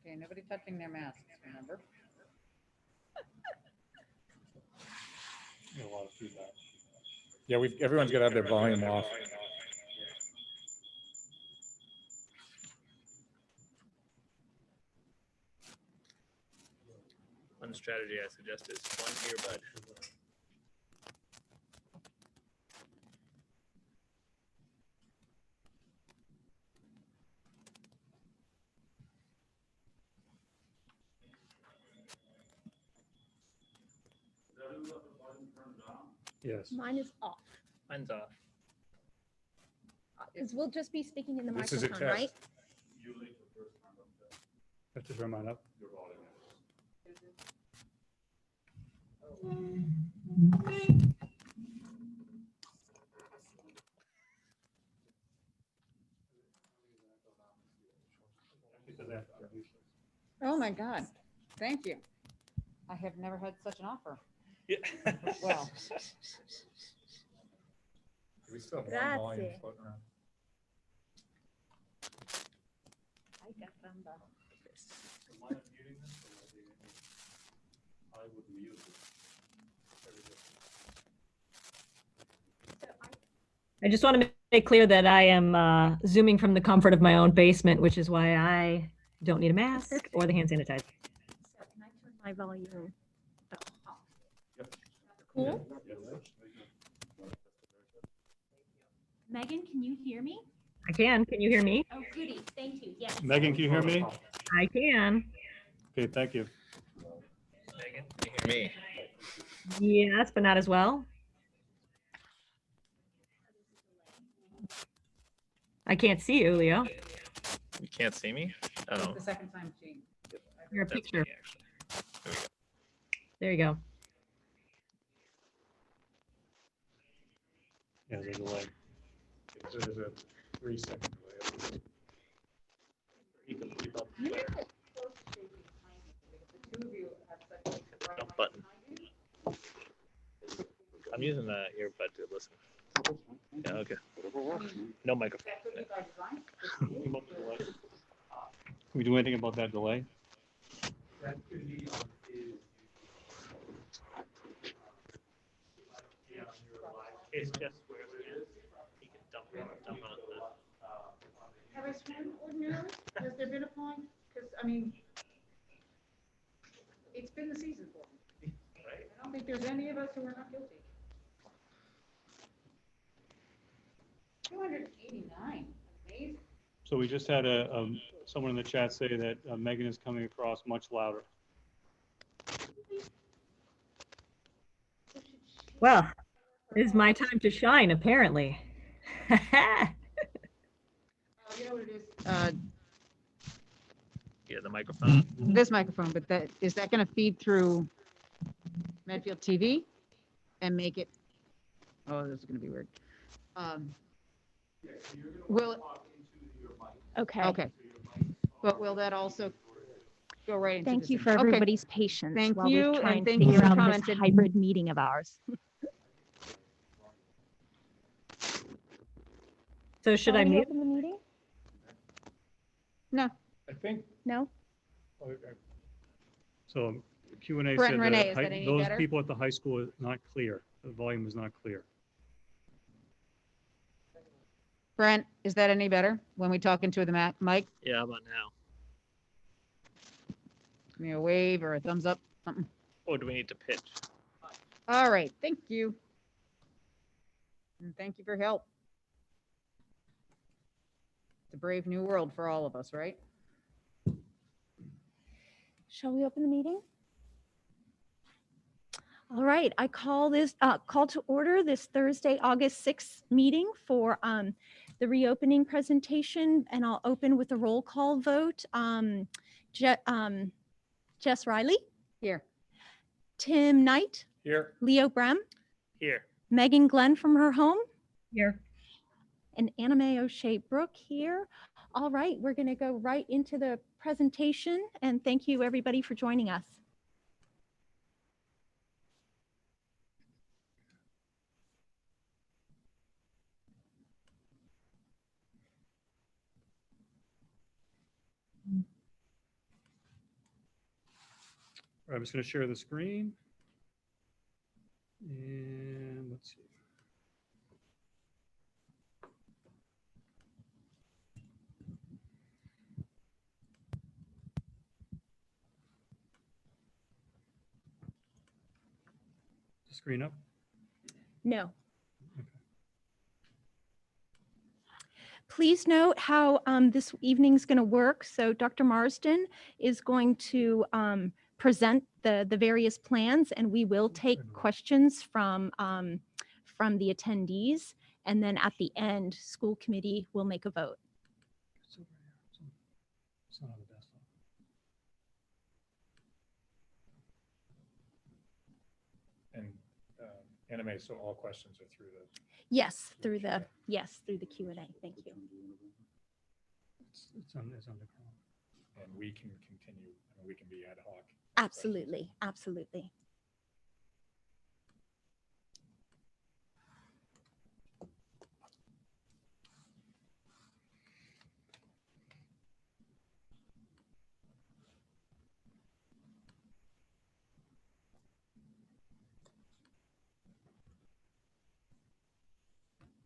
Okay, nobody touching their masks, remember? A lot of feedback. Yeah, everyone's got to have their volume off. One strategy I suggest is one earbud. Yes. Mine is off. Mine's off. Because we'll just be speaking in the This is a microphone, right? test. Have to turn mine up. Oh, my God. Thank you. I have never had such an offer. Yeah. Well, We still have Grazie. one volume floating around. I just want to make clear that I am zooming from the comfort of my own basement, which is why I don't need a mask or the hand sanitizer. So can I turn my volume off? cool. Megan, can you hear me? I can. Can you hear me? Oh, goody. Thank you. Yes. Megan, can you hear me? I can. Okay, thank you. Megan, can you hear me? Yes, but not as well. I can't see you, Leo. You can't see me? Oh, The second time she. Your that's me, picture. actually. There you go. Yeah, there's a delay. There's a 3-second delay. You can leave up You get close to shaking behind you, because the two of you have such a right Dump mic button. behind you. I'm using the earbud to listen. Yeah, okay. No microphone. That could be by design. Can we do anything about that delay? It's just wherever it is, you can dump on the. Have I sworn ordinarily? Has there been a point? Because, I mean, it's been the season for me. Right. I don't think there's any of us who are not guilty. 289, amazing. So we just had someone in the chat say that Megan is coming across much louder. Well, it is my time to shine, apparently. You know what it is? Yeah, the microphone. This microphone, but is that going to feed through Medfield TV and make it, oh, this is going to be weird. Will, Okay. okay. But will that also go right into? Thank this you thing? for Okay. everybody's patience Thank while you, we try and and thank you figure for out this commenting. hybrid meeting of ours. So should I Shall we mute? open the meeting? No, I think. No? So Q&A Brent said and Renee, that is that any those better? people at the high school is not clear. The volume is not clear. Brent, is that any better when we talk into the mic? Yeah, how about now? Give me a wave or a thumbs up, something. Or do we need to pitch? All right, thank you. And thank you for your help. It's a brave new world for all of us, right? Shall we open the meeting? All right, I call to order this Thursday, August 6th meeting for the reopening presentation, and I'll open with a roll call vote. Jess Riley, Here. Tim Knight, Here. Leo Brem, Here. Megan Glenn from her home, Here. and Anna Mae O'Shea Brooke here. All right, we're going to go right into the presentation, and thank you everybody for joining us. right, I'm just going to share the screen. And let's see. The screen up? No. Please note how this evening's going to work. So Dr. Marsden is going to present the various plans, and we will take questions from the attendees. And then at the end, school committee will make a vote. It's over here. It's not on the desktop. And anime, so all questions are through the, Yes, through the Q&A. Thank you. It's on the Chrome. and we can continue, I mean, we can be ad hoc. Absolutely, absolutely.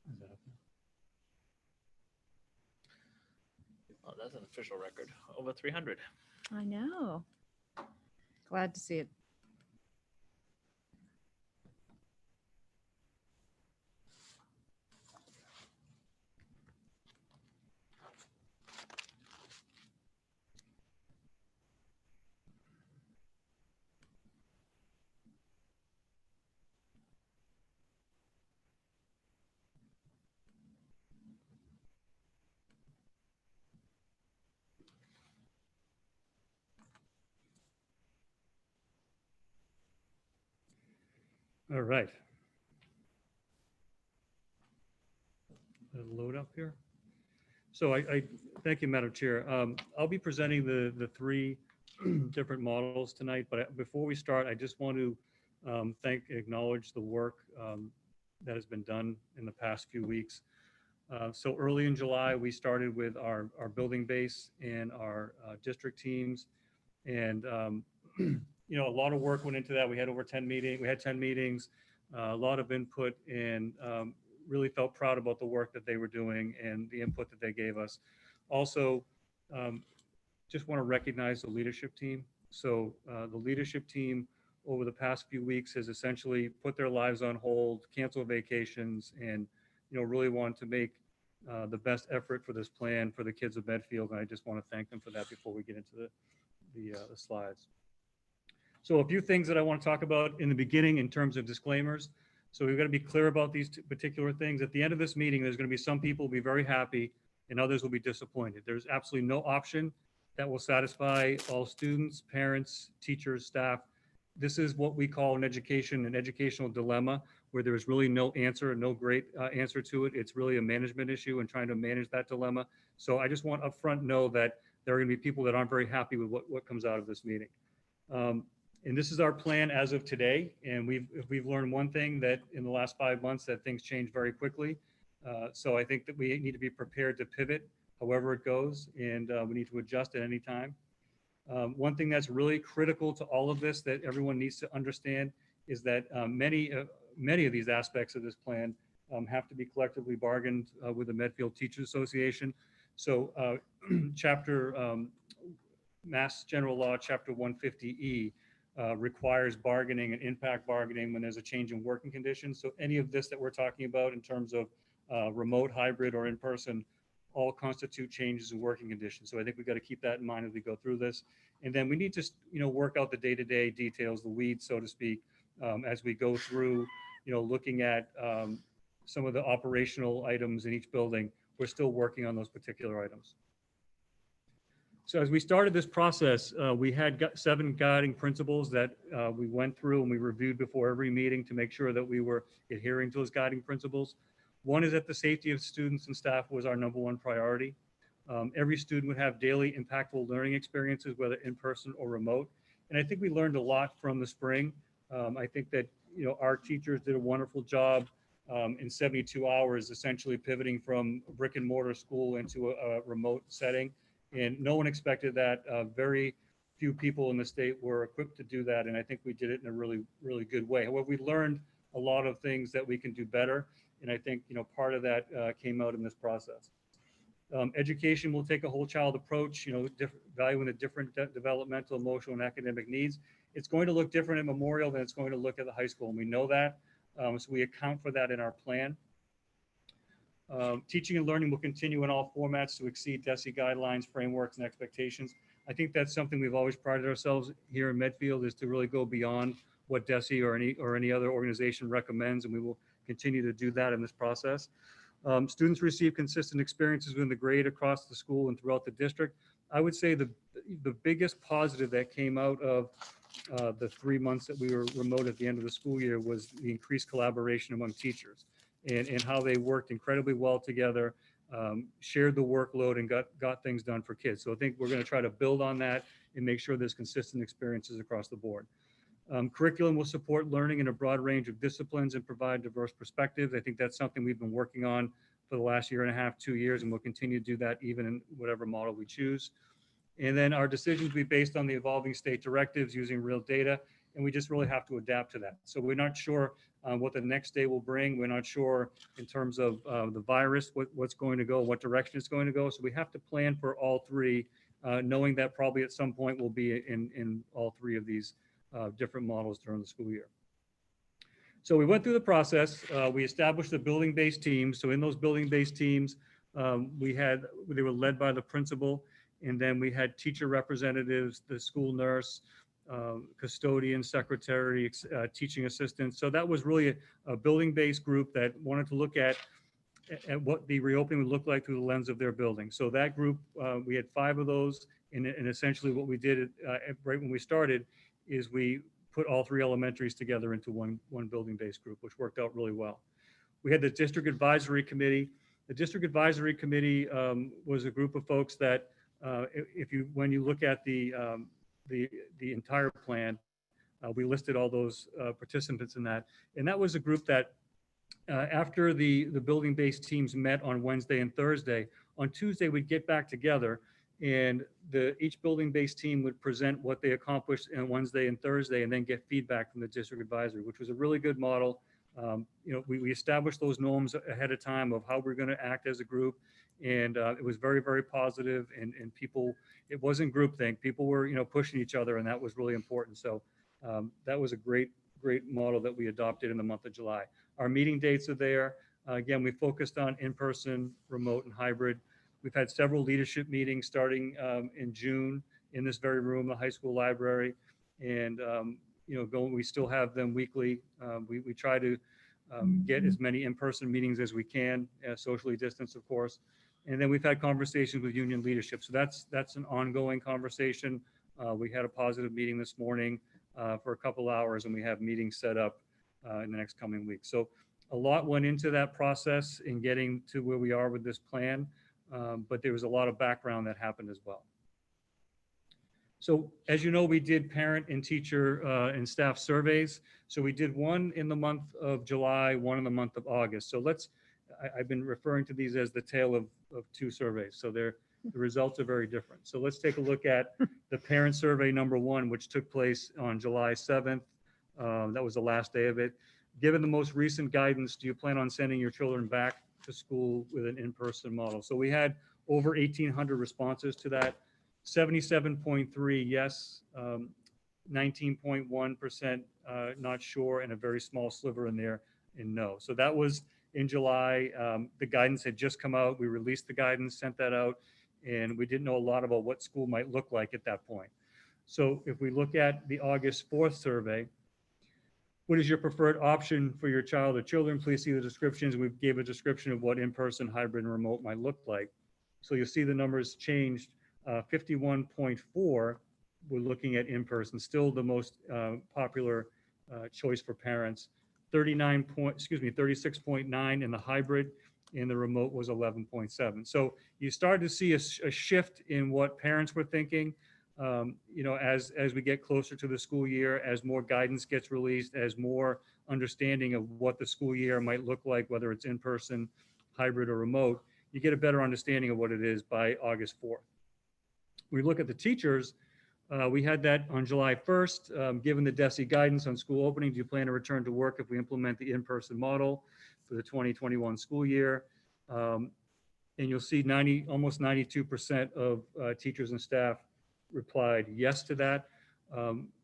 Is that up there? Oh, that's an official record. Over 300. I know. Glad to see it. All right. It'll load up here. So I thank you, Madam Chair. I'll be presenting the three different models tonight, but before we start, I just want to acknowledge the work that has been done in the past few weeks. So early in July, we started with our building base and our district teams. And, you know, a lot of work went into that. We had over 10 meetings. We had 10 meetings, a lot of input, and really felt proud about the work that they were doing and the input that they gave us. Also, just want to recognize the leadership team. So the leadership team over the past few weeks has essentially put their lives on hold, canceled vacations, and, you know, really want to make the best effort for this plan for the kids of Medfield. And I just want to thank them for that before we get into the slides. So a few things that I want to talk about in the beginning in terms of disclaimers. So we've got to be clear about these particular things. At the end of this meeting, there's going to be some people will be very happy and others will be disappointed. There's absolutely no option that will satisfy all students, parents, teachers, staff. This is what we call an educational dilemma, where there is really no answer, no great answer to it. It's really a management issue and trying to manage that dilemma. So I just want upfront know that there are going to be people that aren't very happy with what comes out of this meeting. And this is our plan as of today. And we've learned one thing, that in the last 5 months that things change very quickly. So I think that we need to be prepared to pivot however it goes, and we need to adjust at any time. One thing that's really critical to all of this that everyone needs to understand is that many of these aspects of this plan have to be collectively bargained with the Medfield Teachers Association. So Mass General Law, Chapter 150E, requires bargaining and impact bargaining when there's a change in working conditions. So any of this that we're talking about in terms of remote, hybrid, or in person, all constitute changes in working conditions. So I think we've got to keep that in mind as we go through this. And then we need to, you know, work out the day-to-day details, the weeds, so to speak, as we go through, you know, looking at some of the operational items in each building. We're still working on those particular items. So as we started this process, we had 7 guiding principles that we went through and we reviewed before every meeting to make sure that we were adhering to those guiding principles. One is that the safety of students and staff was our #1 priority. Every student would have daily impactful learning experiences, whether in person or remote. And I think we learned a lot from the spring. I think that, you know, our teachers did a wonderful job in 72 hours, essentially pivoting from a brick and mortar school into a remote setting. And no one expected that. Very few people in the state were equipped to do that, and I think we did it in a really, really good way. However, we learned a lot of things that we can do better, and I think, part of that came out in this process. Education will take a whole child approach, valuing the different developmental, emotional, and academic needs. It's going to look different at Memorial than it's going to look at the high school, and we know that. So we account for that in our plan. Teaching and learning will continue in all formats to exceed DESE guidelines, frameworks, and expectations. I think that's something we've always prided ourselves here in Medfield, is to really go beyond what DESE or any other organization recommends, and we will continue to do that in this process. Students receive consistent experiences within the grade across the school and throughout the district. I would say the biggest positive that came out of the 3 months that we were remote at the end of the school year was the increased collaboration among teachers, and how they worked incredibly well together, shared the workload, and got things done for kids. So I think we're going to try to build on that and make sure there's consistent experiences across the board. Curriculum will support learning in a broad range of disciplines and provide diverse perspectives. I think that's something we've been working on for the last 1.5 to 2 years, and we'll continue to do that even in whatever model we choose. And then our decisions will be based on the evolving state directives using real data, and we just really have to adapt to that. So we're not sure what the next day will bring. We're not sure in terms of the virus, what's going to go, what direction it's going to go. So we have to plan for all three, knowing that probably at some point we'll be in all three of these different models during the school year. So we went through the process. We established the building-based teams. So in those building-based teams, they were led by the principal, and then we had teacher representatives, the school nurse, custodian, secretary, teaching assistants. So that was really a building-based group that wanted to look at what the reopening would look like through the lens of their building. So that group, we had 5 of those, and essentially what we did right when we started is we put all 3 elementaries together into one building-based group, which worked out really well. We had the district advisory committee. The district advisory committee was a group of folks that, when you look at the entire plan, we listed all those participants in that, and that was a group that after the building-based teams met on Wednesday and Thursday, on Tuesday we'd get back together, and each building-based team would present what they accomplished on Wednesday and Thursday, and then get feedback from the district advisory, which was a really good model. We established those norms ahead of time of how we're going to act as a group, and it was very, very positive, and people, it wasn't groupthink. People were, pushing each other, and that was really important. So that was a great model that we adopted in the month of July. Our meeting dates are there. Again, we focused on in-person, remote, and hybrid. We've had several leadership meetings starting in June in this very room, the high school library, and we still have them weekly. We try to get as many in-person meetings as we can, socially distanced, of course. And then we've had conversations with union leadership. So that's an ongoing conversation. We had a positive meeting this morning for a couple hours, and we have meetings set up in the next coming weeks. So a lot went into that process in getting to where we are with this plan, but there was a lot of background that happened as well. So as you know, we did parent and teacher and staff surveys. So we did one in the month of July, one in the month of August. So I've been referring to these as the tale of 2 surveys. So the results are very different. So let's take a look at the parent survey number 1, which took place on July 7th. That was the last day of it. Given the most recent guidance, do you plan on sending your children back to school with an in-person model? So we had over 1,800 responses to that. 77.3 yes, 19.1% not sure, and a very small sliver in there in no. So that was in July. The guidance had just come out. We released the guidance, sent that out, and we didn't know a lot about what school might look like at that point. So if we look at the August 4th survey, what is your preferred option for your child or children? Please see the descriptions. We gave a description of what in-person, hybrid, and remote might look like. So you'll see the numbers changed. 51.4, we're looking at in-person, still the most popular choice for parents. 36.9 in the hybrid, and the remote was 11.7. So you started to see a shift in what parents were thinking. As we get closer to the school year, as more guidance gets released, as more understanding of what the school year might look like, whether it's in-person, hybrid, or remote, you get a better understanding of what it is by August 4th. We look at the teachers. We had that on July 1st. Given the DESI guidance on school opening, do you plan to return to work if we implement the in-person model for the 2021 school year? And you'll see almost 92% of teachers and staff replied yes to that.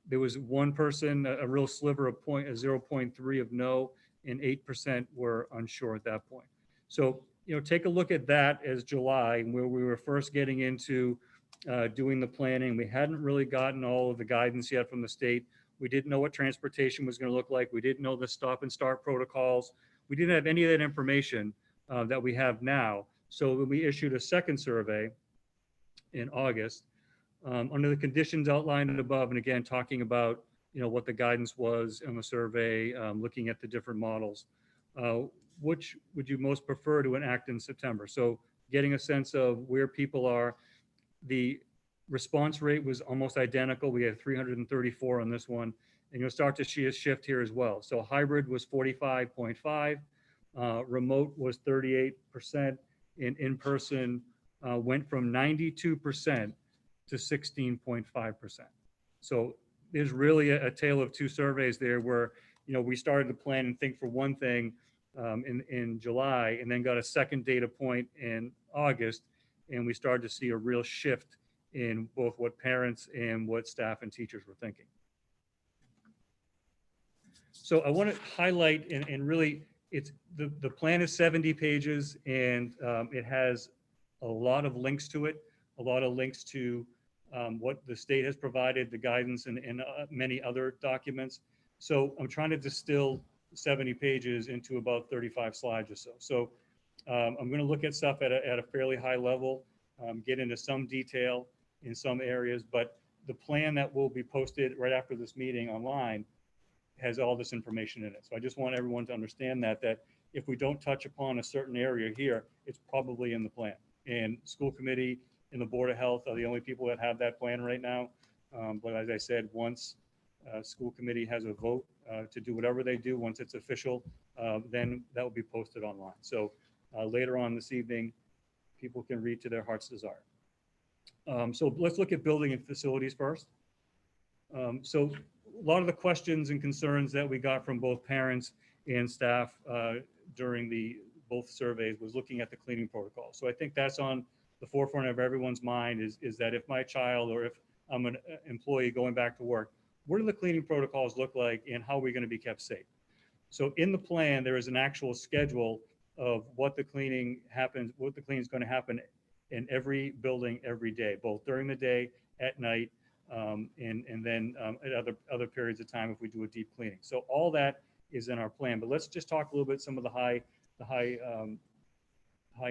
There was one person, a real sliver of 0.3 of no, and 8% were unsure at that point. So, take a look at that as July, where we were first getting into doing the planning. We hadn't really gotten all of the guidance yet from the state. We didn't know what transportation was going to look like. We didn't know the stop and start protocols. We didn't have any of that information that we have now. So we issued a second survey in August under the conditions outlined above, and again, talking about what the guidance was in the survey, looking at the different models. Which would you most prefer to enact in September? So getting a sense of where people are. The response rate was almost identical. We had 334 on this one, and you'll start to see a shift here as well. So hybrid was 45.5, remote was 38%, and in-person went from 92% to 16.5%. So there's really a tale of two surveys there where, we started to plan and think for one thing in July, and then got a second data point in August, and we started to see a real shift in both what parents and what staff and teachers were thinking. So I want to highlight, and really, it's the plan is 70 pages, and it has a lot of links to it, a lot of links to what the state has provided, the guidance, and many other documents. So I'm trying to distill 70 pages into about 35 slides or so. So I'm going to look at stuff at a fairly high level, get into some detail in some areas, but the plan that will be posted right after this meeting online has all this information in it. So I just want everyone to understand that if we don't touch upon a certain area here, it's probably in the plan. And school committee and the Board of Health are the only people that have that plan right now. But as I said, once school committee has a vote to do whatever they do, once it's official, then that will be posted online. So later on this evening, people can read to their heart's desire. So let's look at building and facilities first. So a lot of the questions and concerns that we got from both parents and staff during both surveys was looking at the cleaning protocol. So I think that's on the forefront of everyone's mind is that if my child or if I'm an employee going back to work, what do the cleaning protocols look like and how are we going to be kept safe? So in the plan, there is an actual schedule of what the cleaning is going to happen in every building every day, both during the day, at night, and then at other periods of time if we do a deep cleaning. So all that is in our plan, but let's just talk a little bit some of the high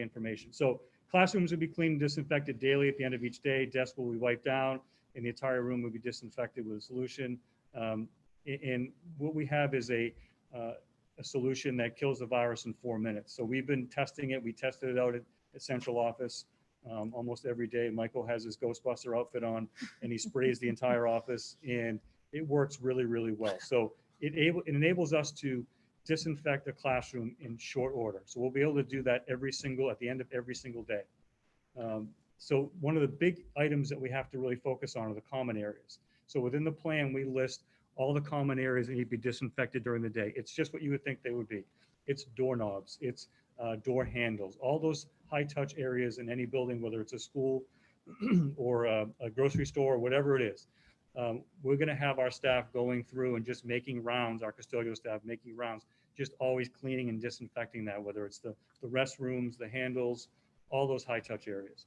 information. So classrooms will be cleaned and disinfected daily at the end of each day. Desks will be wiped down, and the entire room will be disinfected with a solution. And what we have is a solution that kills the virus in 4 minutes. So we've been testing it. We tested it out at central office almost every day. Michael has his Ghostbuster outfit on, and he sprays the entire office, and it works really, really well. So it enables us to disinfect a classroom in short order. So we'll be able to do that at the end of every single day. So one of the big items that we have to really focus on are the common areas. So within the plan, we list all the common areas that need to be disinfected during the day. It's just what you would think they would be. It's doorknobs, it's door handles, all those high touch areas in any building, whether it's a school or a grocery store, or whatever it is. We're going to have our staff going through and just making rounds, our custodial staff making rounds, just always cleaning and disinfecting that, whether it's the restrooms, the handles, all those high touch areas.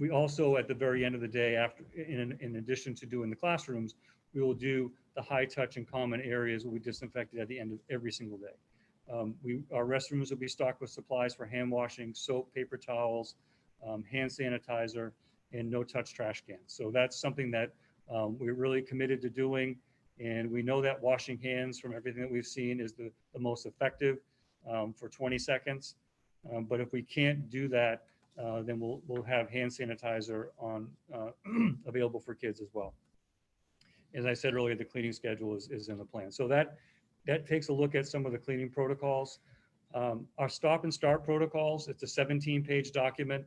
We also, at the very end of the day, in addition to doing the classrooms, we will do the high touch and common areas will be disinfected at the end of every single day. Our restrooms will be stocked with supplies for hand washing, soap, paper towels, hand sanitizer, and no touch trash cans. So that's something that we're really committed to doing. And we know that washing hands, from everything that we've seen, is the most effective for 20 seconds. But if we can't do that, then we'll have hand sanitizer available for kids as well. As I said earlier, the cleaning schedule is in the plan. So that takes a look at some of the cleaning protocols. Our stop and start protocols, it's a 17-page document.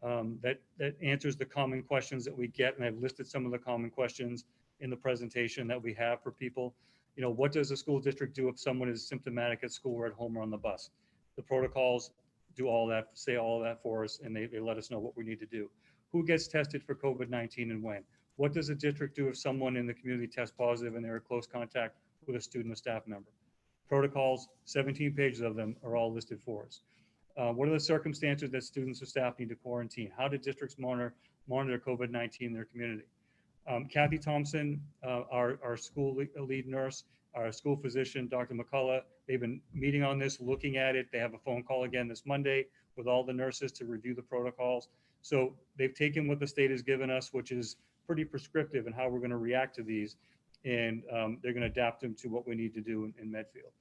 that answers the common questions that we get. And I've listed some of the common questions in the presentation that we have for people. What does a school district do if someone is symptomatic at school or at home or on the bus? The protocols do all that, say all that for us, and they let us know what we need to do. Who gets tested for COVID-19 and when? What does a district do if someone in the community tests positive and they're in close contact with a student or staff member? Protocols, 17 pages of them are all listed for us. What are the circumstances that students or staff need to quarantine? How do districts monitor COVID-19 in their community? Kathy Thompson, our school lead nurse, our school physician, Dr. McCullough, they've been meeting on this, looking at it. They have a phone call again this Monday with all the nurses to review the protocols. So they've taken what the state has given us, which is pretty prescriptive in how we're going to react to these, and they're going to adapt them to what we need to do in Medfield.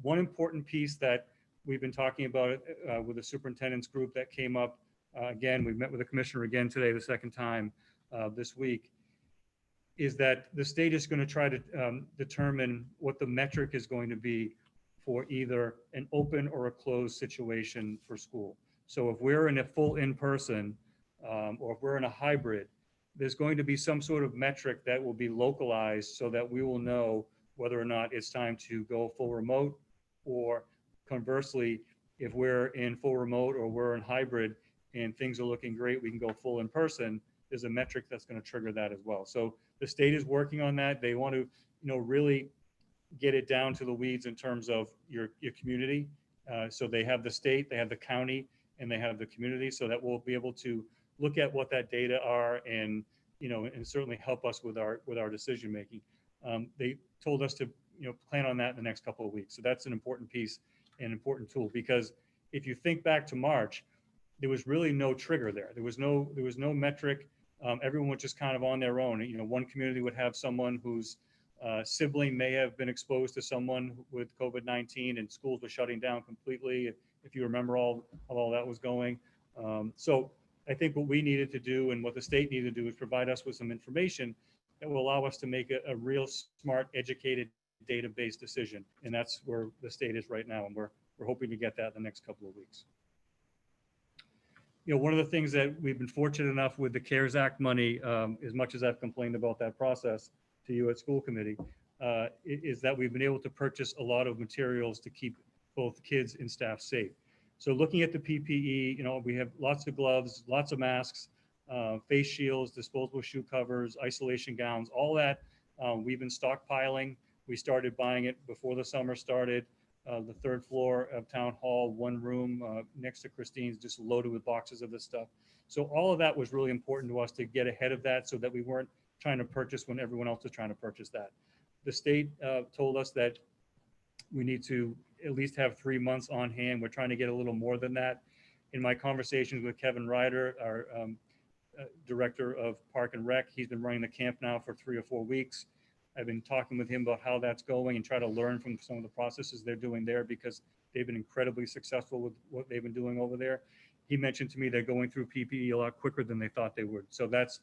One important piece that we've been talking about with the superintendent's group that came up, again, we met with the commissioner again today, the second time this week, is that the state is going to try to determine what the metric is going to be for either an open or a closed situation for school. So if we're in a full in-person or if we're in a hybrid, there's going to be some sort of metric that will be localized so that we will know whether or not it's time to go full remote, or conversely, if we're in full remote or we're in hybrid and things are looking great, we can go full in person. There's a metric that's going to trigger that as well. So the state is working on that. They want to, really get it down to the weeds in terms of your community. So they have the state, they have the county, and they have the community, so that we'll be able to look at what that data are and, and certainly help us with our decision making. They told us to, plan on that in the next couple of weeks. So that's an important piece, an important tool, because if you think back to March, there was really no trigger there. There was no metric. Everyone was just kind of on their own. One community would have someone whose sibling may have been exposed to someone with COVID-19, and schools were shutting down completely. If you remember how all that was going. So I think what we needed to do and what the state needed to do is provide us with some information that will allow us to make a real smart, educated, data-based decision. And that's where the state is right now. And we're hoping to get that in the next couple of weeks. One of the things that we've been fortunate enough with the CARES Act money, as much as I've complained about that process to you at school committee, is that we've been able to purchase a lot of materials to keep both kids and staff safe. So looking at the PPE, we have lots of gloves, lots of masks, face shields, disposable shoe covers, isolation gowns, all that we've been stockpiling. We started buying it before the summer started. The third floor of Town Hall, one room next to Christine's, just loaded with boxes of this stuff. So all of that was really important to us to get ahead of that so that we weren't trying to purchase when everyone else was trying to purchase that. The state told us that we need to at least have 3 months on hand. We're trying to get a little more than that. In my conversations with Kevin Ryder, our director of Park and Rec, he's been running the camp now for 3 or 4 weeks. I've been talking with him about how that's going and try to learn from some of the processes they're doing there, because they've been incredibly successful with what they've been doing over there. He mentioned to me they're going through PPE a lot quicker than they thought they would. So that's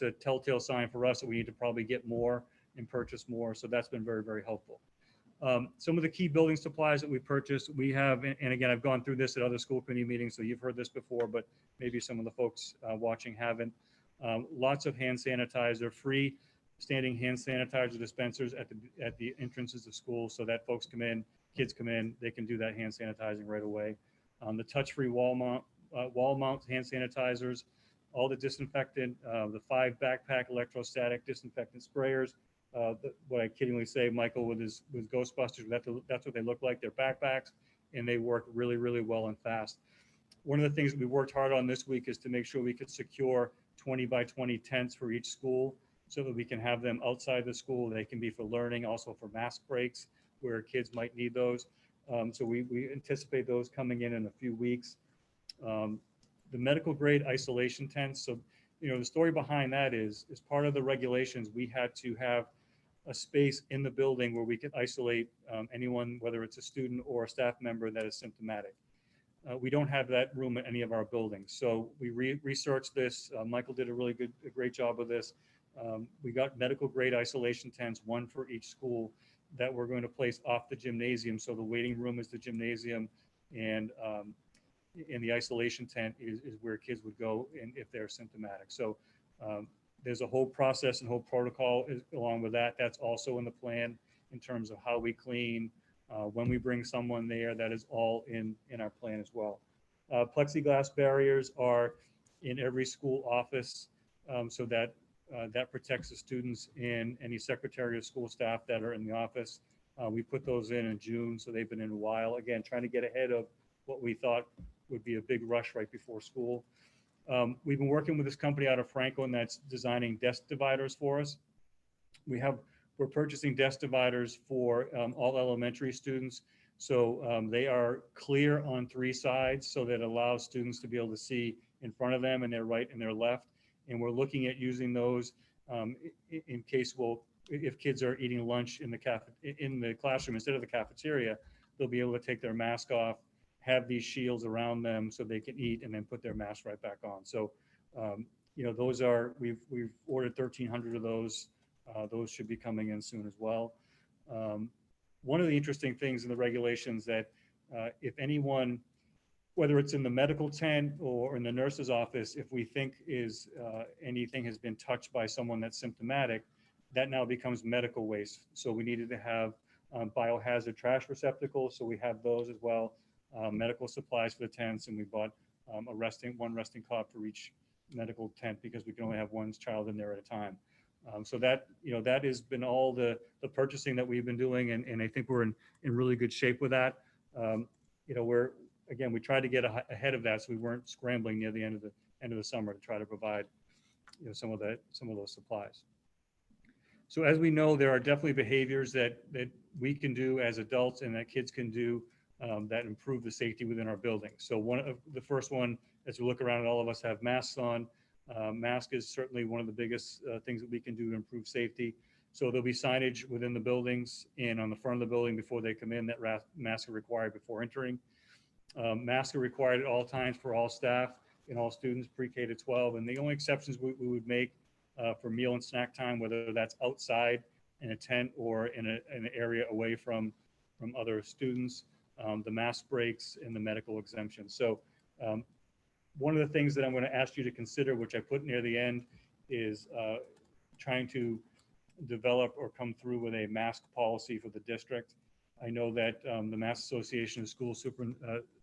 a telltale sign for us that we need to probably get more and purchase more. So that's been very, very helpful. Some of the key building supplies that we purchased, we have, and again, I've gone through this at other school committee meetings, so you've heard this before, but maybe some of the folks watching haven't. Lots of hand sanitizer, free standing hand sanitizer dispensers at the entrances of schools, so that folks come in, kids come in, they can do that hand sanitizing right away. The touch-free wall mount hand sanitizers, all the disinfectant, the 5 backpack electrostatic disinfectant sprayers. What I kiddingly say, Michael, with Ghostbusters, that's what they look like. They're backpacks, and they work really, really well and fast. One of the things that we worked hard on this week is to make sure we could secure 20 by 20 tents for each school, so that we can have them outside the school. They can be for learning, also for mask breaks where kids might need those. So we anticipate those coming in a few weeks. The medical grade isolation tents. So, the story behind that is part of the regulations, we had to have a space in the building where we could isolate anyone, whether it's a student or a staff member that is symptomatic. We don't have that room at any of our buildings. So we researched this. Michael did a great job of this. We got medical grade isolation tents, one for each school, that we're going to place off the gymnasium. So the waiting room is the gymnasium, and in the isolation tent is where kids would go if they're symptomatic. So there's a whole process and whole protocol along with that. That's also in the plan in terms of how we clean, when we bring someone there. That is all in our plan as well. Plexiglass barriers are in every school office, so that that protects the students and any secretary of school staff that are in the office. We put those in June, so they've been in a while. Again, trying to get ahead of what we thought would be a big rush right before school. We've been working with this company out of Franklin that's designing desk dividers for us. We're purchasing desk dividers for all elementary students. So they are clear on 3 sides, so that allows students to be able to see in front of them and their right and their left. And we're looking at using those in case if kids are eating lunch in the classroom instead of the cafeteria, they'll be able to take their mask off, have these shields around them so they can eat and then put their mask right back on. So, those are, we've ordered 1,300 of those. Those should be coming in soon as well. One of the interesting things in the regulations that if anyone, whether it's in the medical tent or in the nurse's office, if we think anything has been touched by someone that's symptomatic, that now becomes medical waste. So we needed to have biohazard trash receptacles. So we have those as well, medical supplies for the tents, and we bought one resting cot for each medical tent because we can only have one child in there at a time. So that, that has been all the purchasing that we've been doing, and I think we're in really good shape with that. We tried to get ahead of that, so we weren't scrambling near the end of the summer to try to provide, some of those supplies. So as we know, there are definitely behaviors that we can do as adults and that kids can do that improve the safety within our building. So the first one, as we look around, and all of us have masks on. Mask is certainly one of the biggest things that we can do to improve safety. So there'll be signage within the buildings and on the front of the building before they come in that masks are required before entering. Masks are required at all times for all staff and all students pre-K to 12. And the only exceptions we would make for meal and snack time, whether that's outside in a tent or in an area away from other students, the mask breaks and the medical exemption. So one of the things that I'm going to ask you to consider, which I put near the end, is trying to develop or come through with a mask policy for the district. I know that the Mass Association of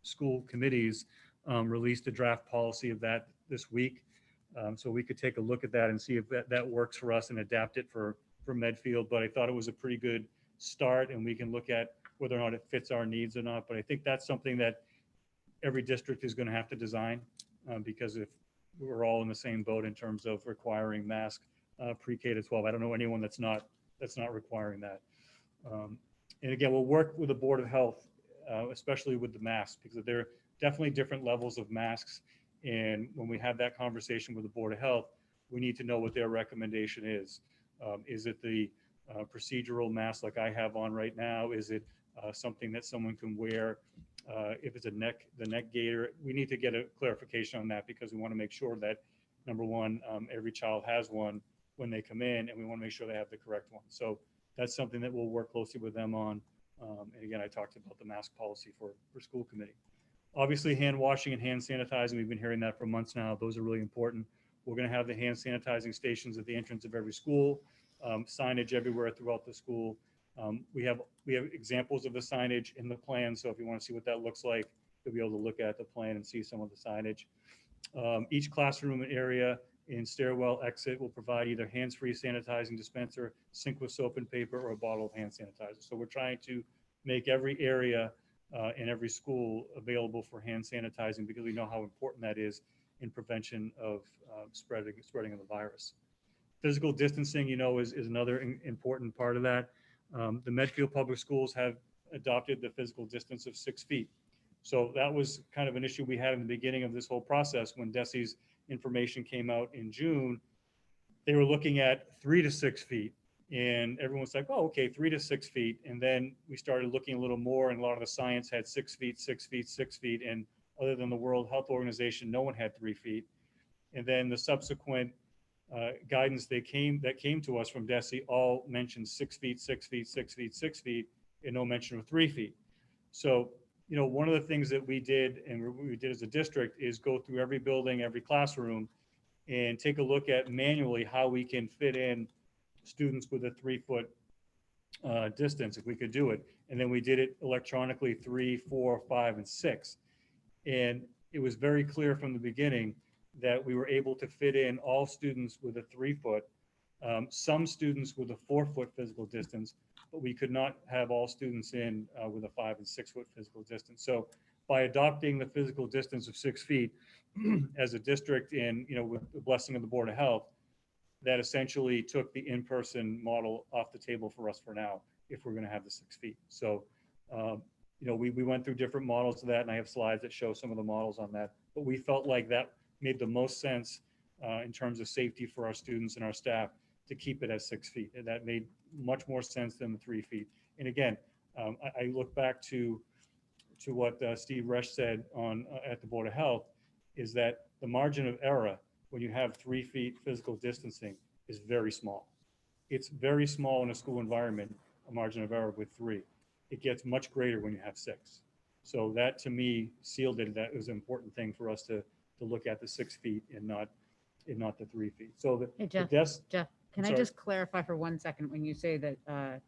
School Committees released a draft policy of that this week. So we could take a look at that and see if that works for us and adapt it for Medfield. But I thought it was a pretty good start, and we can look at whether or not it fits our needs or not. But I think that's something that every district is going to have to design because if we're all in the same boat in terms of requiring masks pre-K to 12, I don't know anyone that's not requiring that. And again, we'll work with the Board of Health, especially with the masks, because there are definitely different levels of masks. And when we have that conversation with the Board of Health, we need to know what their recommendation is. Is it the procedural mask like I have on right now? Is it something that someone can wear? If it's the neck gaiter, we need to get a clarification on that because we want to make sure that, number one, every child has one when they come in, and we want to make sure they have the correct one. So that's something that we'll work closely with them on. And again, I talked about the mask policy for school committee. Obviously, hand washing and hand sanitizing, we've been hearing that for months now. Those are really important. We're going to have the hand sanitizing stations at the entrance of every school, signage everywhere throughout the school. We have examples of the signage in the plan. So if you want to see what that looks like, you'll be able to look at the plan and see some of the signage. Each classroom area and stairwell exit will provide either hands-free sanitizing dispenser, sink with soap and paper, or a bottle of hand sanitizer. So we're trying to make every area in every school available for hand sanitizing because we know how important that is in prevention of spreading of the virus. Physical distancing, is another important part of that. The Medfield Public Schools have adopted the physical distance of 6 feet. So that was kind of an issue we had in the beginning of this whole process when DESE's information came out in June. They were looking at 3 to 6 feet, and everyone's like, oh, okay, 3 to 6 feet. And then we started looking a little more, and a lot of the science had 6 feet, 6 feet, 6 feet. And other than the World Health Organization, no one had 3 feet. And then the subsequent guidance that came to us from DESE all mentioned 6 feet, 6 feet, 6 feet, 6 feet, and no mention of 3 feet. So you know, one of the things that we did and we did as a district is go through every building, every classroom, and take a look at manually how we can fit in students with a 3-foot distance if we could do it. And then we did it electronically 3, 4, 5, and 6. And it was very clear from the beginning that we were able to fit in all students with a 3-foot, some students with a 4-foot physical distance, but we could not have all students in with a 5 and 6-foot physical distance. So by adopting the physical distance of 6 feet as a district and, you know, with the blessing of the Board of Health, that essentially took the in-person model off the table for us for now, if we're going to have the 6 feet. So, you know, we went through different models of that, and I have slides that show some of the models on that, but we felt like that made the most sense in terms of safety for our students and our staff to keep it at 6 feet. And that made much more sense than the 3 feet. And again, I look back to what Steve Resch said on at the Board of Health, is that the margin of error when you have 3 feet physical distancing is very small. It's very small in a school environment, a margin of error with 3. It gets much greater when you have 6. So that to me sealed it. That was an important thing for us to look at the 6 feet and not the 3 feet. So Hey, the Jeff, desk, Jeff, can I sorry. just clarify for 1 second when you say that,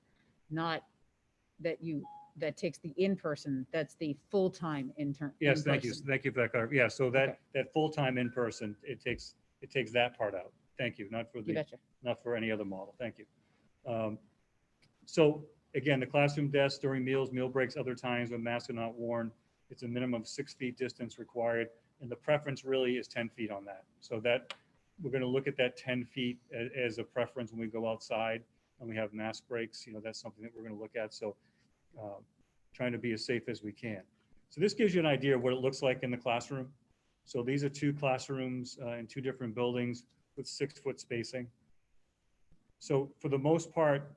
not that that takes the in-person, that's the full-time intern. yes, thank you. in-person. Thank you for that. Yeah, so Okay. that full-time in-person, it takes that part out. Thank you, not for You the, betcha. not for any other model. Thank you. So again, the classroom desk during meals, meal breaks, other times when masks are not worn, it's a minimum of 6 feet distance required. And the preference really is 10 feet on that. So that we're going to look at that 10 feet as a preference when we go outside and we have mask breaks. You know, that's something that we're going to look at. So trying to be as safe as we can. So this gives you an idea of what it looks like in the classroom. So these are 2 classrooms in 2 different buildings with 6-foot spacing. So for the most part,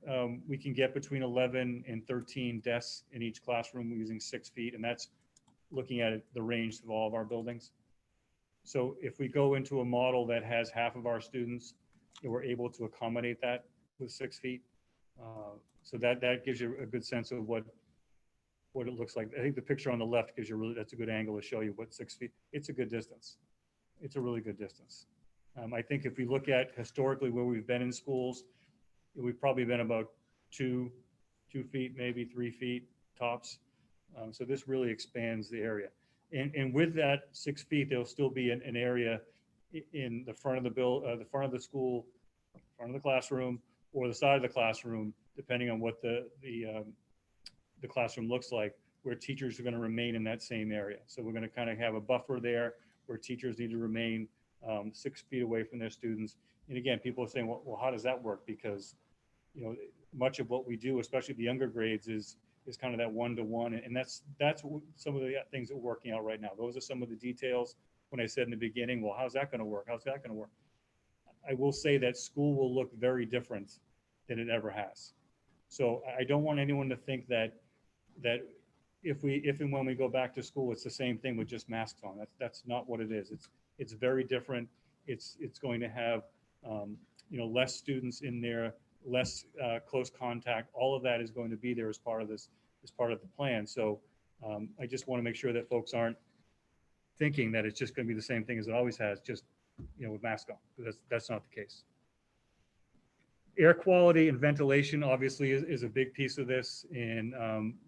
we can get between 11 and 13 desks in each classroom using 6 feet, and that's looking at the range of all of our buildings. So if we go into a model that has half of our students, we're able to accommodate that with 6 feet. So that gives you a good sense of what it looks like. I think the picture on the left gives you that's a good angle to show you what 6 feet. It's a good distance. It's a really good distance. I think if we look at historically where we've been in schools, we've probably been about 2 feet, maybe 3 feet tops. So this really expands the area. And with that 6 feet, there'll still be an area in the front of the front of the school, front of the classroom, or the side of the classroom, depending on what the classroom looks like, where teachers are going to remain in that same area. So we're going to kind of have a buffer there where teachers need to remain 6 feet away from their students. And again, people are saying, well, how does that work? Because, you know, much of what we do, especially the younger grades, is kind of that 1-to-1. And that's some of the things that we're working out right now. Those are some of the details. When I said in the beginning, well, how's that going to work? How's that going to work? I will say that school will look very different than it ever has. So I don't want anyone to think that if and when we go back to school, it's the same thing with just masks on. That's not what it is. It's very different. It's going to have you know, less students in there, less close contact. All of that is going to be there as part of this, as part of the plan. So I just want to make sure that folks aren't thinking that it's just going to be the same thing as it always has, just, you know, with masks on. That's not the case. Air quality and ventilation obviously is a big piece of this, and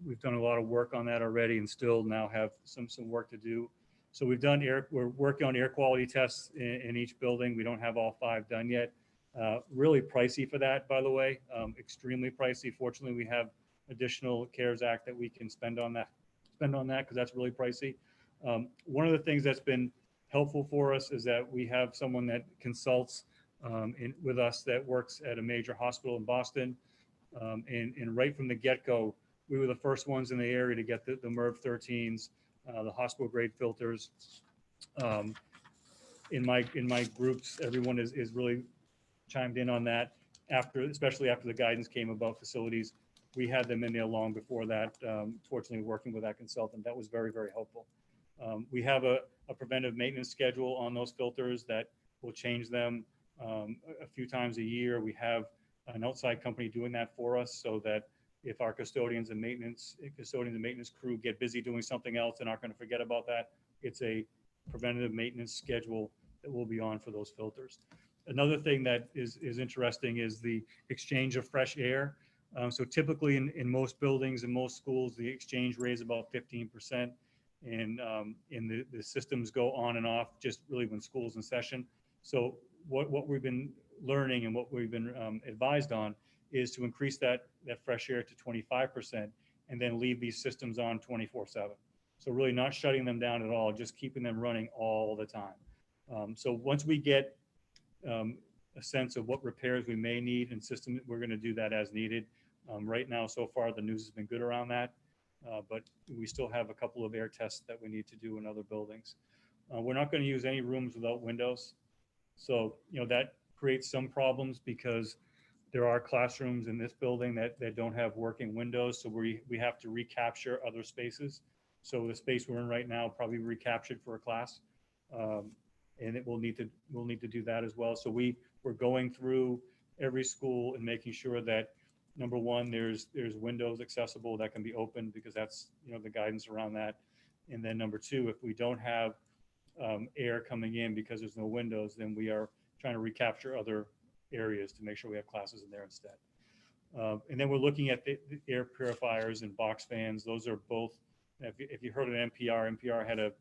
we've done a lot of work on that already, and still now have some work to do. So we're working on air quality tests in each building. We don't have all 5 done yet. Really pricey for that, by the way, extremely pricey. Fortunately, we have additional CARES Act that we can spend on that because that's really pricey. One of the things that's been helpful for us is that we have someone that consults with us that works at a major hospital in Boston. And right from the get-go, we were the first ones in the area to get the MERV 13s, the hospital grade filters. In my groups, everyone is really chimed in on that, especially after the guidance came about facilities. We had them in there long before that. Fortunately, working with that consultant, that was very, very helpful. We have a preventive maintenance schedule on those filters that will change them a few times a year. We have an outside company doing that for us, so that if our custodians and maintenance crew get busy doing something else and aren't going to forget about that, it's a preventative maintenance schedule that will be on for those filters. Another thing that is interesting is the exchange of fresh air. So typically in most buildings and most schools, the exchange rate is about 15%. And the systems go on and off just really when school's in session. So what we've been learning and what we've been advised on is to increase that fresh air to 25% and then leave these systems on 24/7. So really not shutting them down at all, just keeping them running all the time. So once we get a sense of what repairs we may need in system, we're going to do that as needed. Right now, so far, the news has been good around that, but we still have a couple of air tests that we need to do in other buildings. We're not going to use any rooms without windows. So, that creates some problems because there are classrooms in this building that don't have working windows. So we have to recapture other spaces. So the space we're in right now probably recaptured for a class. And we'll need to do that as well. So we're going through every school and making sure that, number one, there's windows accessible that can be opened, because that's, the guidance around that. And then number two, if we don't have air coming in because there's no windows, then we are trying to recapture other areas to make sure we have classes in there instead. And then we're looking at the air purifiers and box fans. Those are both, if you heard of NPR had a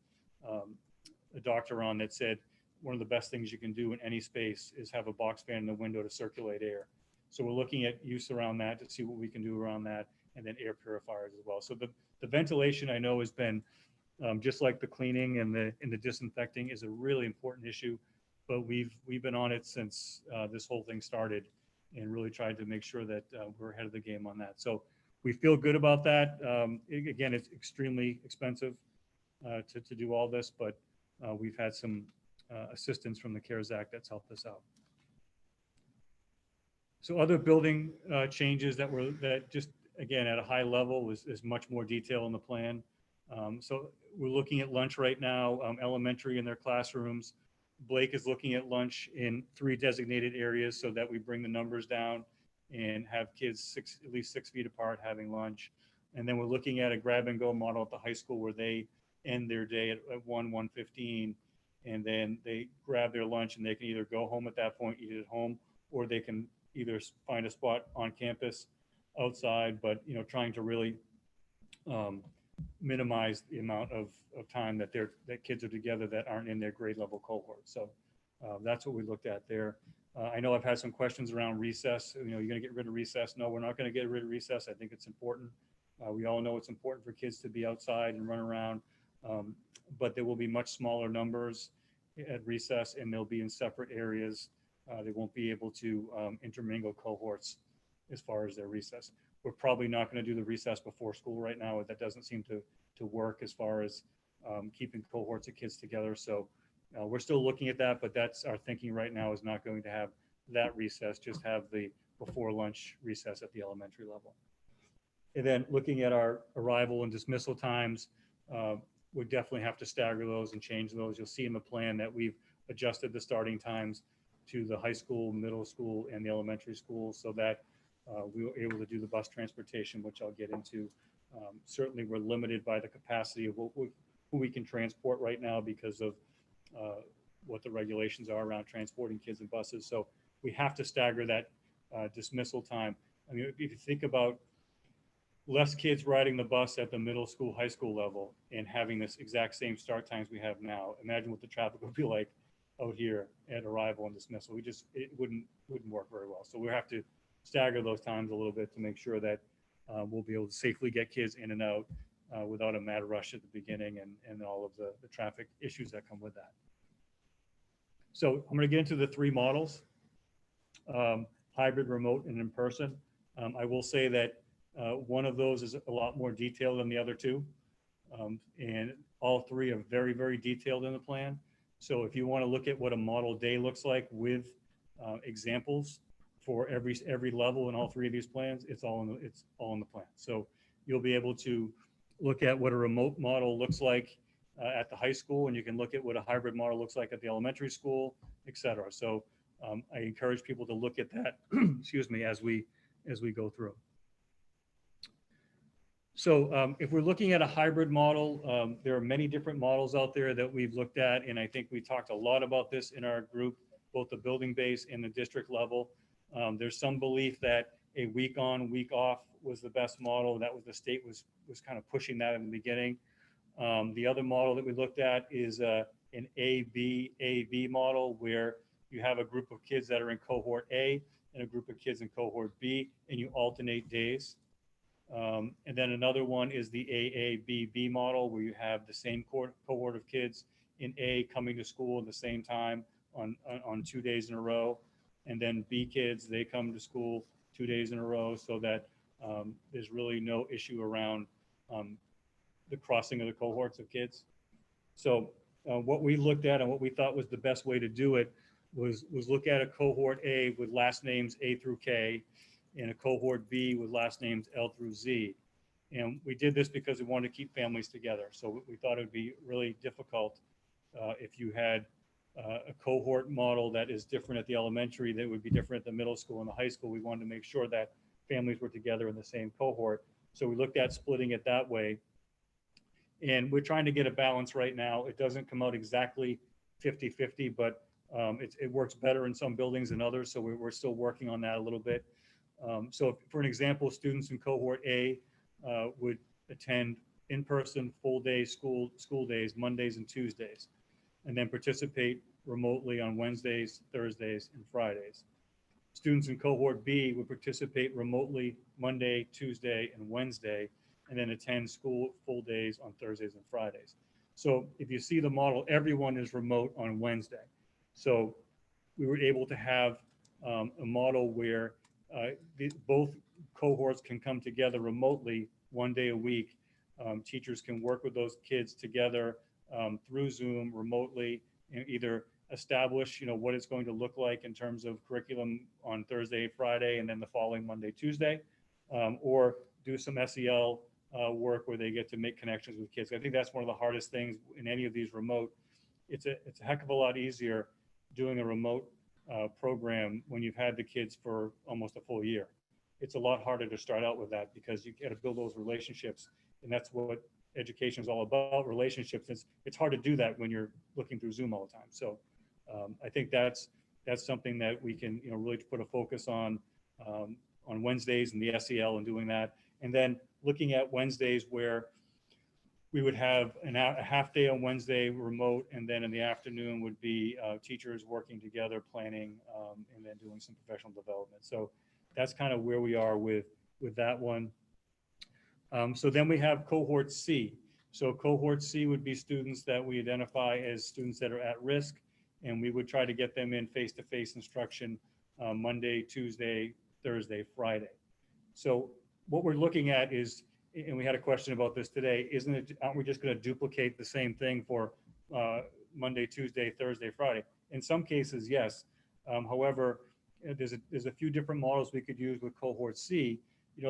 doctor on that said one of the best things you can do in any space is have a box fan in the window to circulate air. So we're looking at use around that to see what we can do around that, and then air purifiers as well. So the ventilation, I know, has been just like the cleaning and the disinfecting, is a really important issue, but we've been on it since this whole thing started, and really tried to make sure that we're ahead of the game on that. So we feel good about that. Again, it's extremely expensive to do all this, but we've had some assistance from the CARES Act that's helped us out. So other building changes that just, again, at a high level is much more detail in the plan. So we're looking at lunch right now, elementary in their classrooms. Blake is looking at lunch in 3 designated areas so that we bring the numbers down and have kids at least 6 feet apart having lunch. And then we're looking at a grab and go model at the high school where they end their day at 1:15, and then they grab their lunch and they can either go home at that point, eat it at home, or they can either find a spot on campus outside, but trying to really minimize the amount of time that kids are together that aren't in their grade level cohort. So that's what we looked at there. I know I've had some questions around recess. You're going to get rid of recess. No, we're not going to get rid of recess. I think it's important. We all know it's important for kids to be outside and run around, but there will be much smaller numbers at recess, and they'll be in separate areas. They won't be able to intermingle cohorts as far as their recess. We're probably not going to do the recess before school right now. That doesn't seem to work as far as keeping cohorts of kids together. So we're still looking at that, but that's our thinking right now, is not going to have that recess, just have the before lunch recess at the elementary level. And then looking at our arrival and dismissal times, we definitely have to stagger those and change those. You'll see in the plan that we've adjusted the starting times to the high school, middle school, and the elementary school, so that we were able to do the bus transportation, which I'll get into. Certainly, we're limited by the capacity of who we can transport right now because of what the regulations are around transporting kids in buses. So we have to stagger that dismissal time. I mean, if you think about less kids riding the bus at the middle school, high school level, and having this exact same start times we have now, imagine what the traffic would be like out here at arrival and dismissal. It wouldn't work very well. So we have to stagger those times a little bit to make sure that we'll be able to safely get kids in and out without a mad rush at the beginning and all of the traffic issues that come with that. So I'm going to get into the 3 models, hybrid, remote, and in person. I will say that one of those is a lot more detailed than the other 2. And all 3 are very, very detailed in the plan. So if you want to look at what a model day looks like with examples for every level in all 3 of these plans, it's all in the plan. So you'll be able to look at what a remote model looks like at the high school, and you can look at what a hybrid model looks like at the elementary school, et cetera. So I encourage people to look at that, excuse me, as we go through. So if we're looking at a hybrid model, there are many different models out there that we've looked at. And I think we talked a lot about this in our group, both the building base and the district level. There's some belief that a week on, week off was the best model. That was the state was kind of pushing that in the beginning. The other model that we looked at is an A-B model, where you have a group of kids that are in cohort A and a group of kids in cohort B, and you alternate days. And then another one is the AABB model, where you have the same cohort of kids in A coming to school at the same time on 2 days in a row. And then B kids, they come to school 2 days in a row, so that there's really no issue around the crossing of the cohorts of kids. So what we looked at and what we thought was the best way to do it was look at a cohort A with last names A through K, and a cohort B with last names L through Z. And we did this because we wanted to keep families together. So we thought it would be really difficult if you had a cohort model that is different at the elementary, that would be different at the middle school and the high school. We wanted to make sure that families were together in the same cohort. So we looked at splitting it that way. And we're trying to get a balance right now. It doesn't come out exactly 50-50, but it works better in some buildings than others. So we're still working on that a little bit. So for an example, students in cohort A would attend in-person full day school days, Mondays and Tuesdays, and then participate remotely on Wednesdays, Thursdays, and Fridays. Students in cohort B would participate remotely Monday, Tuesday, and Wednesday, and then attend school full days on Thursdays and Fridays. So if you see the model, everyone is remote on Wednesday. So we were able to have a model where both cohorts can come together remotely 1 day a week. Teachers can work with those kids together through Zoom remotely, and either establish, what it's going to look like in terms of curriculum on Thursday, Friday, and then the following Monday, Tuesday, or do some SEL work where they get to make connections with kids. I think that's one of the hardest things in any of these remote. It's a heck of a lot easier doing a remote program when you've had the kids for almost a full year. It's a lot harder to start out with that because you got to build those relationships, and that's what education is all about, relationships. It's hard to do that when you're looking through Zoom all the time. So I think that's something that we can really put a focus on Wednesdays and the SEL and doing that, and then looking at Wednesdays where we would have a half day on Wednesday remote, and then in the afternoon would be teachers working together, planning, and then doing some professional development. So that's kind of where we are with that one. So then we have cohort C. So cohort C would be students that we identify as students that are at risk, and we would try to get them in face-to-face instruction Monday, Tuesday, Thursday, Friday. So what we're looking at is, and we had a question about this today, aren't we just going to duplicate the same thing for Monday, Tuesday, Thursday, Friday? In some cases, yes. However, there's a few different models we could use with cohort C.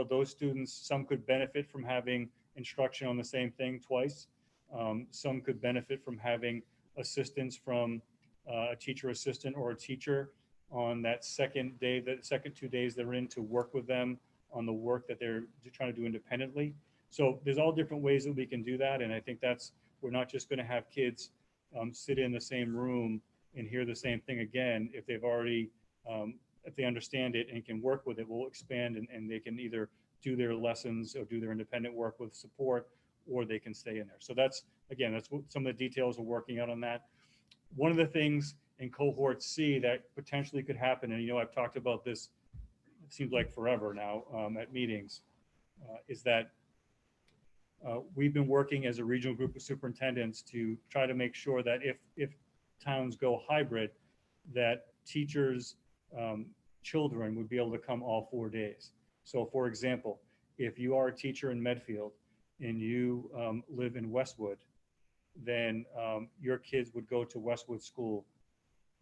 Those students, some could benefit from having instruction on the same thing twice. Some could benefit from having assistance from a teacher assistant or a teacher on that second day, the second 2 days they're in, to work with them on the work that they're trying to do independently. So there's all different ways that we can do that. And I think we're not just going to have kids sit in the same room and hear the same thing again. If they've already, if they understand it and can work with it, we'll expand, and they can either do their lessons or do their independent work with support, or they can stay in there. So that's what some of the details we're working out on that. One of the things in cohort C that potentially could happen, and I've talked about this, it seems like forever now at meetings, is that we've been working as a regional group of superintendents to try to make sure that if towns go hybrid, that teachers' children would be able to come all 4 days. So for example, if you are a teacher in Medfield and you live in Westwood, then your kids would go to Westwood School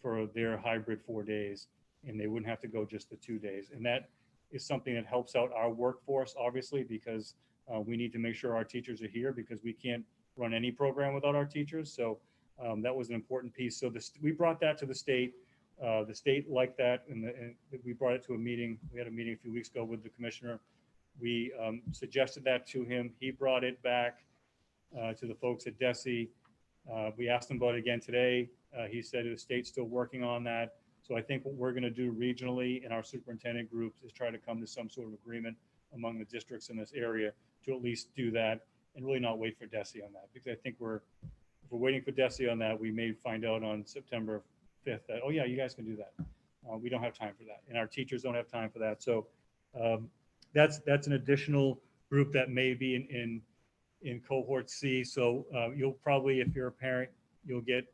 for their hybrid 4 days, and they wouldn't have to go just the 2 days. And that is something that helps out our workforce, obviously, because we need to make sure our teachers are here, because we can't run any program without our teachers. So that was an important piece. So we brought that to the state. The state liked that, and we brought it to a meeting. We had a meeting a few weeks ago with the commissioner. We suggested that to him. He brought it back to the folks at DESE. We asked him about it again today. He said the state's still working on that. So I think what we're going to do regionally in our superintendent groups is try to come to some sort of agreement among the districts in this area to at least do that and really not wait for DESE on that. Because I think if we're waiting for DESE on that, we may find out on September 5th that, oh yeah, you guys can do that. We don't have time for that. And our teachers don't have time for that. So that's an additional group that may be in cohort C. So you'll probably, if you're a parent, you'll get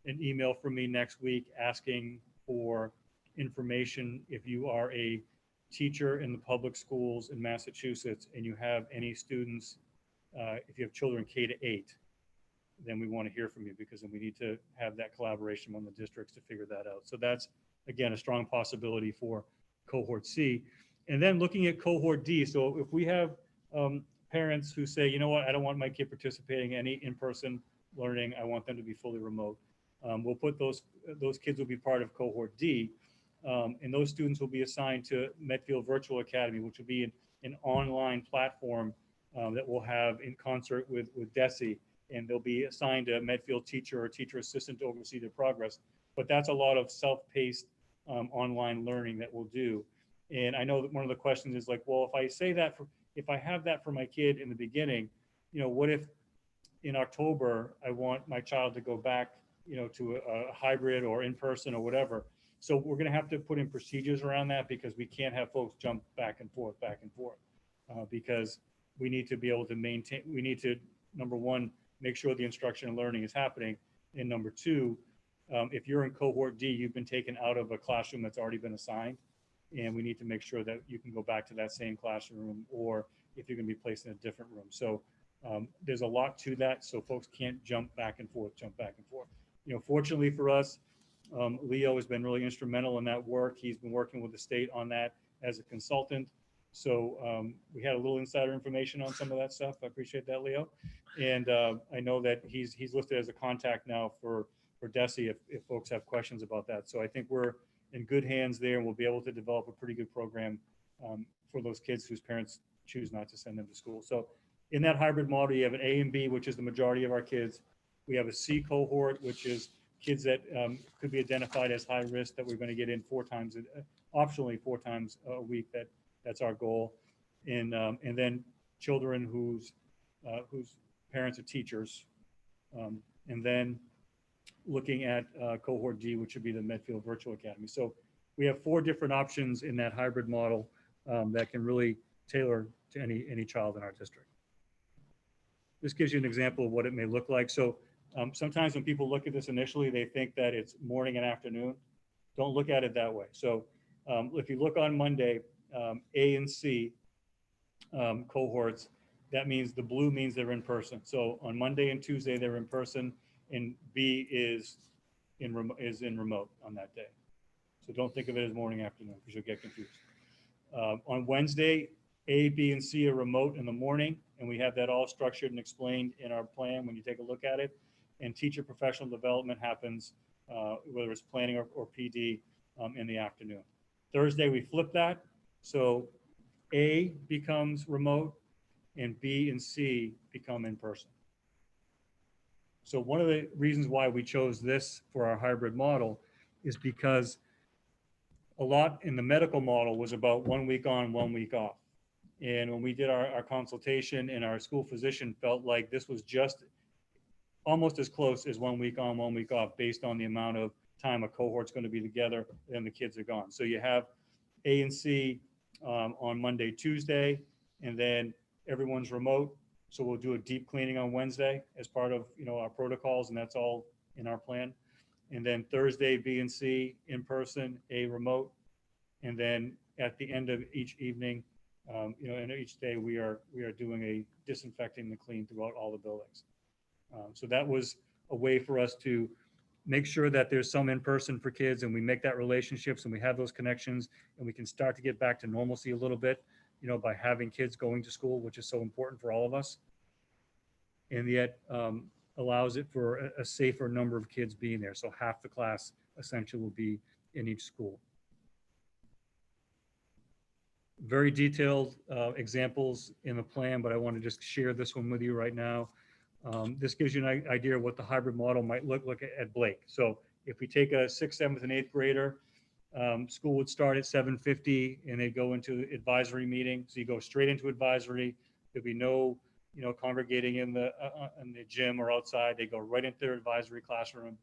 an email from me next week asking for information. If you are a teacher in the public schools in Massachusetts and you have any students, if you have children K-8, then we want to hear from you, because then we need to have that collaboration among the districts to figure that out. So that's, again, a strong possibility for cohort C. And then looking at cohort D. So if we have parents who say, you know what, I don't want my kid participating in any in-person learning, I want them to be fully remote. We'll put those kids will be part of cohort D, and those students will be assigned to Medfield Virtual Academy, which will be an online platform that we'll have in concert with DESE, and they'll be assigned a Medfield teacher or teacher assistant to oversee their progress. But that's a lot of self-paced online learning that we'll do. And I know that one of the questions is like, well, if I say that if I have that for my kid in the beginning, you know, what if in October I want my child to go back, you know, to a hybrid or in person or whatever? So we're going to have to put in procedures around that, because we can't have folks jump back and forth, because we need to be able to maintain. We need to, number one, make sure the instruction and learning is happening, and number two, if you're in cohort D, you've been taken out of a classroom that's already been assigned, and we need to make sure that you can go back to that same classroom, or if you're going to be placed in a different room. So there's a lot to that. So folks can't jump back and forth. You know, fortunately for us, Leo has been really instrumental in that work. He's been working with the state on that as a consultant. So we had a little insider information on some of that stuff. I appreciate that, Leo. And I know that he's listed as a contact now for DESE if folks have questions about that. So I think we're in good hands there, and we'll be able to develop a pretty good program for those kids whose parents choose not to send them to school. So in that hybrid model, you have an A and B, which is the majority of our kids. We have a C cohort, which is kids that could be identified as high risk, that we're going to get in optionally 4 times a week. That's our goal. And then children whose parents are teachers. And then looking at cohort D, which would be the Medfield Virtual Academy. So we have 4 different options in that hybrid model that can really tailor to any child in our district. This gives you an example of what it may look like. So sometimes when people look at this initially, they think that it's morning and afternoon. Don't look at it that way. So if you look on Monday, A and C cohorts, that means the blue means they're in person. So on Monday and Tuesday, they're in person, and B is in remote on that day. So don't think of it as morning, afternoon, because you'll get confused. On Wednesday, A, B, and C are remote in the morning, and we have that all structured and explained in our plan when you take a look at it. And teacher professional development happens, whether it's planning or PD, in the afternoon. Thursday, we flip that. So A becomes remote, and B and C become in person. So one of the reasons why we chose this for our hybrid model is because a lot in the medical model was about 1 week on, 1 week off. And when we did our consultation, and our school physician felt like this was just almost as close as 1 week on, 1 week off, based on the amount of time a cohort's going to be together and the kids are gone. So you have A and C on Monday, Tuesday, and then everyone's remote. So we'll do a deep cleaning on Wednesday as part of, you know, our protocols, and that's all in our plan. And then Thursday, B and C in person, A remote. And then at the end of each evening, you know, and each day we are doing a disinfecting and clean throughout all the buildings. So that was a way for us to make sure that there's some in person for kids, and we make that relationships, and we have those connections, and we can start to get back to normalcy a little bit, you know, by having kids going to school, which is so important for all of us. And yet allows it for a safer number of kids being there. So half the class essentially will be in each school. very detailed examples in the plan, but I want to just share this one with you right now. This gives you an idea of what the hybrid model might look like at Blake. So if we take a 6th, 7th, and 8th grader, school would start at 7:50 and they go into advisory meeting. So you go straight into advisory. There'll be no, congregating in the gym or outside. They go right into their advisory classroom.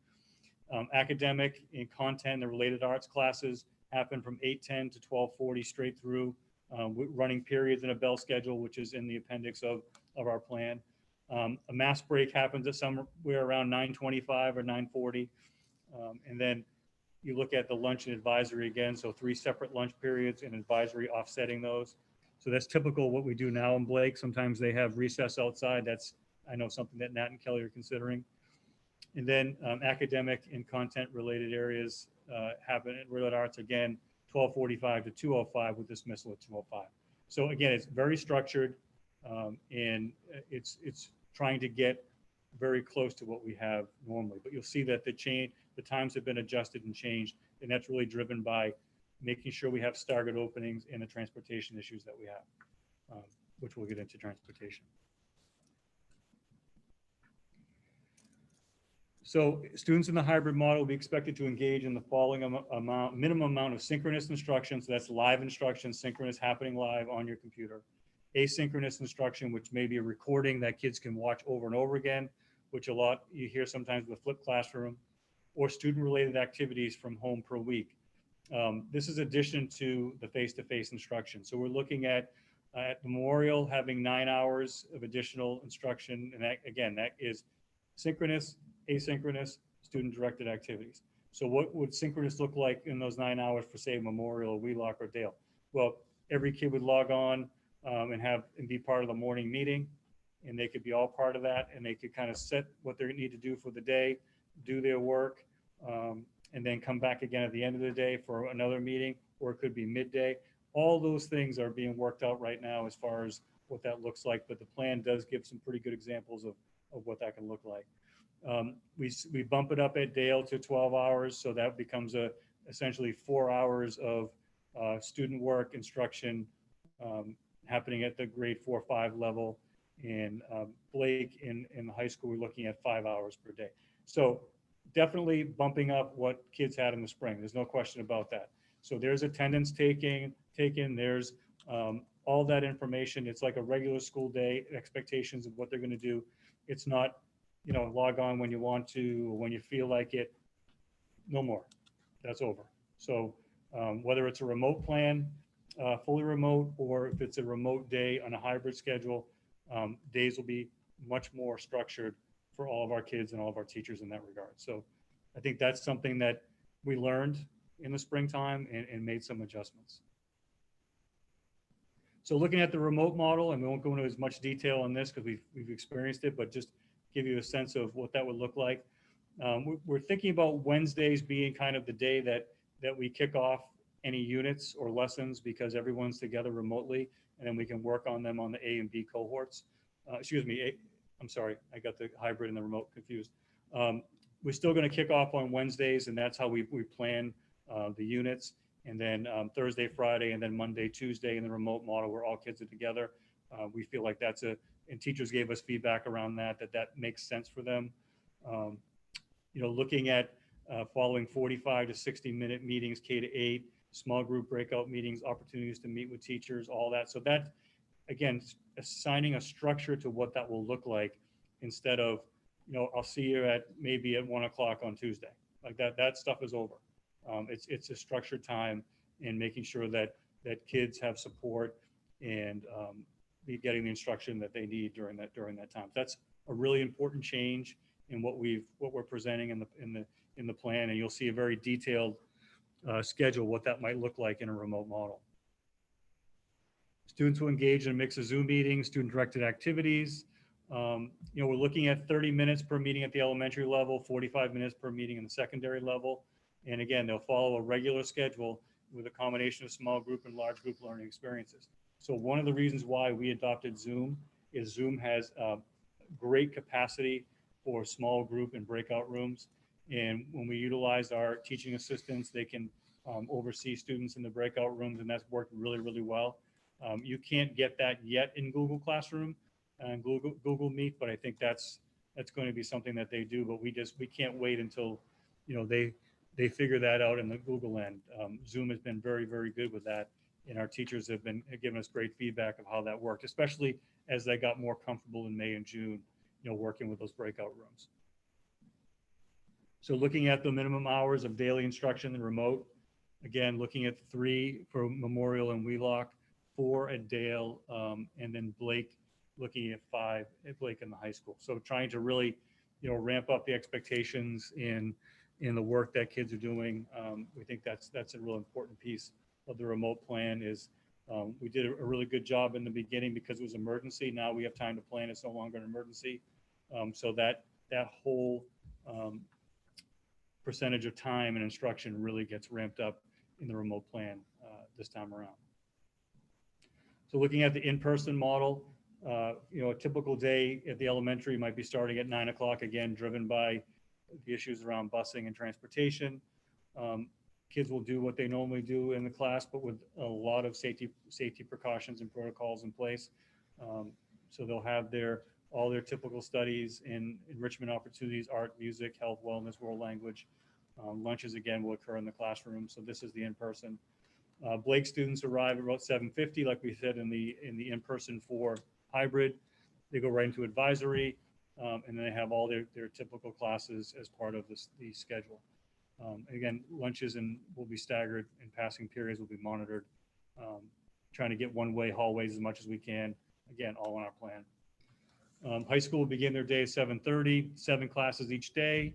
Academic and content and related arts classes happen from 8:10 to 12:40 straight through, with running periods in a bell schedule, which is in the appendix of our plan. A mass break happens at somewhere around 9:25 or 9:40. And then you look at the lunch and advisory again. So 3 separate lunch periods and advisory offsetting those. So that's typical what we do now in Blake. Sometimes they have recess outside. That's, I know, something that Nat and Kelly are considering. And then academic and content related areas happen at related arts again, 12:45 to 2:05 with dismissal at 2:05. So again, it's very structured, and it's trying to get very close to what we have normally. But you'll see that the times have been adjusted and changed, and that's really driven by making sure we have staggered openings and the transportation issues that we have, which we'll get into transportation. So students in the hybrid model will be expected to engage in the following minimum amount of synchronous instruction. So that's live instruction, synchronous, happening live on your computer. Asynchronous instruction, which may be a recording that kids can watch over and over again, which you hear sometimes with flipped classroom, or student-related activities from home per week. This is addition to the face-to-face instruction. So we're looking at Memorial having 9 hours of additional instruction. And that is synchronous, asynchronous, student-directed activities. So what would synchronous look like in those 9 hours for, say, Memorial, or Wheelock, or Dale? Well, every kid would log on and be part of the morning meeting, and they could be all part of that, and they could kind of set what they need to do for the day, do their work, and then come back again at the end of the day for another meeting, or it could be midday. All those things are being worked out right now as far as what that looks like, but the plan does give some pretty good examples of what that can look like. We bump it up at Dale to 12 hours, so that becomes essentially 4 hours of student work instruction happening at the grade 4 or 5 level. And Blake in the high school, we're looking at 5 hours per day. So definitely bumping up what kids had in the spring. There's no question about that. So there's attendance taken, there's all that information. It's like a regular school day, expectations of what they're going to do. It's not, log on when you want to, or when you feel like it. No more. That's over. So whether it's a remote plan, fully remote, or if it's a remote day on a hybrid schedule, days will be much more structured for all of our kids and all of our teachers in that regard. So I think that's something that we learned in the springtime and made some adjustments. So looking at the remote model, and we won't go into as much detail on this because we've experienced it, but just give you a sense of what that would look like. We're thinking about Wednesdays being kind of the day that we kick off any units or lessons, because everyone's together remotely, and then we can work on them on the A and B cohorts. I'm sorry, I got the hybrid and the remote confused. We're still going to kick off on Wednesdays, and that's how we plan the units. And then Thursday, Friday, and then Monday, Tuesday in the remote model where all kids are together. We feel like and teachers gave us feedback around that makes sense for them. Looking at following 45 to 60-minute meetings, K to 8, small group breakout meetings, opportunities to meet with teachers, all that. So that, again, assigning a structure to what that will look like, instead of, I'll see you maybe at 1 o'clock on Tuesday. Like that stuff is over. It's a structured time, and making sure that kids have support and be getting the instruction that they need during that time. That's a really important change in what we're presenting in the plan, and you'll see a very detailed schedule what that might look like in a remote model. Students will engage in a mix of Zoom meetings, student-directed activities. We're looking at 30 minutes per meeting at the elementary level, 45 minutes per meeting in the secondary level. And again, they'll follow a regular schedule with a combination of small group and large group learning experiences. So one of the reasons why we adopted Zoom is Zoom has great capacity for small group and breakout rooms. And when we utilize our teaching assistants, they can oversee students in the breakout rooms, and that's worked really, really well. You can't get that yet in Google Classroom and Google Meet, but I think that's going to be something that they do. But we can't wait until, they figure that out in the Google end. Zoom has been very, very good with that, and our teachers have given us great feedback of how that worked, especially as they got more comfortable in May and June, working with those breakout rooms. So looking at the minimum hours of daily instruction and remote, again, looking at 3 for Memorial and Wheelock, 4 at Dale, and then Blake looking at 5 at Blake in the high school. So trying to really, ramp up the expectations in the work that kids are doing. We think that's a real important piece of the remote plan is we did a really good job in the beginning because it was emergency. Now we have time to plan. It's no longer an emergency. So that whole percentage of time and instruction really gets ramped up in the remote plan this time around. So looking at the in-person model, a typical day at the elementary might be starting at 9 o'clock, again, driven by the issues around busing and transportation. Kids will do what they normally do in the class, but with a lot of safety precautions and protocols in place. So they'll have all their typical studies in enrichment opportunities, art, music, health, wellness, world language. Lunches, again, will occur in the classroom. So this is the in-person. Blake students arrive at about 7:50, like we said in the in-person for hybrid. They go right into advisory, and then they have all their typical classes as part of the schedule. Again, lunches will be staggered, and passing periods will be monitored. Trying to get one-way hallways as much as we can. Again, all in our plan. High school will begin their day at 7:30, 7 classes each day.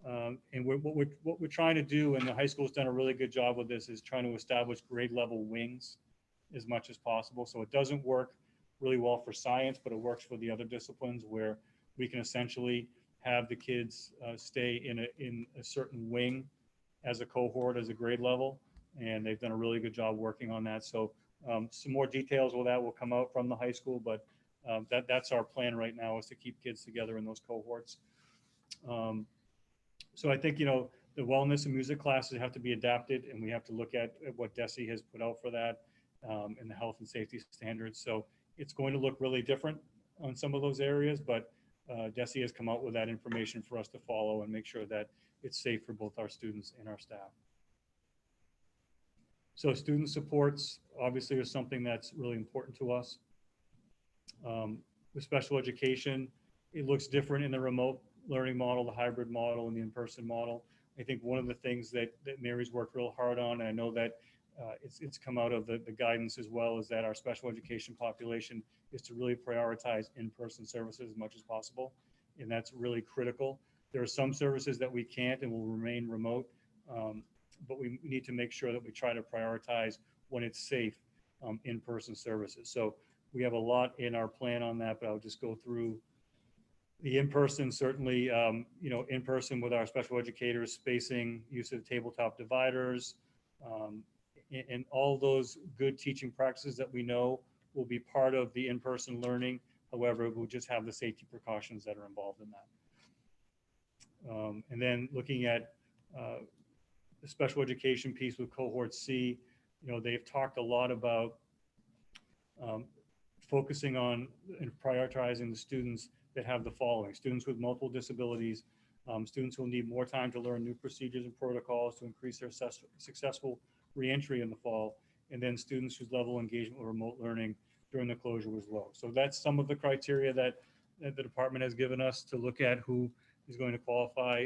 And what we're trying to do, and the high school's done a really good job with this, is trying to establish grade level wings as much as possible. So it doesn't work really well for science, but it works for the other disciplines where we can essentially have the kids stay in a certain wing as a cohort, as a grade level. And they've done a really good job working on that. So some more details of that will come out from the high school, but that's our plan right now, is to keep kids together in those cohorts. So I think, the wellness and music classes have to be adapted, and we have to look at what DESE has put out for that and the health and safety standards. So it's going to look really different on some of those areas, but DESE has come out with that information for us to follow and make sure that it's safe for both our students and our staff. So student supports obviously is something that's really important to us. With special education, it looks different in the remote learning model, the hybrid model, and the in-person model. I think one of the things that Mary's worked real hard on, and I know that it's come out of the guidance as well, is that our special education population is to really prioritize in-person services as much as possible. And that's really critical. There are some services that we can't and will remain remote, but we need to make sure that we try to prioritize when it's safe in-person services. So we have a lot in our plan on that, but I'll just go through the in-person. Certainly, in-person with our special educators, spacing, use of tabletop dividers, and all those good teaching practices that we know will be part of the in-person learning. However, we'll just have the safety precautions that are involved in that. And then looking at the special education piece with cohort C, they've talked a lot about focusing on and prioritizing the students that have the following: students with multiple disabilities, students who will need more time to learn new procedures and protocols to increase their successful reentry in the fall, and then students whose level of engagement with remote learning during the closure was low. So that's some of the criteria that the department has given us to look at who is going to qualify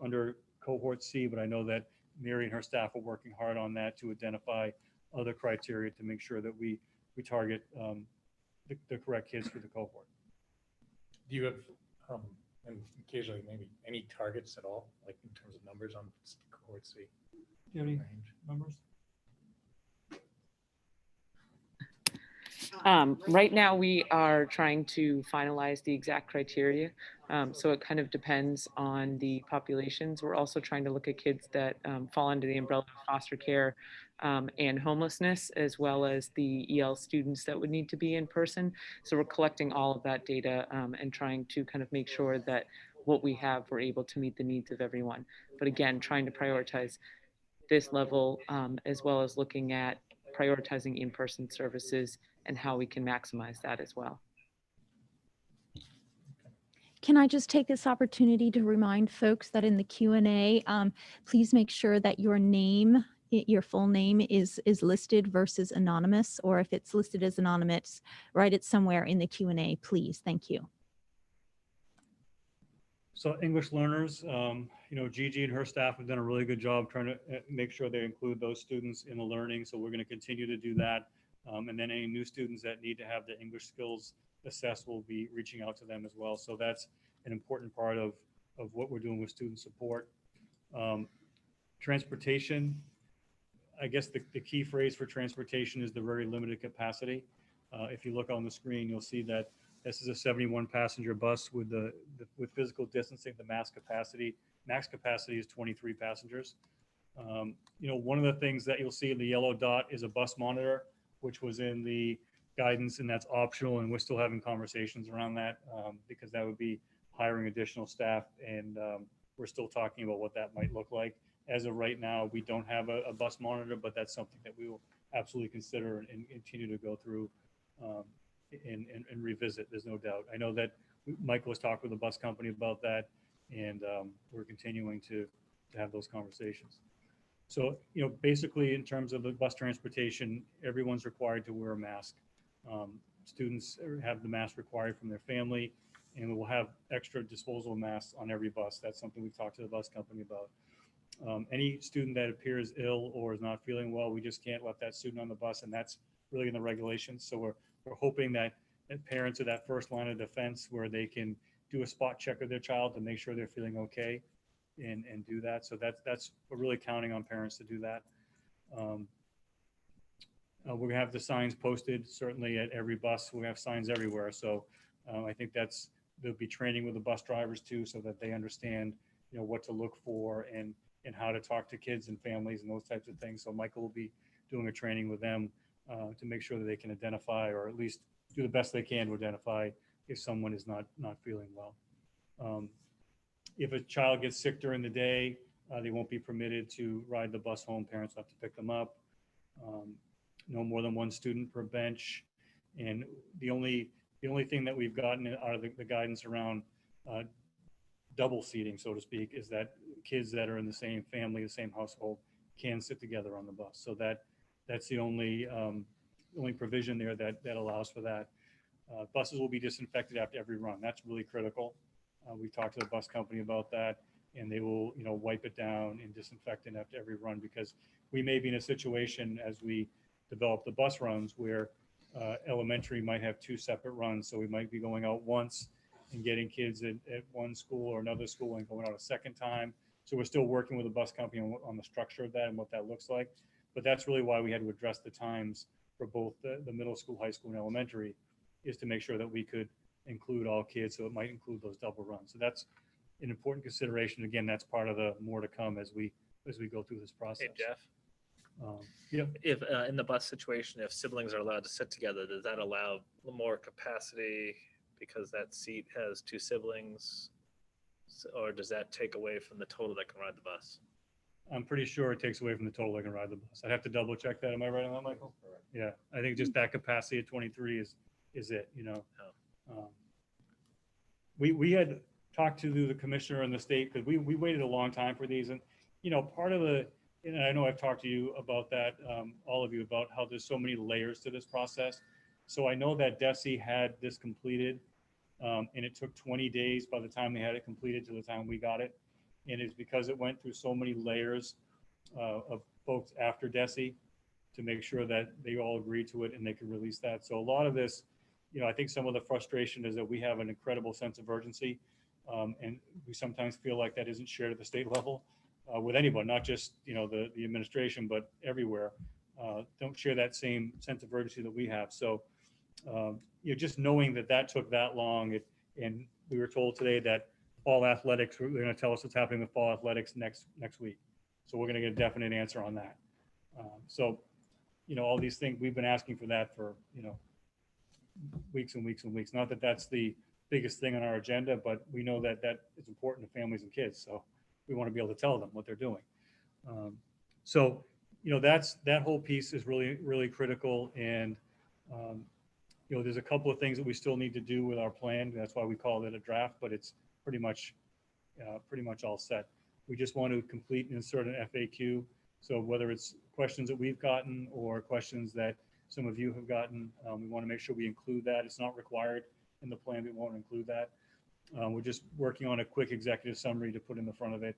under cohort C, but I know that Mary and her staff are working hard on that to identify other criteria to make sure that we target the correct kids for the cohort. Do you have, and occasionally maybe any targets at all, like in terms of numbers on cohort C? Do you have any range? numbers? Right now, we are trying to finalize the exact criteria. So it kind of depends on the populations. We're also trying to look at kids that fall under the umbrella of foster care and homelessness, as well as the EL students that would need to be in person. So we're collecting all of that data and trying to kind of make sure that what we have, we're able to meet the needs of everyone. But again, trying to prioritize this level as well as looking at prioritizing in-person services and how we can maximize that as well. Can I just take this opportunity to remind folks that in the Q&A, please make sure that your name, your full name is listed versus anonymous, or if it's listed as anonymous, write it somewhere in the Q&A, please. Thank you. So English learners, Gigi and her staff have done a really good job trying to make sure they include those students in the learning. So we're going to continue to do that. And then any new students that need to have the English skills assessed, we'll be reaching out to them as well. So that's an important part of what we're doing with student support. Transportation, I guess the key phrase for transportation is the very limited capacity. If you look on the screen, you'll see that this is a 71 passenger bus with with physical distancing. The max capacity is 23 passengers. One of the things that you'll see in the yellow dot is a bus monitor, which was in the guidance, and that's optional. And we're still having conversations around that because that would be hiring additional staff. And we're still talking about what that might look like. As of right now, we don't have a bus monitor, but that's something that we will absolutely consider and continue to go through and revisit. There's no doubt. I know that Michael was talking with the bus company about that, and we're continuing to have those conversations. So, basically in terms of the bus transportation, everyone's required to wear a mask. Students have the mask required from their family, and we will have extra disposable masks on every bus. That's something we've talked to the bus company about. Any student that appears ill or is not feeling well, we just can't let that student on the bus, and that's really in the regulations. So we're hoping that parents are that first line of defense where they can do a spot check of their child to make sure they're feeling okay and do that. So that's we're really counting on parents to do that. We're gonna have the signs posted certainly at every bus. We have signs everywhere. So I think there'll be training with the bus drivers too, so that they understand what to look for and how to talk to kids and families and those types of things. So Michael will be doing a training with them to make sure that they can identify, or at least do the best they can to identify if someone is not feeling well. If a child gets sick during the day, they won't be permitted to ride the bus home. Parents have to pick them up. No more than one student per bench. And the only thing that we've gotten out of the guidance around double seating, so to speak, is that kids that are in the same family, the same household, can sit together on the bus. So that's the only provision there that allows for that. Buses will be disinfected after every run. That's really critical. We talked to the bus company about that, and they will, wipe it down and disinfect it after every run, because we may be in a situation as we develop the bus runs where elementary might have two separate runs. So we might be going out once and getting kids at one school or another school and going out a second time. So we're still working with the bus company on the structure of that and what that looks like. But that's really why we had to address the times for both the middle school, high school, and elementary, is to make sure that we could include all kids. So it might include those double runs. So that's an important consideration. Again, that's part of the more to come as we go through this process. Hey, Jeff, Yeah. if in the bus situation, if siblings are allowed to sit together, does that allow more capacity because that seat has two siblings? Or does that take away from the total that can ride the bus? I'm pretty sure it takes away from the total that can ride the bus. I'd have to double check that. Am I right on that, Michael? Correct. Yeah, I think just that capacity at 23 is it, We had talked to the commissioner and the state, because we waited a long time for these. And, part of and I know I've talked to you about that, all of you, about how there's so many layers to this process. So I know that DESE had this completed, and it took 20 days by the time they had it completed to the time we got it. And it's because it went through so many layers of folks after DESE to make sure that they all agreed to it and they could release that. So a lot of this, I think some of the frustration is that we have an incredible sense of urgency, and we sometimes feel like that isn't shared at the state level with anyone, not just the administration, but everywhere. Don't share that same sense of urgency that we have. So just knowing that took that long, and we were told today that fall athletics, they're going to tell us what's happening with fall athletics next week. So we're going to get a definite answer on that. So all these things, we've been asking for that for weeks and weeks and weeks. Not that that's the biggest thing on our agenda, but we know that is important to families and kids. So we want to be able to tell them what they're doing. So that whole piece is really, really critical. And, there's a couple of things that we still need to do with our plan. That's why we call it a draft, but it's pretty much all set. We just want to complete and insert an FAQ. So whether it's questions that we've gotten or questions that some of you have gotten, we want to make sure we include that. It's not required in the plan. We won't include that. We're just working on a quick executive summary to put in the front of it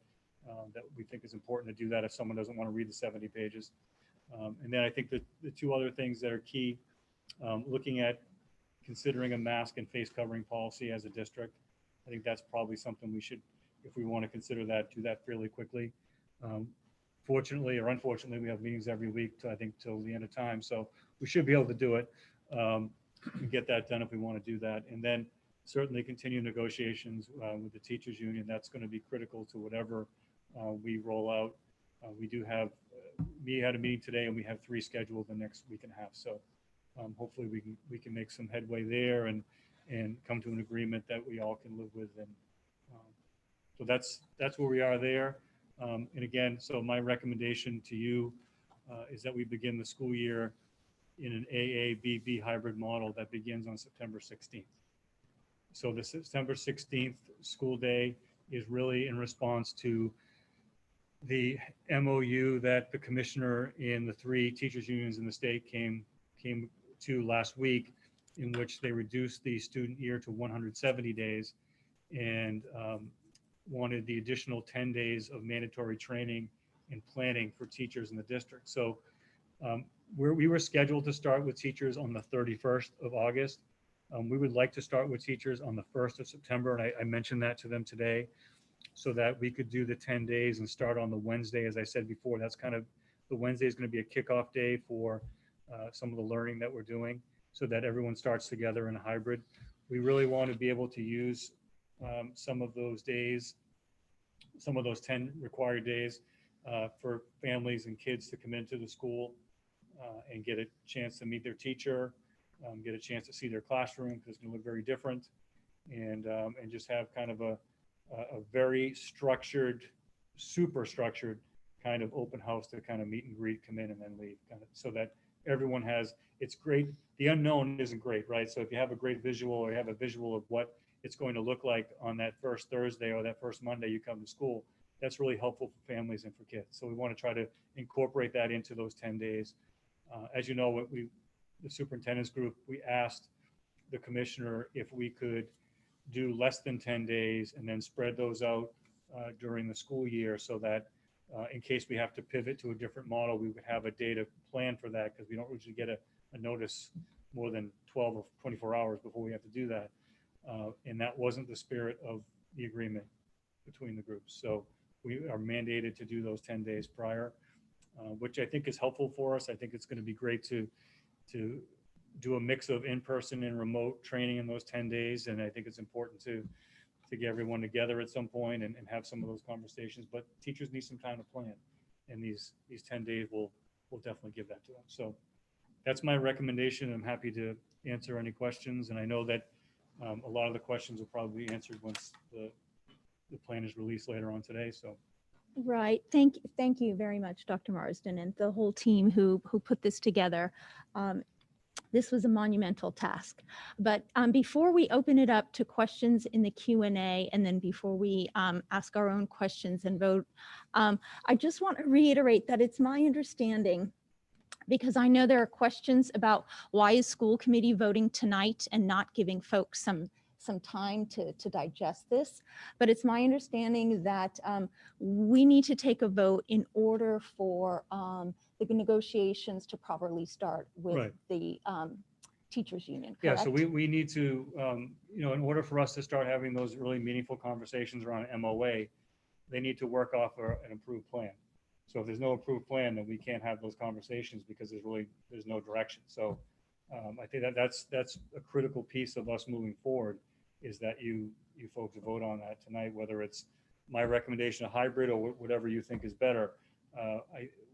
that we think is important to do that if someone doesn't want to read the 70 pages. And then I think that the two other things that are key, looking at considering a mask and face covering policy as a district. I think that's probably something we should, if we want to consider that, do that fairly quickly. Fortunately or unfortunately, we have meetings every week, I think, till the end of time. So we should be able to do it and get that done if we want to do that. And then certainly continue negotiations with the teachers union. That's going to be critical to whatever we roll out. We do have, we had a meeting today and we have 3 scheduled the next week and a half. So hopefully we can make some headway there and come to an agreement that we all can live with. And so that's where we are there. And again, so my recommendation to you is that we begin the school year in an AA-BB hybrid model that begins on September 16th. So the September 16th school day is really in response to the MOU that the commissioner in the 3 teachers unions in the state came to last week, in which they reduced the student year to 170 days and wanted the additional 10 days of mandatory training and planning for teachers in the district. So we were scheduled to start with teachers on the 31st of August. We would like to start with teachers on the 1st of September. And I mentioned that to them today so that we could do the 10 days and start on the Wednesday. As I said before, that's kind of, the Wednesday is going to be a kickoff day for some of the learning that we're doing so that everyone starts together in a hybrid. We really want to be able to use some of those days, some of those 10 required days for families and kids to come into the school and get a chance to meet their teacher, get a chance to see their classroom because it's going to look very different, and just have kind of a very structured, super structured kind of open house to kind of meet and greet, come in and then leave, kind of, so that everyone has, it's great. The unknown isn't great, right? So if you have a great visual or you have a visual of what it's going to look like on that first Thursday or that first Monday you come to school, that's really helpful for families and for kids. So we want to try to incorporate that into those 10 days. As you know, the superintendent's group, we asked the commissioner if we could do less than 10 days and then spread those out during the school year so that in case we have to pivot to a different model, we would have a day to plan for that, because we don't usually get a notice more than 12 or 24 hours before we have to do that. And that wasn't the spirit of the agreement between the groups. So we are mandated to do those 10 days prior, which I think is helpful for us. I think it's going to be great to do a mix of in-person and remote training in those 10 days. And I think it's important to get everyone together at some point and have some of those conversations, but teachers need some time to plan. And these 10 days will definitely give that to them. So that's my recommendation. I'm happy to answer any questions. And I know that a lot of the questions will probably be answered once the plan is released later on today. So. Right. Thank you very much, Dr. Marsden, and the whole team who put this together. This was a monumental task. But before we open it up to questions in the Q&A, and then before we ask our own questions and vote, I just want to reiterate that it's my understanding, because I know there are questions about why is school committee voting tonight and not giving folks some time to digest this. But it's my understanding that we need to take a vote in order for the negotiations to properly start with Right. the teachers union. Yeah, so correct? we need to, in order for us to start having those really meaningful conversations around MOA, they need to work off an approved plan. So if there's no approved plan, then we can't have those conversations because there's no direction. So I think that's a critical piece of us moving forward, is that you folks vote on that tonight, whether it's my recommendation of hybrid or whatever you think is better.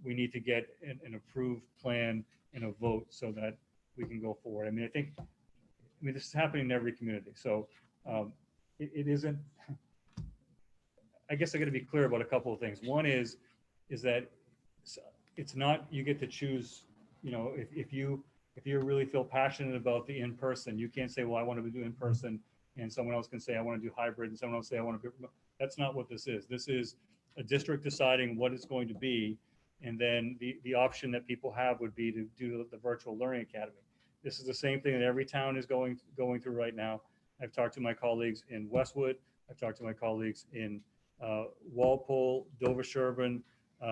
We need to get an approved plan and a vote so that we can go forward. I mean, this is happening in every community. So it isn't, I guess I got to be clear about a couple of things. One is that it's not, you get to choose, if you really feel passionate about the in-person, you can't say, well, I want to do in-person, and someone else can say, I want to do hybrid, and someone else say, I want to be, that's not what this is. This is a district deciding what it's going to be. And then the option that people have would be to do the virtual learning academy. This is the same thing that every town is going through right now. I've talked to my colleagues in Westwood. I've talked to my colleagues in Walpole, Dover Sherburne,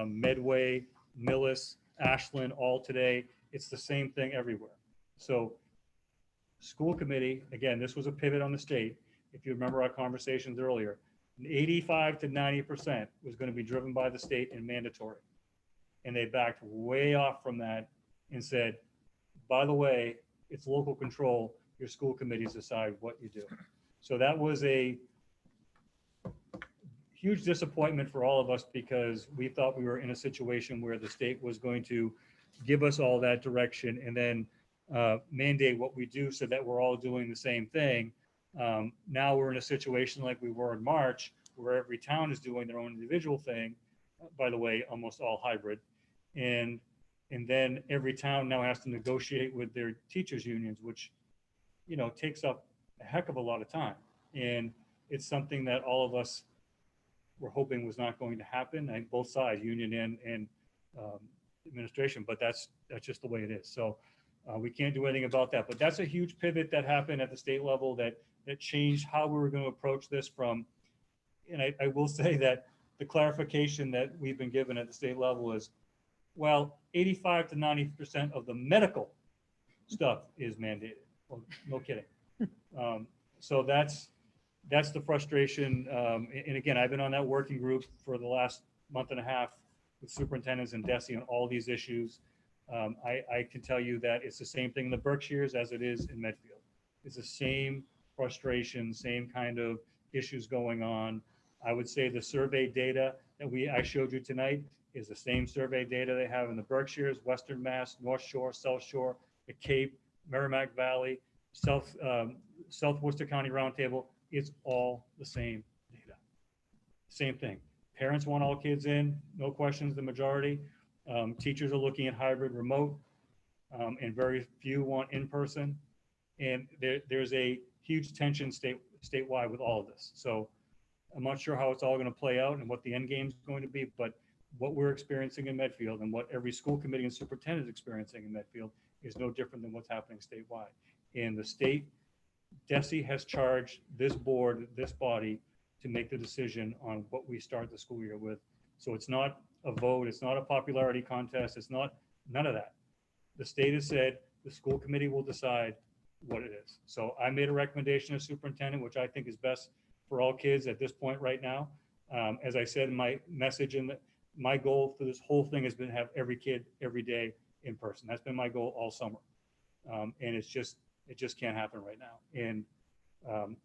Medway, Millis, Ashland, all today. It's the same thing everywhere. So school committee, again, this was a pivot on the state. If you remember our conversations earlier, 85 to 90% was going to be driven by the state and mandatory. And they backed way off from that and said, by the way, it's local control. Your school committees decide what you do. So that was a huge disappointment for all of us because we thought we were in a situation where the state was going to give us all that direction and then mandate what we do so that we're all doing the same thing. Now we're in a situation like we were in March, where every town is doing their own individual thing. By the way, almost all hybrid. And then every town now has to negotiate with their teachers unions, which, takes up a heck of a lot of time. And it's something that all of us were hoping was not going to happen. I think both sides, union and administration, but that's just the way it is. So we can't do anything about that. But that's a huge pivot that happened at the state level that changed how we were going to approach this from. And I will say that the clarification that we've been given at the state level is, well, 85 to 90% of the medical stuff is mandated. Well, no kidding. So that's the frustration. And again, I've been on that working group for the last month and a half with superintendents and DESE on all these issues. I can tell you that it's the same thing in the Berkshires as it is in Medfield. It's the same frustration, same kind of issues going on. I would say the survey data that I showed you tonight is the same survey data they have in the Berkshires, Western Mass, North Shore, South Shore, the Cape, Merrimack Valley, South Worcester County Roundtable. It's all the same data. Same thing. Parents want all kids in, no questions, the majority. Teachers are looking at hybrid remote, and very few want in-person. And there's a huge tension statewide with all of this. So I'm not sure how it's all going to play out and what the end game is going to be, but what we're experiencing in Medfield and what every school committee and superintendent is experiencing in Medfield is no different than what's happening statewide. And the state, DESE has charged this board, this body, to make the decision on what we start the school year with. So it's not a vote, it's not a popularity contest, it's not, none of that. The state has said the school committee will decide what it is. So I made a recommendation as superintendent, which I think is best for all kids at this point right now. As I said in my message, my goal for this whole thing has been to have every kid every day in person. That's been my goal all summer. And it just can't happen right now. And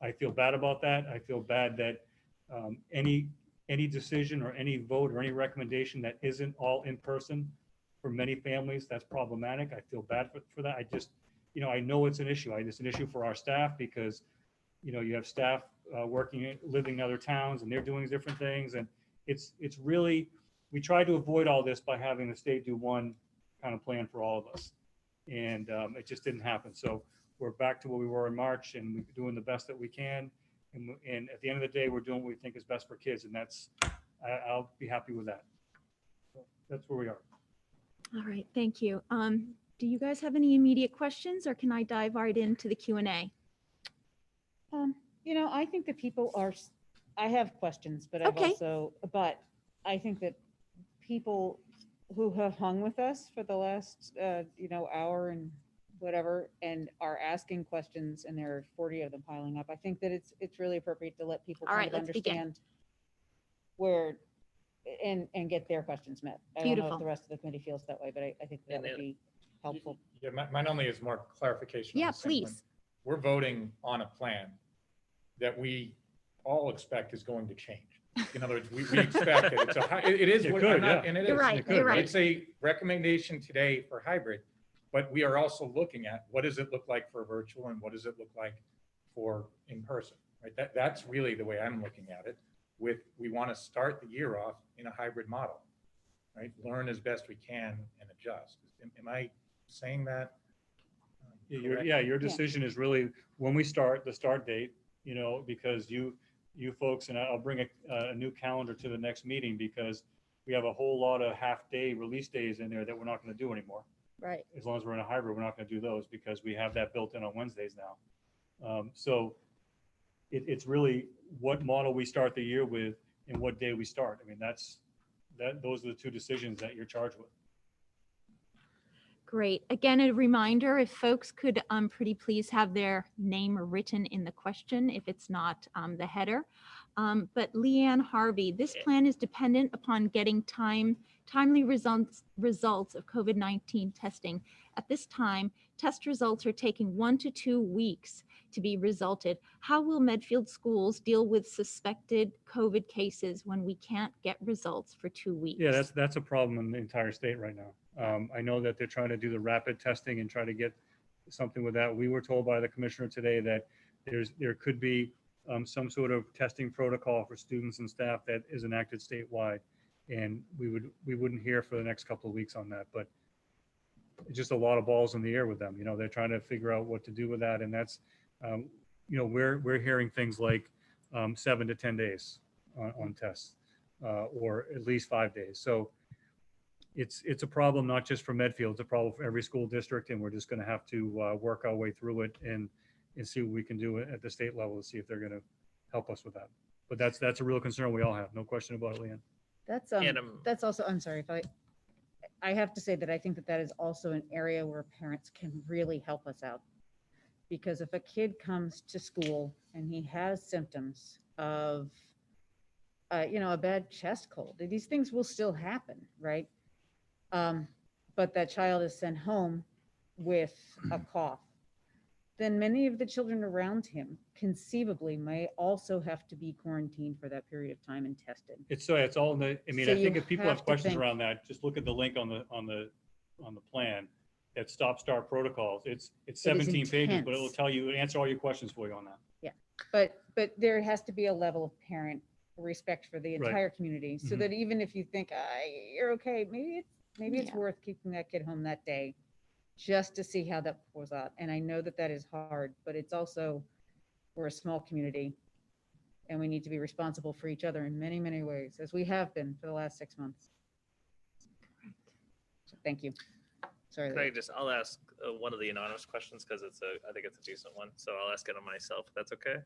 I feel bad about that. I feel bad that any decision or any vote or any recommendation that isn't all in person for many families, that's problematic. I feel bad for that. I just, I know it's an issue. It's an issue for our staff because, you have staff living in other towns and they're doing different things. And it's really, we try to avoid all this by having the state do one kind of plan for all of us. And it just didn't happen. So we're back to where we were in March and we're doing the best that we can. And at the end of the day, we're doing what we think is best for kids. And I'll be happy with that. So that's where we are. All right, thank you. Do you guys have any immediate questions or can I dive right into the Q&A? I think that people I have questions, but Okay. but I think that people who have hung with us for the last, hour and whatever, and are asking questions, and there are 40 of them piling up. I think that it's really appropriate to let people All kind right, of let's begin. understand where and get their questions met. I don't know Beautiful. if the rest of the committee feels that way, but I think that And would then- be helpful. Yeah, mine only is more clarification. on Yeah, the same one. please. We're voting on a plan that we all expect is going to change. In other words, we expect that it is It what, could, I'm not- yeah. and it You're is. right, It could, you're right. It's a recommendation today for hybrid, but we are also looking at what does it look like for virtual and what does it look like for in person, right? That's really the way I'm looking at it. We want to start the year off in a hybrid model, right? Learn as best we can and adjust. Am I saying that? correctly? Your decision is really when we start, the start date, because you folks, and I'll bring a new calendar to the next meeting because we have a whole lot of half-day release days in there that we're not going to do anymore. Right. As long as we're in a hybrid, we're not going to do those because we have that built in on Wednesdays now. So it's really what model we start the year with and what day we start. I mean, those are the two decisions that you're charged with. Great. Again, a reminder, if folks could pretty please have their name written in the question if it's not the header. But Leanne Harvey, this plan is dependent upon getting timely results of COVID-19 testing. At this time, test results are taking 1 to 2 weeks to be resulted. How will Medfield schools deal with suspected COVID cases when we can't get results for 2 weeks? Yeah, that's a problem in the entire state right now. I know that they're trying to do the rapid testing and try to get something with that. We were told by the commissioner today that there could be some sort of testing protocol for students and staff that is enacted statewide. And we wouldn't hear for the next couple of weeks on that, but it's just a lot of balls in the air with them. They're trying to figure out what to do with that. And that's, we're hearing things like 7 to 10 days on tests or at least 5 days. So it's a problem, not just for Medfield, it's a problem for every school district. And we're just going to have to work our way through it and see what we can do at the state level to see if they're going to help us with that. But that's a real concern we all have. No question about it, Leanne. That's also, I'm sorry, if I have to say that I think that is also an area where parents can really help us out. Because if a kid comes to school and he has symptoms of, a bad chest cold, these things will still happen, right? But that child is sent home with a cough, then many of the children around him conceivably may also have to be quarantined for that period of time and tested. It's all in the, So I you think if people have have to questions think- around that, just look at the link on the plan that stop-start protocols. It's 17 pages, but it will intense. tell you, answer all your questions for you on that. But there has to be a level of parent respect for the Right. entire community, so Mhm. that even if you think you're okay, maybe it's Yeah. worth keeping that kid home that day, just to see how that pours out. And I know that is hard, but it's also, we're a small community, and we need to be responsible for each other in many, many ways, as we have been for the last 6 months. So thank you. Sorry. Can I Leah. I'll ask one of the anonymous questions because I think it's a decent one. So I'll ask it on myself, if that's okay.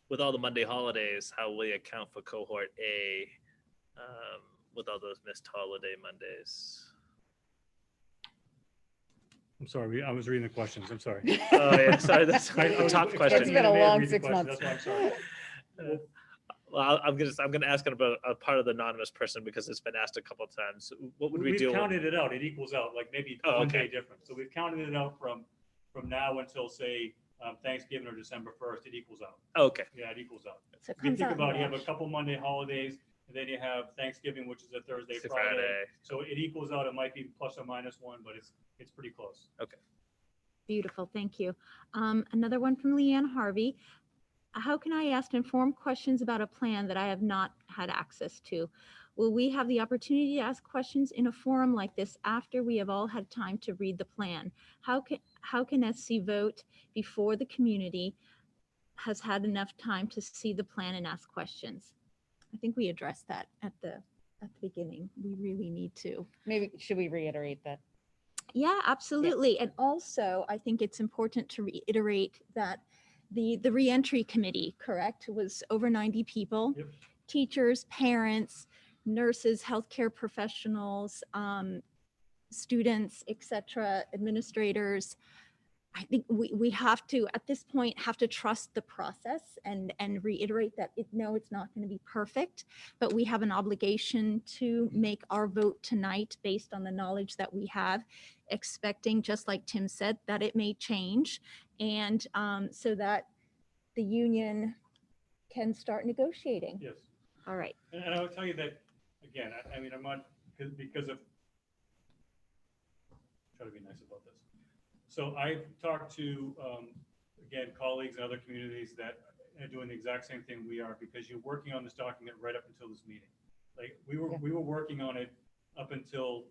With all the Monday holidays, how will you account for cohort A with all those missed holiday Mondays? I'm sorry, I was reading the questions. I'm sorry. Oh, yeah, sorry, that's I a was tough expecting question. It's you been to a maybe long read the 6 question. months. That's why I'm sorry. Well, I'm gonna ask it about a part of the anonymous person because it's been asked a couple of times. What would we We've do? counted it out. It equals out, like maybe Oh, one okay. day difference. So we've counted it out from now until, say, Thanksgiving or December 1st. It equals out. Okay, Yeah, it equals out. So it If you comes think out in about it, you have a wash. couple Monday holidays, and then you have Thanksgiving, which is a Thursday, it's a Friday. Friday. So it equals out. It might be plus or minus one, but it's pretty close. Beautiful, thank you. Another one from Leanne Harvey. How can I ask informed questions about a plan that I have not had access to? Will we have the opportunity to ask questions in a forum like this after we have all had time to read the plan? How can SC vote before the community has had enough time to see the plan and ask questions? I think we addressed that at the beginning. We really need to. Maybe, should we reiterate that? Yeah, absolutely. And also, I think it's important to reiterate that the reentry committee, correct, was over 90 people, Yep. teachers, parents, nurses, healthcare professionals, students, etc., administrators. I think we have to, at this point, have to trust the process and reiterate that no, it's not going to be perfect, but we have an obligation to make our vote tonight based on the knowledge that we have, expecting, just like Tim said, that it may change, and so that the union can start negotiating. Yes. All right. And I would tell you that, again, I mean, I'm not, because of, try to be nice about this. So I've talked to, again, colleagues in other communities that are doing the exact same thing we are, because you're working on this document right up until this meeting. Like, Yeah. we were working on it up until,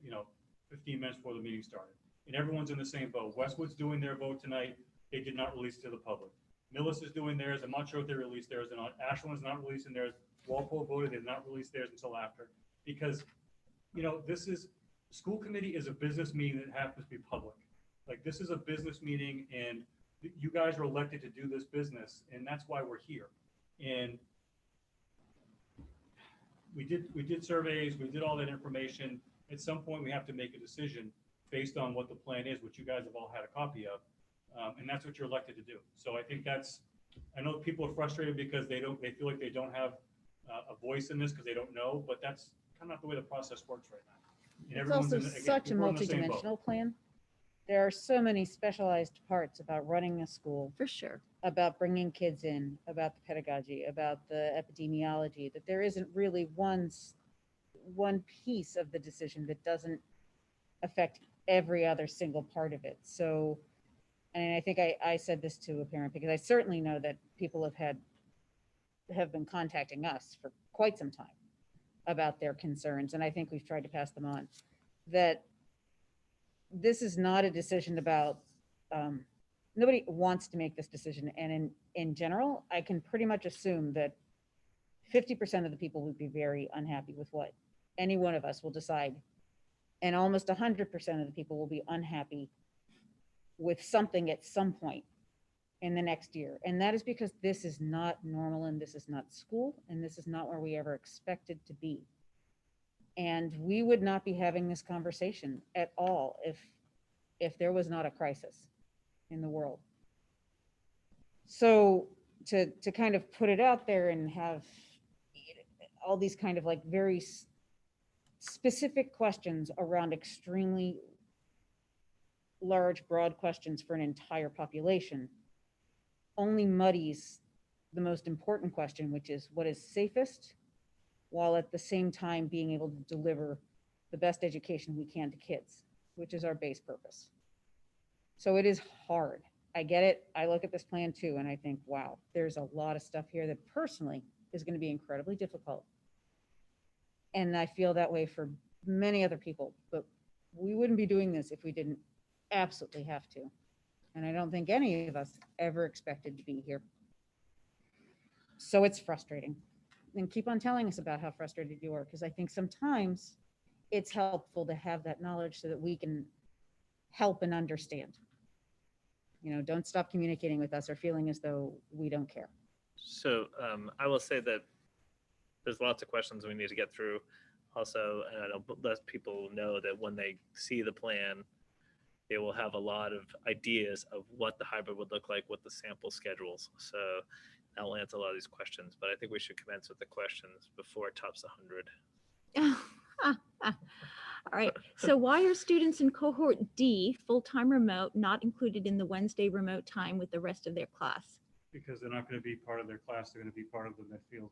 15 minutes before the meeting started. And everyone's in the same boat. Westwood's doing their vote tonight. They did not release to the public. Millis is doing theirs. I'm not sure if they released theirs or not. Ashland's not releasing theirs. Walpole voted, they did not release theirs until after. Because, school committee is a business meeting that happens to be public. Like, this is a business meeting, and you guys are elected to do this business, and that's why we're here. And we did surveys, we did all that information. At some point, we have to make a decision based on what the plan is, which you guys have all had a copy of. And that's what you're elected to do. So I think I know people are frustrated because they feel like they don't have a voice in this because they don't know, but that's kind of not the way the process works right now. And It's everyone's also in the- again, such a we're in the same boat. multidimensional plan. There are so many specialized parts about running a school, For sure. about bringing kids in, about the pedagogy, about the epidemiology, that there isn't really one piece of the decision that doesn't affect every other single part of it. So, and I think I said this to a parent because I certainly know that people have been contacting us for quite some time about their concerns, and I think we've tried to pass them on, that this is not a decision about, nobody wants to make this decision. And in general, I can pretty much assume that 50% of the people would be very unhappy with what any one of us will decide. And almost 100% of the people will be unhappy with something at some point in the next year. And that is because this is not normal, and this is not school, and this is not where we ever expected to be. And we would not be having this conversation at all if there was not a crisis in the world. So to kind of put it out there and have all these kind of like very specific questions around extremely large, broad questions for an entire population only muddies the most important question, which is what is safest, while at the same time being able to deliver the best education we can to kids, which is our base purpose. So it is hard. I get it. I look at this plan too, and I think, wow, there's a lot of stuff here that personally is going to be incredibly difficult. And I feel that way for many other people, but we wouldn't be doing this if we didn't absolutely have to. And I don't think any of us ever expected to be here. So it's frustrating. And keep on telling us about how frustrated you are, because I think sometimes it's helpful to have that knowledge so that we can help and understand. Don't stop communicating with us or feeling as though we don't care. So I will say that there's lots of questions we need to get through. Also, and I'll let people know that when they see the plan, they will have a lot of ideas of what the hybrid would look like with the sample schedules. So that will answer a lot of these questions, but I think we should commence with the questions before it tops 100. All right. So why are students in cohort D, full-time remote, not included in the Wednesday remote time with the rest of their class? Because they're not going to be part of their class. They're going to be part of the Medfield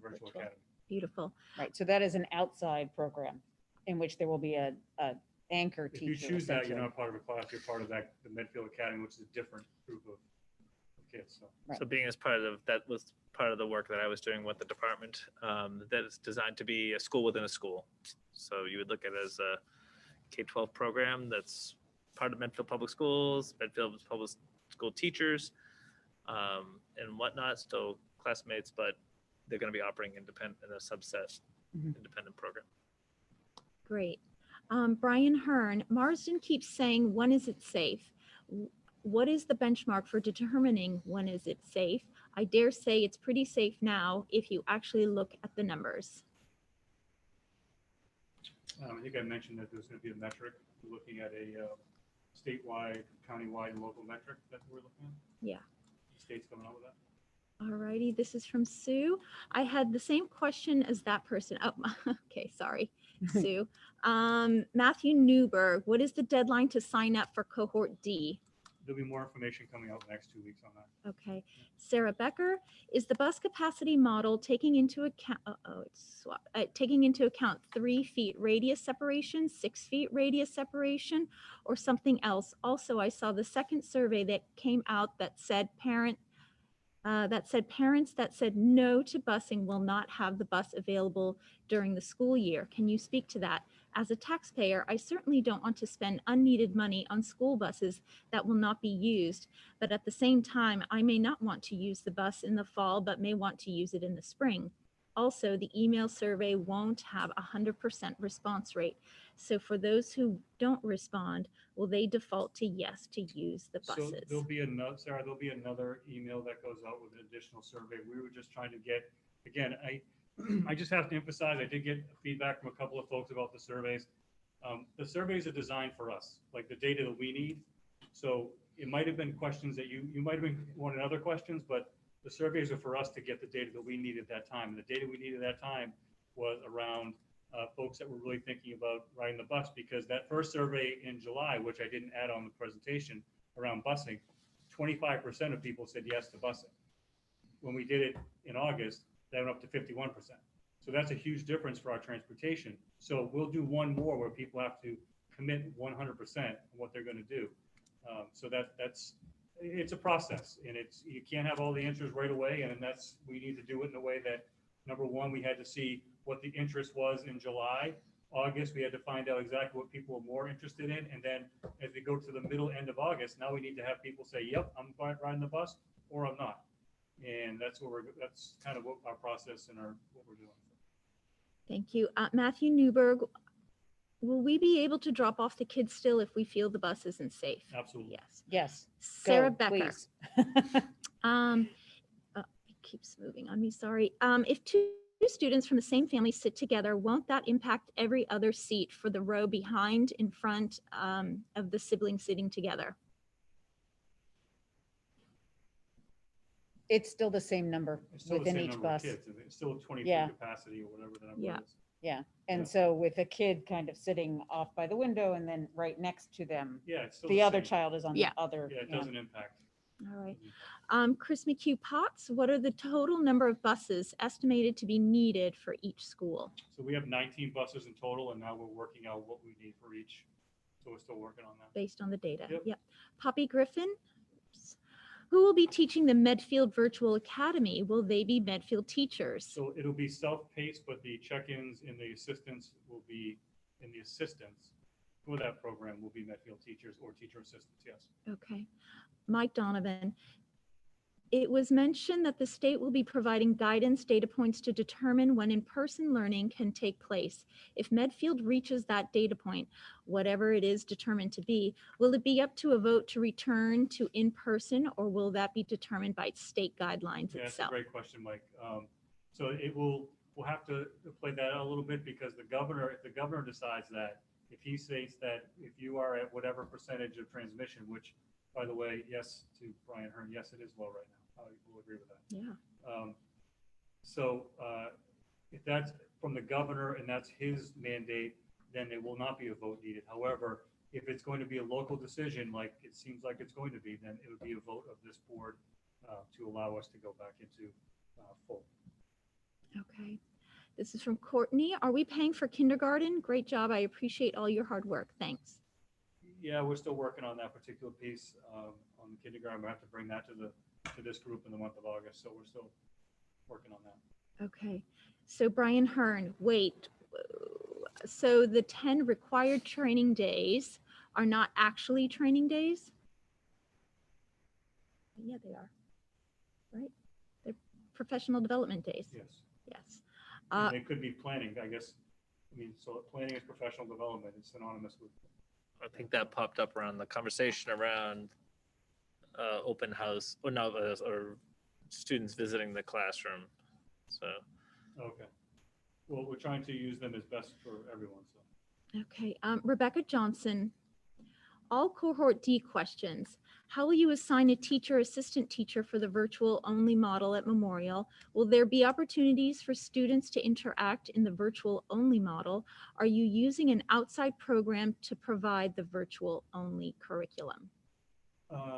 Virtual Virtual. Academy. Beautiful. Right. So that is an outside program in which there will be a anchor If teacher. you choose that, you're essentially. not part of a class. You're part of the Medfield Academy, which is a different group of kids. So Right. So being as part of that was part of the work that I was doing with the department, that is designed to be a school within a school. So you would look at it as a K-12 program that's part of Medfield Public Schools, Medfield Public School teachers, and whatnot, still classmates, but they're going to be operating independent in a subset Mhm. independent program. Great. Brian Hearn, Marsden keeps saying, when is it safe? What is the benchmark for determining when is it safe? I dare say it's pretty safe now if you actually look at the numbers. I think I mentioned that there's going to be a metric. We're looking at a statewide, countywide, and local metric that we're looking at. Yeah. The state's coming out with that. All righty, this is from Sue. I had the same question as that person. Oh, okay, sorry, Sue. Matthew Newberg, what is the deadline to sign up for cohort D? There'll be more information coming out next 2 weeks on that. Okay. Sarah Becker, is the bus capacity model taking into account, taking into account 3 feet radius separation, 6 feet radius separation, or something else? Also, I saw the second survey that came out that said parent that said parents that said no to busing will not have the bus available during the school year. Can you speak to that? As a taxpayer, I certainly don't want to spend unneeded money on school buses that will not be used, but at the same time, I may not want to use the bus in the fall, but may want to use it in the spring. Also, the email survey won't have a 100% response rate. So for those who don't respond, will they default to yes to use the So buses? there'll be another, Sarah, there'll be another email that goes out with an additional survey. We were just trying to get, again, I just have to emphasize, I did get feedback from a couple of folks about the surveys. The surveys are designed for us, like the data that we need. So it might have been questions that you might have been wanting other questions, but the surveys are for us to get the data that we need at that time. And the data we needed at that time was around folks that were really thinking about riding the bus, because that first survey in July, which I didn't add on the presentation around busing, 25% of people said yes to busing. When we did it in August, that went up to 51%. So that's a huge difference for our transportation. So we'll do one more where people have to commit 100% on what they're going to do. So it's a process, and you can't have all the answers right away. And we need to do it in a way that, number one, we had to see what the interest was in July. August, we had to find out exactly what people were more interested in. And then as we go to the middle end of August, now we need to have people say, yep, I'm riding the bus, or I'm not. And that's kind of what our process and what we're doing. Thank you. Matthew Newberg, will we be able to drop off the kids still if we feel the bus isn't safe? Absolutely. Yes. Yes. Sarah Go, Becker. please. It keeps moving on me, sorry. If two students from the same family sit together, won't that impact every other seat for the row behind, in front of the siblings sitting together? It's still the same number It's still the within same each number of bus. kids. It's still 23 Yeah. capacity or whatever the number Yeah. is. Yeah. Yeah. And so with a kid kind of sitting off by the window and then right next to them, Yeah, it's still the other same. child is on Yeah. the other. Yeah, it yeah. doesn't impact. All right. Chris McHugh Potts, what are the total number of buses estimated to be needed for each school? So we have 19 buses in total, and now we're working out what we need for each. So we're still working on that. Based on the data. Yep. Poppy Griffin, who will be teaching the Medfield Virtual Academy? Will they be Medfield teachers? So it'll be self-paced, but the check-ins and the assistants will be, and the assistants for that program will be Medfield teachers or teacher assistants, yes. Okay. Mike Donovan, it was mentioned that the state will be providing guidance data points to determine when in-person learning can take place. If Medfield reaches that data point, whatever it is determined to be, will it be up to a vote to return to in-person, or will that be determined by state guidelines Yeah, that's a itself? great question, Mike. So we'll have to play that out a little bit, because if the governor decides that, if he states that if you are at whatever percentage of transmission, which, by the way, yes, to Brian Hearn, yes, it is low right now. I will agree with that. Yeah. So if that's from the governor and that's his mandate, then there will not be a vote needed. However, if it's going to be a local decision, like it seems like it's going to be, then it would be a vote of this board to allow us to go back into full. Okay. This is from Courtney. Are we paying for kindergarten? Great job. I appreciate all your hard work. Thanks. Yeah, we're still working on that particular piece on the kindergarten. We have to bring that to this group in the month of August. So we're still working on that. Okay. So Brian Hearn, wait. So the 10 required training days are not actually training days? Yeah, they are. Right? They're professional development days. Yes. Yes. And it could be planning, I guess. I mean, so planning is professional development. It's synonymous with. I think that popped up around the conversation around open house, or students visiting the classroom. So, Okay. Well, we're trying to use them as best for everyone, so. Okay. Rebecca Johnson, all cohort D questions. How will you assign a teacher, assistant teacher for the virtual only model at Memorial? Will there be opportunities for students to interact in the virtual only model? Are you using an outside program to provide the virtual only curriculum?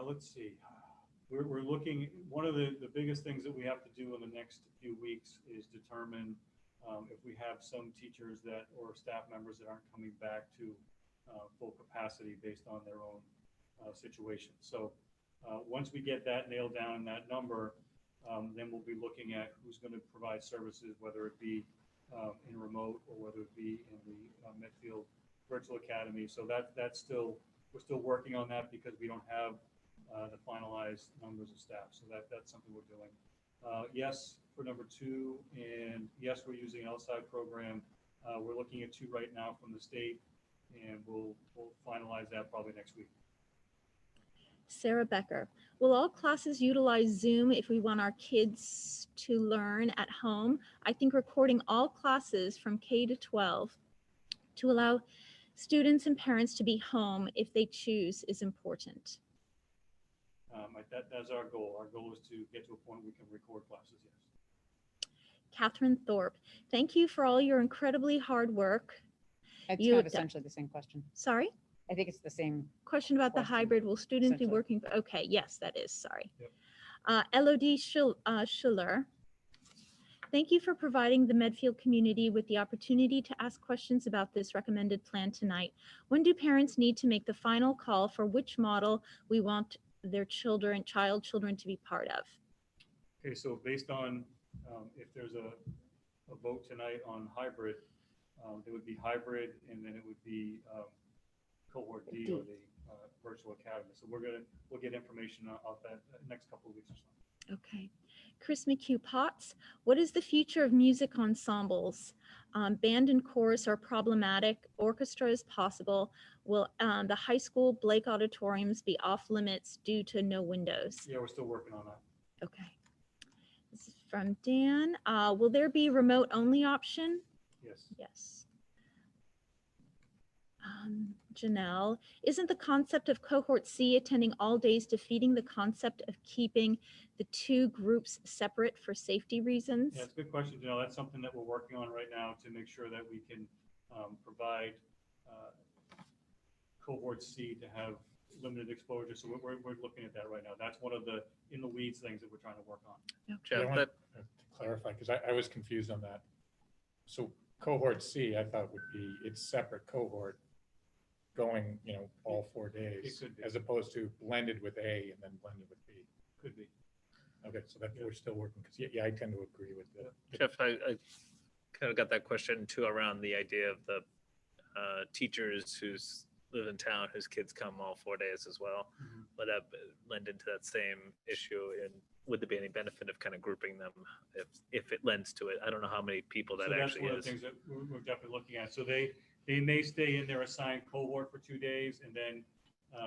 Let's see. We're looking, one of the biggest things that we have to do in the next few weeks is determine if we have some teachers or staff members that aren't coming back to full capacity based on their own situation. So once we get that nailed down, that number, Then we'll be looking at who's going to provide services, whether it be in remote or whether it be in the Medfield Virtual Academy. So that's still, we're still working on that because we don't have the finalized numbers of staff. So that's something we're doing. Yes, for number 2, and yes, we're using an outside program. We're looking at 2 right now from the state, and we'll finalize that probably next week. Sarah Becker, will all classes utilize Zoom if we want our kids to learn at home? I think recording all classes from K to 12 to allow students and parents to be home if they choose is important. That's our goal. Our goal is to get to a point we can record classes, yes. Catherine Thorpe, thank you for all your incredibly hard work. It's You kind of would- essentially the same question. Sorry? I think it's the same. Question about the Question, hybrid, will students be essentially. working? Okay, yes, that is, sorry. Yep. Elodie Schuller, thank you for providing the Medfield community with the opportunity to ask questions about this recommended plan tonight. When do parents need to make the final call for which model we want their children to be part of? Okay, so based on if there's a vote tonight on hybrid, it would be hybrid, and then it would be cohort D or the virtual academy. So we'll get information out that next couple of weeks or so. Okay. Chris McHugh Potts, what is the future of music ensembles? Band and chorus are problematic. Orchestra is possible. Will the high school Blake auditoriums be off limits due to no windows? Yeah, we're still working on that. Okay. This is from Dan. Will there be remote only option? Yes. Yes. Janelle, isn't the concept of cohort C attending all days defeating the concept of keeping the 2 groups separate for safety reasons? Yeah, it's a good question, Janelle. That's something that we're working on right now to make sure that we can provide cohort C to have limited exposure. So we're looking at that right now. That's one of the in the weeds things that we're trying to work on. I Jeff, want that, to clarify, because I was confused on that. So cohort C, I thought would be its separate cohort going, all 4 days, It could be. as opposed to blended with A and then blended with B. Could be. Okay, so that we're still working, because yeah, I tend to agree with the Jeff, I kind of got that question too around the idea of the teachers who's live in town whose kids come all 4 days as well. Mhm. Would that lend into that same issue? And would there be any benefit of kind of grouping them if it lends to it? I don't know how many people that So that's actually one of is. the things that we're definitely looking at. So they may stay in their assigned cohort for 2 days and then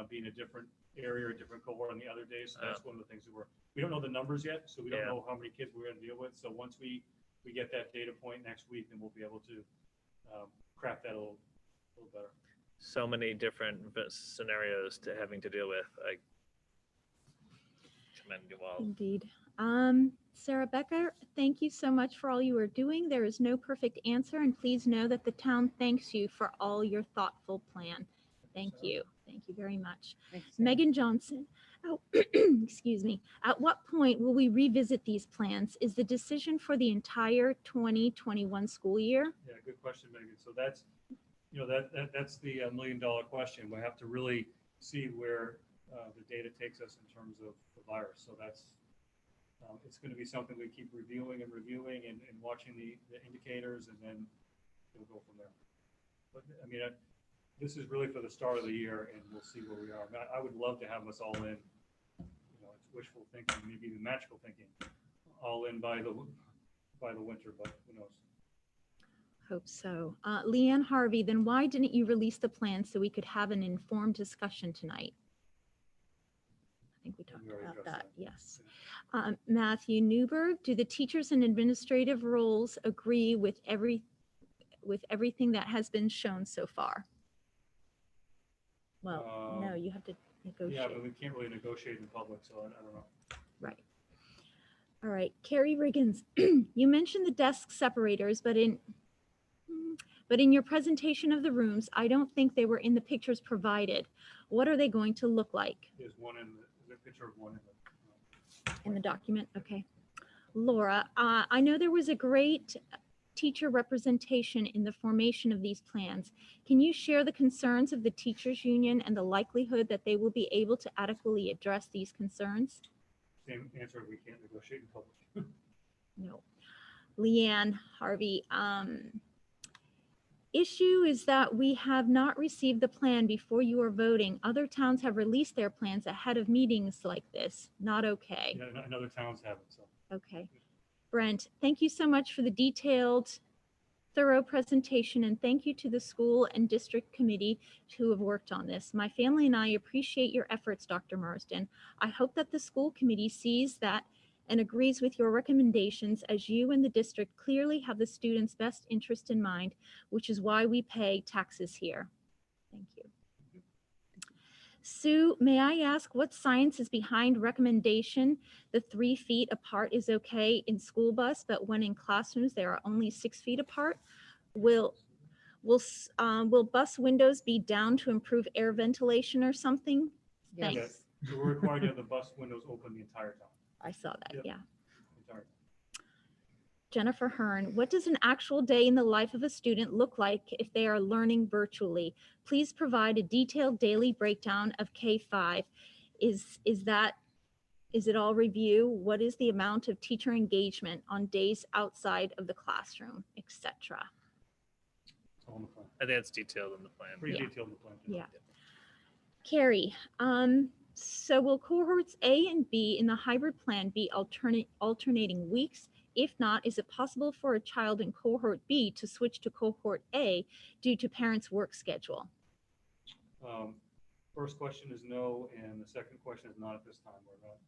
be in a different area or a different cohort on the other days. So that's one of the things that we don't know the numbers yet, so we don't Yeah. know how many kids we're going to deal with. So once we get that data point next week, then we'll be able to craft that a little better. So many different scenarios to having to deal with. I commend you all. Indeed. Sarah Becker, thank you so much for all you are doing. There is no perfect answer, and please know that the town thanks you for all your thoughtful plan. Thank you. Thank you very much. Thanks, Sarah. Megan Johnson, excuse me. At what point will we revisit these plans? Is the decision for the entire 2021 school year? Yeah, good question, Megan. So that's, that's the $1 million question. We have to really see where the data takes us in terms of the virus. So that's, it's going to be something we keep reviewing and watching the indicators, and then we'll go from there. But I mean, this is really for the start of the year, and we'll see where we are. I would love to have us all in, it's wishful thinking, maybe even magical thinking, all in by the winter, but who knows? Hope so. Leanne Harvey, then why didn't you release the plan so we could have an informed discussion tonight? I think we talked We already about addressed that, that. yes. Matthew Newberg, do the teachers and administrative roles agree with everything that has been shown so far? Well, no, you have to Yeah, negotiate. but we can't really negotiate in public, so I don't know. Right. All right, Carrie Riggins, you mentioned the desk separators, but in your presentation of the rooms, I don't think they were in the pictures provided. What are they going to look like? There's one in the picture of one in the. In the document, okay. Laura, I know there was a great teacher representation in the formation of these plans. Can you share the concerns of the teachers union and the likelihood that they will be able to adequately address these concerns? same answer, we can't negotiate in public. No. Leanne Harvey, issue is that we have not received the plan before you are voting. Other towns have released their plans ahead of meetings like this. Not okay. Yeah, and other towns haven't, so. Okay. Brent, thank you so much for the detailed, thorough presentation, and thank you to the school and district committee who have worked on this. My family and I appreciate your efforts, Dr. Marsden. I hope that the school committee sees that and agrees with your recommendations, as you and the district clearly have the students' best interest in mind, which is why we pay taxes here. Thank you. Sue, may I ask what science is behind recommendation the 3 feet apart is okay in school bus, but when in classrooms they are only 6 feet apart? Will bus windows be down to improve air ventilation or something? Yes. Thanks. So we're required to have the bus windows open the entire time. I saw that, Yep. yeah. Entire. Jennifer Hearn, what does an actual day in the life of a student look like if they are learning virtually? Please provide a detailed daily breakdown of K-5. Is it all review? What is the amount of teacher engagement on days outside of the classroom, etc.? It's all in the plan. I think it's detailed in the plan. Pretty Yeah. detailed in the plan. Yeah. Carrie, so will cohorts A and B in the hybrid plan be alternating weeks? If not, is it possible for a child in cohort B to switch to cohort A due to parents' work schedule? First question is no, and the second question is not at this time. We're not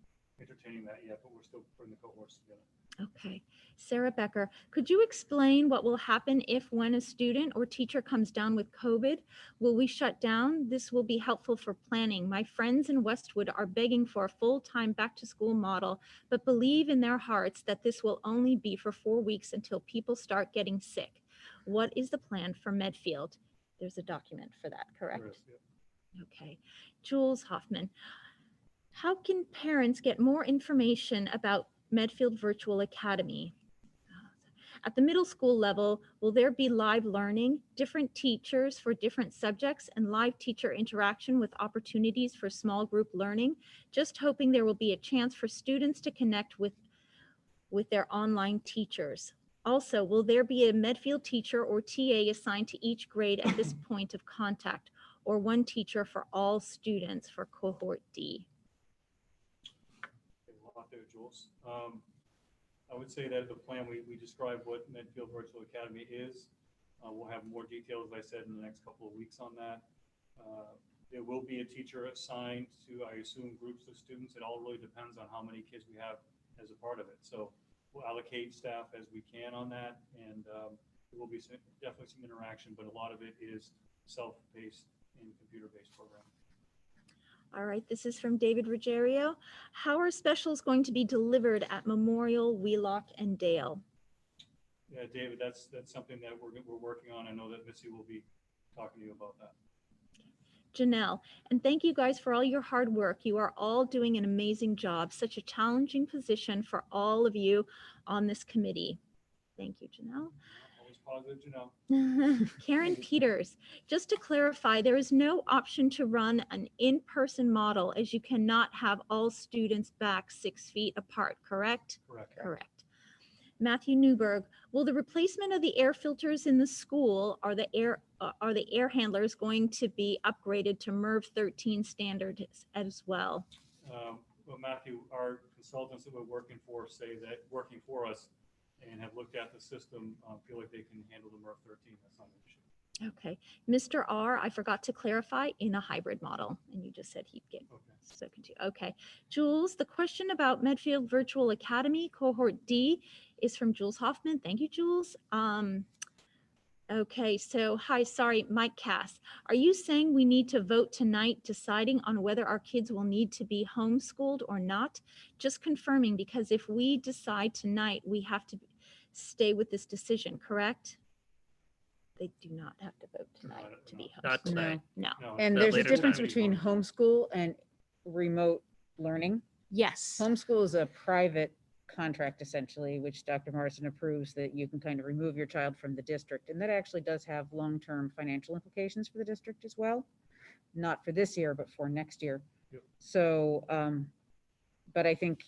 entertaining that yet, but we're still putting the cohorts together. Okay. Sarah Becker, could you explain what will happen if when a student or teacher comes down with COVID? Will we shut down? This will be helpful for planning. My friends in Westwood are begging for a full-time back-to-school model, but believe in their hearts that this will only be for 4 weeks until people start getting sick. What is the plan for Medfield? There's a document for that, correct? There is, yeah. Okay. Jules Hoffman, how can parents get more information about Medfield Virtual Academy? At the middle school level, will there be live learning, different teachers for different subjects, and live teacher interaction with opportunities for small group learning? Just hoping there will be a chance for students to connect with their online teachers. Also, will there be a Medfield teacher or TA assigned to each grade at this point of contact, or one teacher for all students for cohort D? Okay, a lot there, Jules. I would say that the plan, we described what Medfield Virtual Academy is. We'll have more details, as I said, in the next couple of weeks on that. There will be a teacher assigned to, I assume, groups of students. It all really depends on how many kids we have as a part of it. So we'll allocate staff as we can on that, and there will be definitely some interaction, but a lot of it is self-paced and computer-based programming. All right, this is from David Ruggiero. How are specials going to be delivered at Memorial, Wheelock, and Dale? Yeah, David, that's something that we're working on. I know that Missy will be talking to you about that. Janelle, and thank you guys for all your hard work. You are all doing an amazing job. Such a challenging position for all of you on this committee. Thank you, Janelle. Always positive, Janelle. Karen Peters, just to clarify, there is no option to run an in-person model as you cannot have all students back 6 feet apart, correct? Correct. Correct. Matthew Newberg, will the replacement of the air filters in the school, are the air handlers going to be upgraded to MERV 13 standards as well? Well, Matthew, our consultants that we're working for say that working for us and have looked at the system, feel like they can handle the MERV 13. That's not an issue. Okay. Mr. R, I forgot to clarify, in a hybrid model, and you just said he'd get Okay. spoken to. Okay. Jules, the question about Medfield Virtual Academy cohort D is from Jules Hoffman. Thank you, Jules. Okay, so hi, sorry, Mike Cass. Are you saying we need to vote tonight deciding on whether our kids will need to be homeschooled or not? Just confirming, because if we decide tonight, we have to stay with this decision, correct? They do not have to vote tonight to be Not homeschooled. tonight. No. No, And That there's a later difference time. between homeschool and remote learning. Yes. Homeschool is a private contract essentially, which Dr. Marsden approves, that you can kind of remove your child from the district. And that actually does have long-term financial implications for the district as well. Not for this year, but for next year. Yep. So But I think,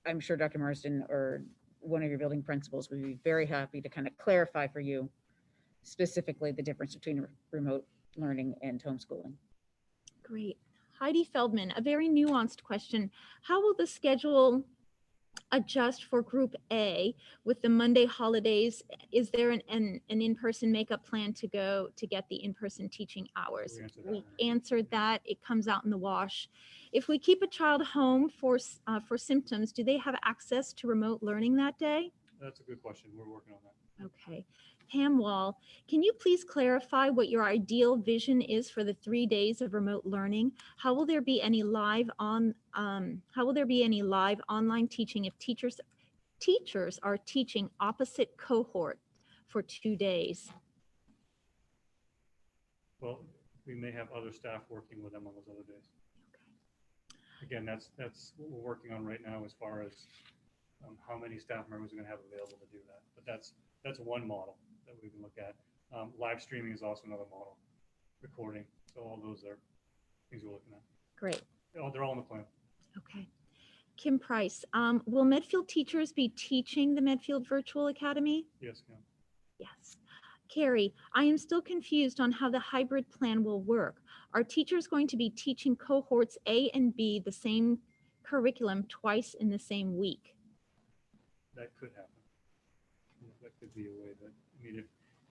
I'm sure Dr. Marsden or one of your building principals would be very happy to kind of clarify for you specifically the difference between remote learning and homeschooling. Great. Heidi Feldman, a very nuanced question. How will the schedule adjust for Group A with the Monday holidays? Is there an in-person makeup plan to get the in-person teaching hours? We answered that We one. answered that. It comes out in the wash. If we keep a child home for symptoms, do they have access to remote learning that day? That's a good question. We're working on that. Okay. Pam Wall, can you please clarify what your ideal vision is for the 3 days of remote learning? How will there be any live online teaching if teachers are teaching opposite cohort for 2 days? Well, we may have other staff working with them on those other days. Again, that's what we're working on right now as far as how many staff members are going to have available to do that. But that's one model that we can look at. Live streaming is also another model. Recording. So all those are things we're looking at. Great. They're all in the plan. Okay. Kim Price, will Medfield teachers be teaching the Medfield Virtual Academy? Yes, yeah. Yes. Carrie, I am still confused on how the hybrid plan will work. Are teachers going to be teaching cohorts A and B the same curriculum twice in the same week? That could happen. That could be a way that, I mean,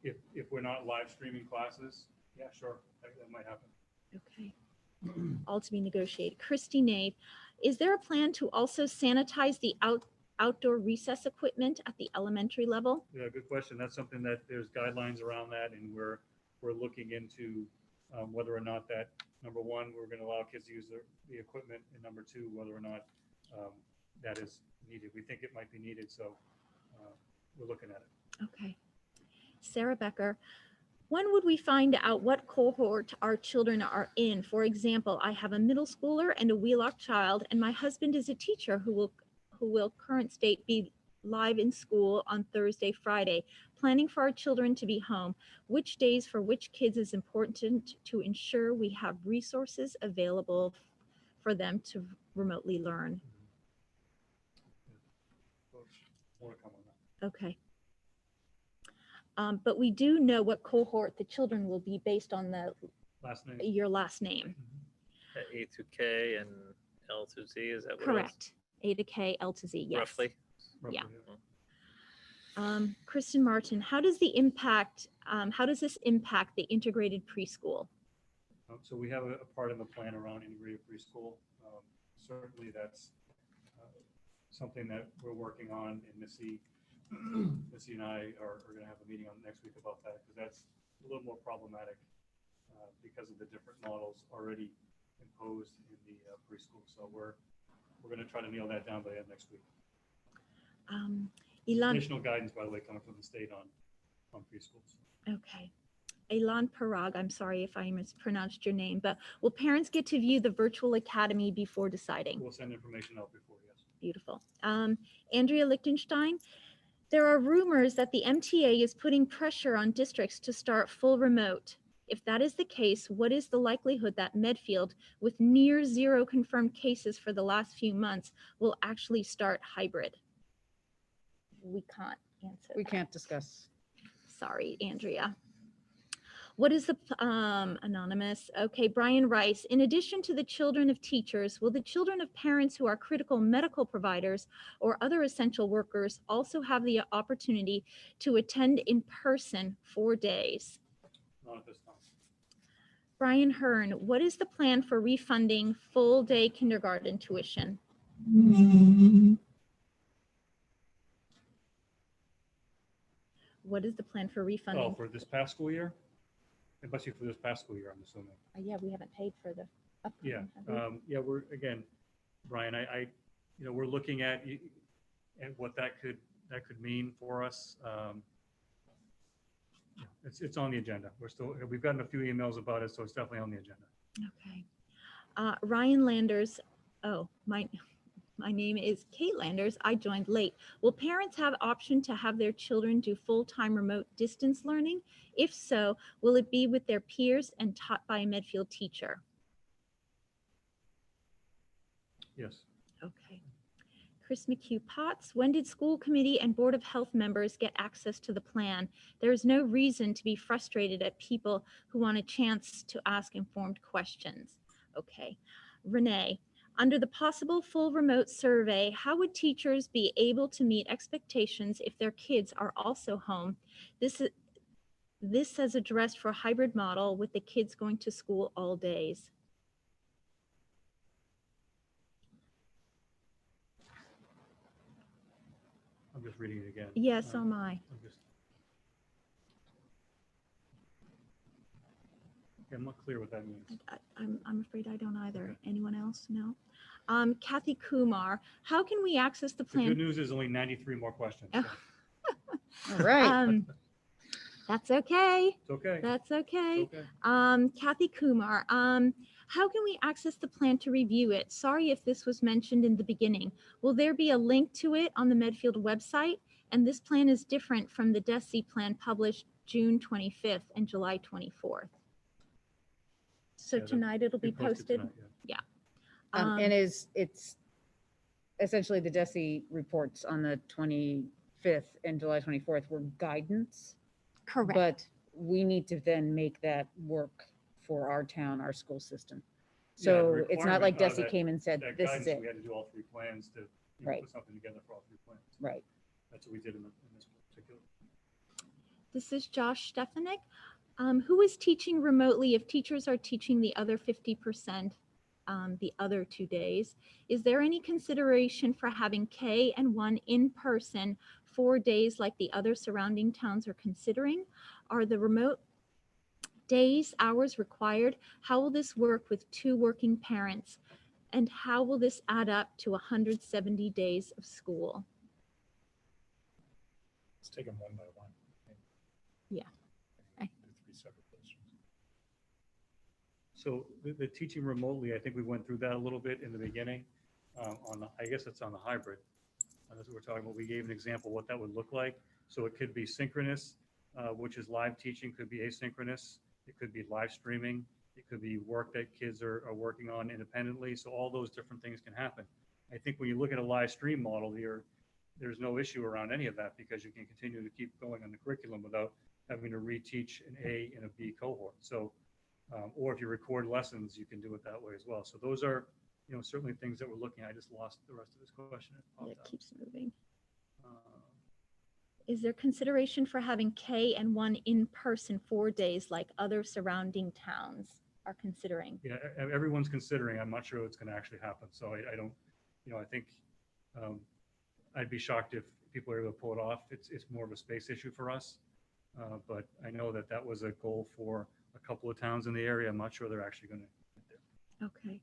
if we're not live streaming classes, yeah, sure, that might happen. Okay. All to be negotiated. Christy Nave, is there a plan to also sanitize the outdoor recess equipment at the elementary level? Yeah, good question. That's something that there's guidelines around that, and we're looking into whether or not that, number one, we're going to allow kids to use the equipment, and number two, whether or not that is needed. We think it might be needed, so we're looking at it. Okay. Sarah Becker, when would we find out what cohort our children are in? For example, I have a middle schooler and a Wheelock child, and my husband is a teacher who will current state be live in school on Thursday, Friday, planning for our children to be home. Which days for which kids is important to ensure we have resources available for them to remotely learn? More to come on that. Okay. But we do know what cohort the children will be based on Last name? your last name. A through K and L through Z, is that what it is? Correct. A to K, L to Z, yes. Roughly? Yeah. Roughly, Kristen Martin, how does this impact the integrated preschool? So we have a part in the plan around integrated preschool. Certainly that's something that we're working on, and Missy and I are going to have a meeting on next week about that, because that's a little more problematic because of the different models already imposed in the preschool. So we're going to try to nail that down by the end of next week. Ilan, Additional guidance, by the way, coming from the state on preschools. okay. Ilan Parag, I'm sorry if I mispronounced your name, but will parents get to view the virtual academy before deciding? We'll send information out before, yes. Beautiful. Andrea Lichtenstein, there are rumors that the MTA is putting pressure on districts to start full remote. If that is the case, what is the likelihood that Medfield, with near zero confirmed cases for the last few months, will actually start hybrid? We can't answer We that. can't discuss. Sorry, Andrea. What is the, anonymous? Okay, Brian Rice. In addition to the children of teachers, will the children of parents who are critical medical providers or other essential workers also have the opportunity to attend in person 4 days? Not at this time. Brian Hearn, what is the plan for refunding full day kindergarten tuition? What is the plan for Oh, refunding? for this past school year? It must be for this past school year, I'm assuming. Yeah, we haven't paid for the Yeah, upcoming, have we? yeah, we're, again, Brian, we're looking at what that could mean for us. It's on the agenda. We've gotten a few emails about it, so it's definitely on the agenda. Okay. Ryan Landers, oh, my name is Kate Landers. I joined late. Will parents have option to have their children do full-time remote distance learning? If so, will it be with their peers and taught by a Medfield teacher? Yes. Okay. Chris McHugh Potts, when did school committee and Board of Health members get access to the plan? There is no reason to be frustrated at people who want a chance to ask informed questions. Okay. Renee, under the possible full remote survey, how would teachers be able to meet expectations if their kids are also home? This says addressed for a hybrid model with the kids going to school all days. I'm just reading it again. Yes, so am I. I'm just. Yeah, I'm not clear what that means. I'm afraid I don't either. Okay. Anyone else? No. Kathy Kumar, how can we access the The good plan? news is only 93 more questions. Oh. so All right. That's okay. It's okay. That's okay. It's okay. Kathy Kumar, how can we access the plan to review it? Sorry if this was mentioned in the beginning. Will there be a link to it on the Medfield website? And this plan is different from the DESI plan published June 25th and July 24th. So Yeah, that- tonight it'll be Be posted posted. tonight, yeah. And it's essentially the DESI reports on the 25th and July 24th were guidance. Correct. But we need to then make that work for our town, our school system. Yeah, the So it's not like requirement of DESI came and said, That this guidance, is it. we had to do all three plans to Right. put something together for all three plans. Right. That's what we did in this particular. This is Josh Stefanik. Who is teaching remotely if teachers are teaching the other 50%, the other 2 days? Is there any consideration for having K and 1 in person 4 days like the other surrounding towns are considering? Are the remote days, hours required? How will this work with 2 working parents? And how will this add up to 170 days of school? Let's take them one by one. Yeah. Do 3 separate questions. So the teaching remotely, I think we went through that a little bit in the beginning. I guess it's on the hybrid. That's what we're talking about. We gave an example what that would look like. So it could be synchronous, which is live teaching, could be asynchronous. It could be live streaming. It could be work that kids are working on independently. So all those different things can happen. I think when you look at a live stream model here, there's no issue around any of that because you can continue to keep going on the curriculum without having to reteach an A and a B cohort. So, or if you record lessons, you can do it that way as well. So those are, certainly things that we're looking at. I just lost the rest of this question. It popped It out. keeps moving. Uh, Is there consideration for having K and 1 in person 4 days like other surrounding towns are considering? Yeah, everyone's considering. I'm not sure it's going to actually happen. So I don't, I think I'd be shocked if people are able to pull it off. It's more of a space issue for us. But I know that was a goal for a couple of towns in the area. I'm not sure they're actually going to get there. Okay.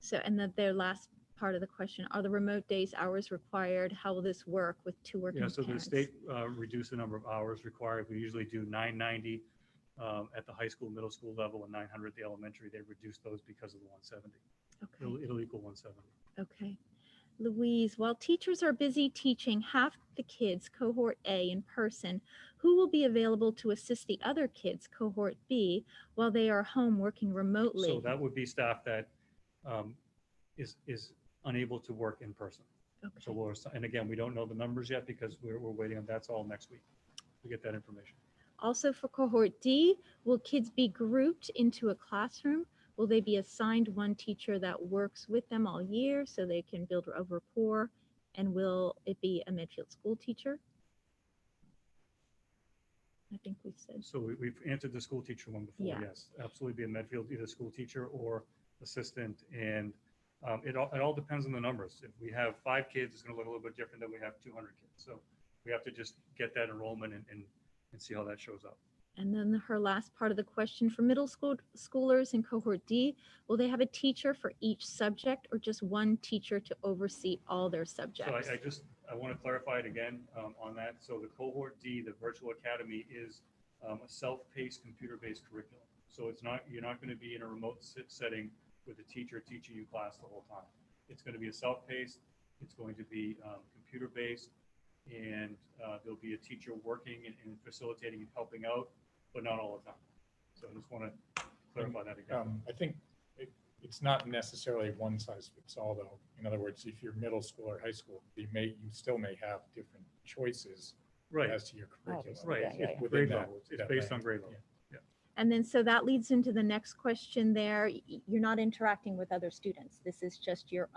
So, and then their last part of the question, are the remote days hours required? How will this work with 2 working Yeah, so the parents? state reduced the number of hours required. We usually do 990 at the high school, middle school level, and 900 at the elementary. They reduced those because of the 170. Okay. It'll equal 170. Okay. Louise, while teachers are busy teaching half the kids cohort A in person, who will be available to assist the other kids cohort B while they are home working remotely? So that would be staff that is unable to work in person. So Okay. and again, we don't know the numbers yet because we're waiting on, that's all next week to get that information. Also for cohort D, will kids be grouped into a classroom? Will they be assigned one teacher that works with them all year so they can build a rapport? And will it be a Medfield school teacher? I think we said. So we've answered the school teacher one before. Yeah. Yes, absolutely be a Medfield, either school teacher or assistant. And it all depends on the numbers. If we have 5 kids, it's going to look a little bit different than we have 200 kids. So we have to just get that enrollment and see how that shows up. And then her last part of the question for middle schoolers in cohort D, will they have a teacher for each subject or just one teacher to oversee all their subjects? So I want to clarify it again on that. So the cohort D, the virtual academy, is a self-paced computer-based curriculum. So you're not going to be in a remote setting with a teacher teaching you class the whole time. It's going to be a self-paced, it's going to be computer-based, and there'll be a teacher working and facilitating and helping out, but not all the time. So I just want to clarify that again. I think, it's not necessarily one size fits all though. In other words, if you're middle school or high school, you still may have different choices Right, as to your curriculum. Obviously, right. yeah, yeah, It's yeah. Within grade that- level. It's that based on range. grade level. And then, so that leads into the next question there. You're not interacting with other students. This is just Mhm. your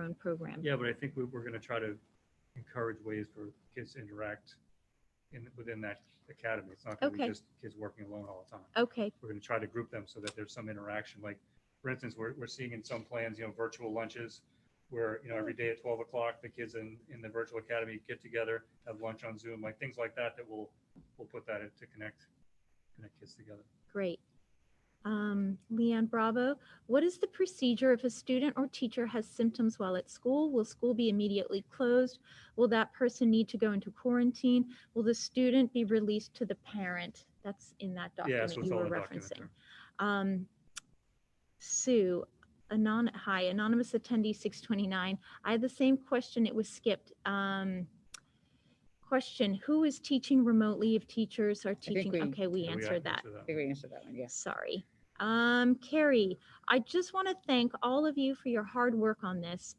own program. Yeah, but I think we're going to try to encourage ways for kids to interact within that academy. It's not going to be Okay. just kids working alone all the time. Okay, We're going to try to group them so that there's some interaction. Like, for instance, we're seeing in some plans, virtual lunches where, every day at 12 o'clock, the kids in the virtual academy get together, have lunch on Zoom, like things like that, we'll put that in to connect kids together. great. Leanne Bravo, what is the procedure if a student or teacher has symptoms while at school? Will school be immediately closed? Will that person need to go into quarantine? Will the student be released to the parent? That's in that Yeah, so document it's you all were in the document referencing. there. Sue, hi, anonymous attendee 629. I had the same question. It was skipped. Question, who is teaching remotely if teachers are teaching? we- Okay, we Yeah, answered that. I think we answered that one, yes. Sorry. Carrie, I just want to thank all of you for your hard work on this.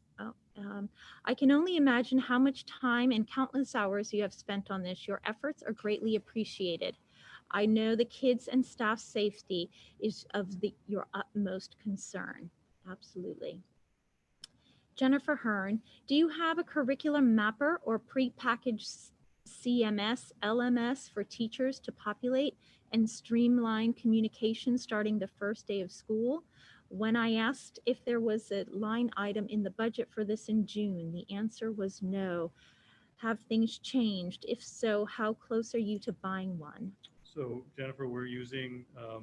I can only imagine how much time and countless hours you have spent on this. Your efforts are greatly appreciated. I know the kids and staff safety is of your utmost concern. Absolutely. Jennifer Hearn, do you have a curriculum mapper or prepackaged CMS, LMS for teachers to populate and streamline communication starting the first day of school? When I asked if there was a line item in the budget for this in June, the answer was no. Have things changed? If so, how close are you to buying one? So Jennifer, we're using a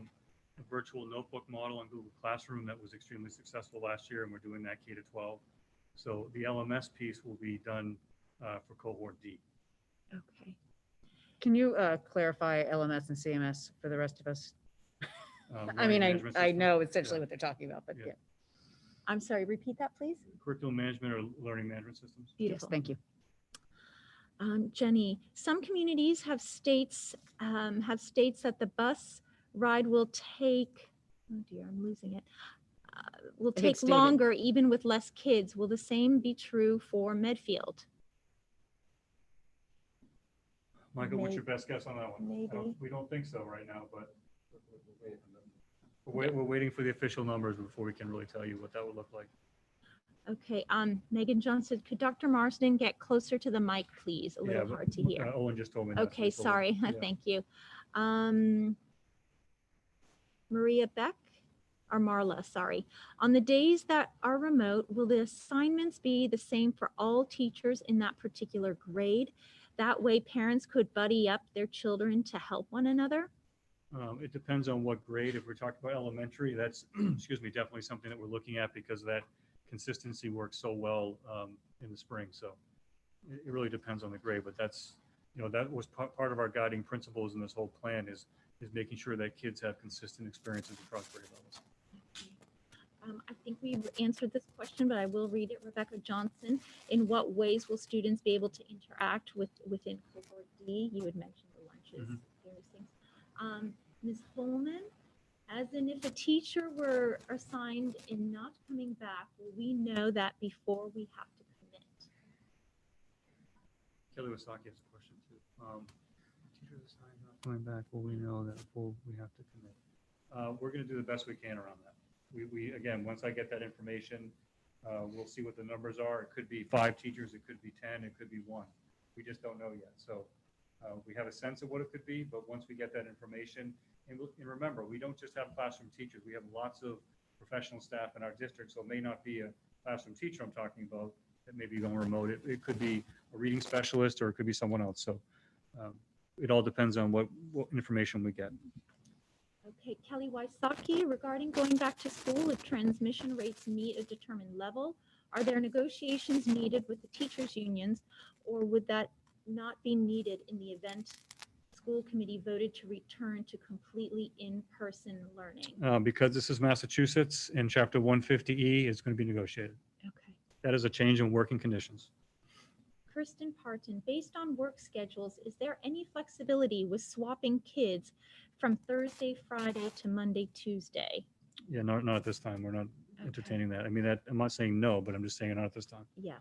virtual notebook model on Google Classroom that was extremely successful last year, and we're doing that K to 12. So the LMS piece will be done for cohort D. Okay. Can you clarify LMS and CMS for the rest of us? I Learning mean, management I system. know essentially Yeah. what they're talking about, but Yeah. yeah. I'm sorry, repeat that, please. Curriculum management or learning management systems. Yes, Beautiful. thank you. Jenny, some communities have states that the bus ride will take, oh dear, I'm losing it, will think take stated. longer even with less kids. Will the same be true for Medfield? Michael, what's May- your best guess on that one? maybe. We don't think so right now, but we're waiting for the official numbers before we can really tell you what that would look like. Okay, Megan Johnson, could Dr. Marsden get closer to the mic, please? A Yeah, little but, hard to hear. Owen just told me. that, so Okay, it's a little- sorry, yeah. thank you. Maria Beck, or Marla, sorry. On the days that are remote, will the assignments be the same for all teachers in that particular grade? That way parents could buddy up their children to help one another? It depends on what grade. If we're talking about elementary, that's, excuse me, definitely something that we're looking at because that consistency works so well in the spring. So it really depends on the grade, but that's, that was part of our guiding principles in this whole plan is making sure that kids have consistent experiences across grade levels. I think we answered this question, but I will read it. Rebecca Johnson, in what ways will students be able to interact within cohort D? You had mentioned the lunches, Mhm. various things. Ms. Holman, as in if a teacher were assigned and not coming back, will we know that before we have to commit? Kelly Wasaki has a question too. Teachers assigned not coming back, will we know that before we have to commit? We're going to do the best we can around that. We again, once I get that information, we'll see what the numbers are. It could be 5 teachers, it could be 10, it could be 1. We just don't know yet. So we have a sense of what it could be, but once we get that information, and remember, we don't just have classroom teachers. We have lots of professional staff in our district, so it may not be a classroom teacher I'm talking about that may be going remote. It could be a reading specialist or it could be someone else. So it all depends on what information we get. Okay, Kelly Wysocki, regarding going back to school, if transmission rates meet a determined level, are there negotiations needed with the teachers' unions, or would that not be needed in the event school committee voted to return to completely in-person learning? Because this is Massachusetts and Chapter 150E is going to be negotiated. Okay. That is a change in working conditions. Kirsten Parton, based on work schedules, is there any flexibility with swapping kids from Thursday, Friday to Monday, Tuesday? Yeah, not at this time. We're not Okay. entertaining that. I mean, that, I'm not saying no, but I'm just saying not at this time. Yeah.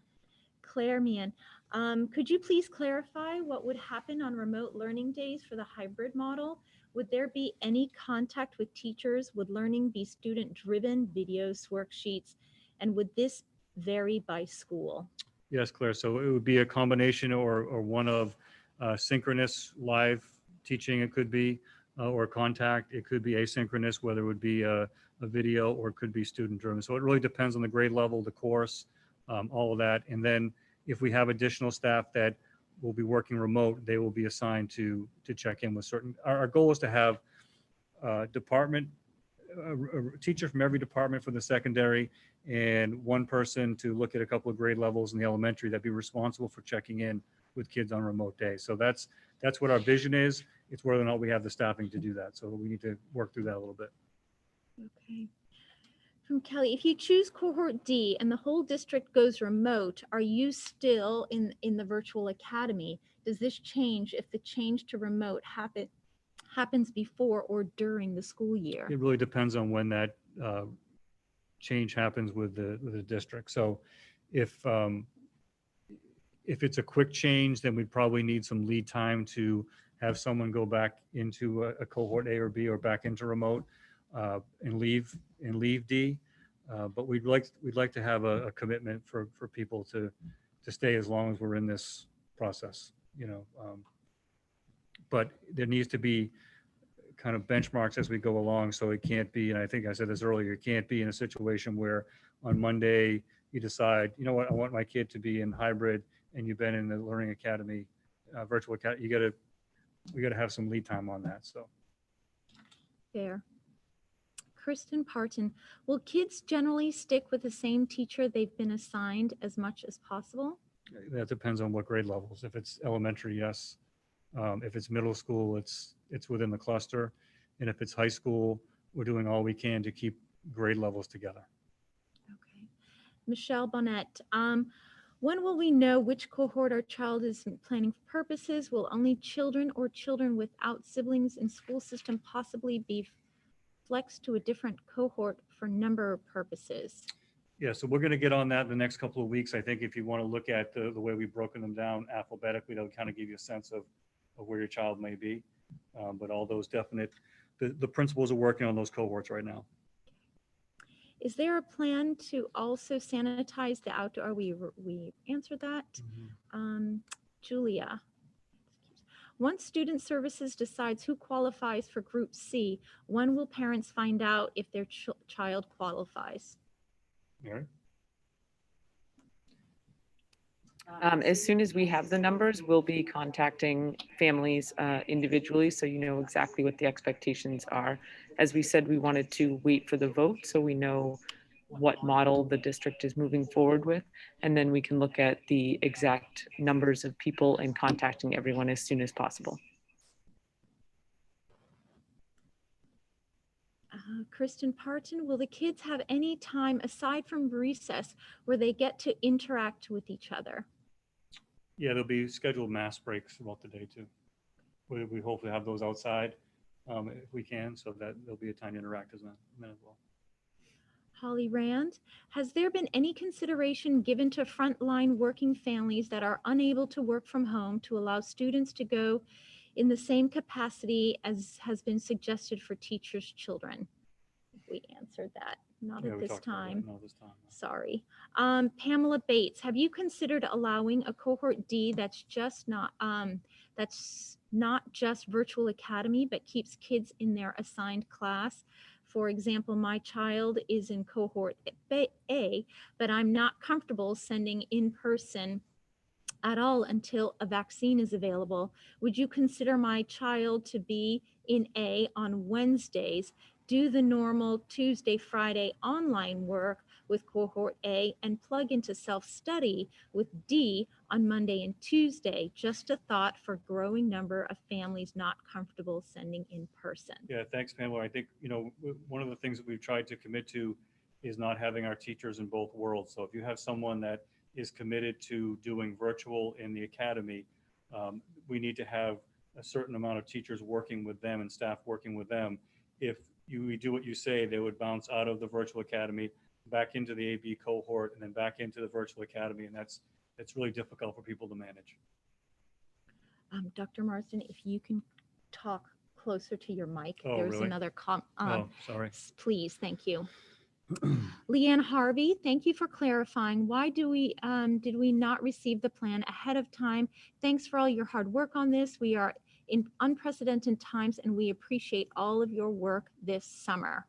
Claire Meehan, could you please clarify what would happen on remote learning days for the hybrid model? Would there be any contact with teachers? Would learning be student-driven, videos, worksheets? And would this vary by school? Yes, Claire. So it would be a combination or one of synchronous live teaching, it could be, or contact. It could be asynchronous, whether it would be a video or it could be student driven. So it really depends on the grade level, the course, all of that. And then if we have additional staff that will be working remote, they will be assigned to check in with certain, our goal is to have department, a teacher from every department for the secondary and one person to look at a couple of grade levels in the elementary that'd be responsible for checking in with kids on remote days. So that's what our vision is. It's whether or not we have the staffing to do that. So we need to work through that a little bit. Okay. From Kelly, if you choose cohort D and the whole district goes remote, are you still in the virtual academy? Does this change if the change to remote happens before or during the school year? It really depends on when that change happens with the district. So if it's a quick change, then we'd probably need some lead time to have someone go back into a cohort A or B or back into remote and leave D. But we'd like to have a commitment for people to stay as long as we're in this process, you know. But there needs to be kind of benchmarks as we go along. So it can't be, and I think I said this earlier, it can't be in a situation where on Monday you decide, you know what, I want my kid to be in hybrid and you've been in the Learning Academy, virtual academy, we got to have some lead time on that. So. Fair. Kristen Parton, will kids generally stick with the same teacher they've been assigned as much as possible? That depends on what grade levels. If it's elementary, yes. If it's middle school, it's within the cluster. And if it's high school, we're doing all we can to keep grade levels together. Okay. Michelle Bonnet, when will we know which cohort our child is planning for purposes? Will only children or children without siblings in school system possibly be flexed to a different cohort for number purposes? Yeah, so we're going to get on that in the next couple of weeks. I think if you want to look at the way we've broken them down alphabetically, that'll kind of give you a sense of where your child may be. But all those definite, the principals are working on those cohorts right now. Is there a plan to also sanitize the outdoor? We answered that. Julia. Once Student Services decides who qualifies for Group C, when will parents find out if their child qualifies? Mary? As soon as we have the numbers, we'll be contacting families individually, so you know exactly what the expectations are. As we said, we wanted to wait for the vote so we know what model the district is moving forward with, and then we can look at the exact numbers of people and contacting everyone as soon as possible. Kristen Parton, will the kids have any time aside from recess where they get to interact with each other? Yeah, there'll be scheduled mass breaks throughout the day too. We hopefully have those outside if we can, so that there'll be a time to interact as well. Holly Rand, has there been any consideration given to frontline working families that are unable to work from home to allow students to go in the same capacity as has been suggested for teachers' children? We answered that, not Yeah, at we this talked about that. time. No, this time. No. Sorry. Pamela Bates, have you considered allowing a cohort D that's not just virtual academy, but keeps kids in their assigned class? For example, my child is in cohort A, but I'm not comfortable sending in person at all until a vaccine is available. Would you consider my child to be in A on Wednesdays, do the normal Tuesday, Friday online work with cohort A, and plug into self-study with D on Monday and Tuesday? Just a thought for growing number of families not comfortable sending in person. Yeah, thanks, Pamela. I think, you know, one of the things that we've tried to commit to is not having our teachers in both worlds. So if you have someone that is committed to doing virtual in the academy, we need to have a certain amount of teachers working with them and staff working with them. If we do what you say, they would bounce out of the virtual academy, back into the AB cohort, and then back into the virtual academy. And that's really difficult for people to manage. Dr. Marsden, if you can talk closer to your mic, Oh, there's really? another Oh, sorry. please, thank you. Leanne Harvey, thank you for clarifying. Why did we not receive the plan ahead of time? Thanks for all your hard work on this. We are in unprecedented times and we appreciate all of your work this summer.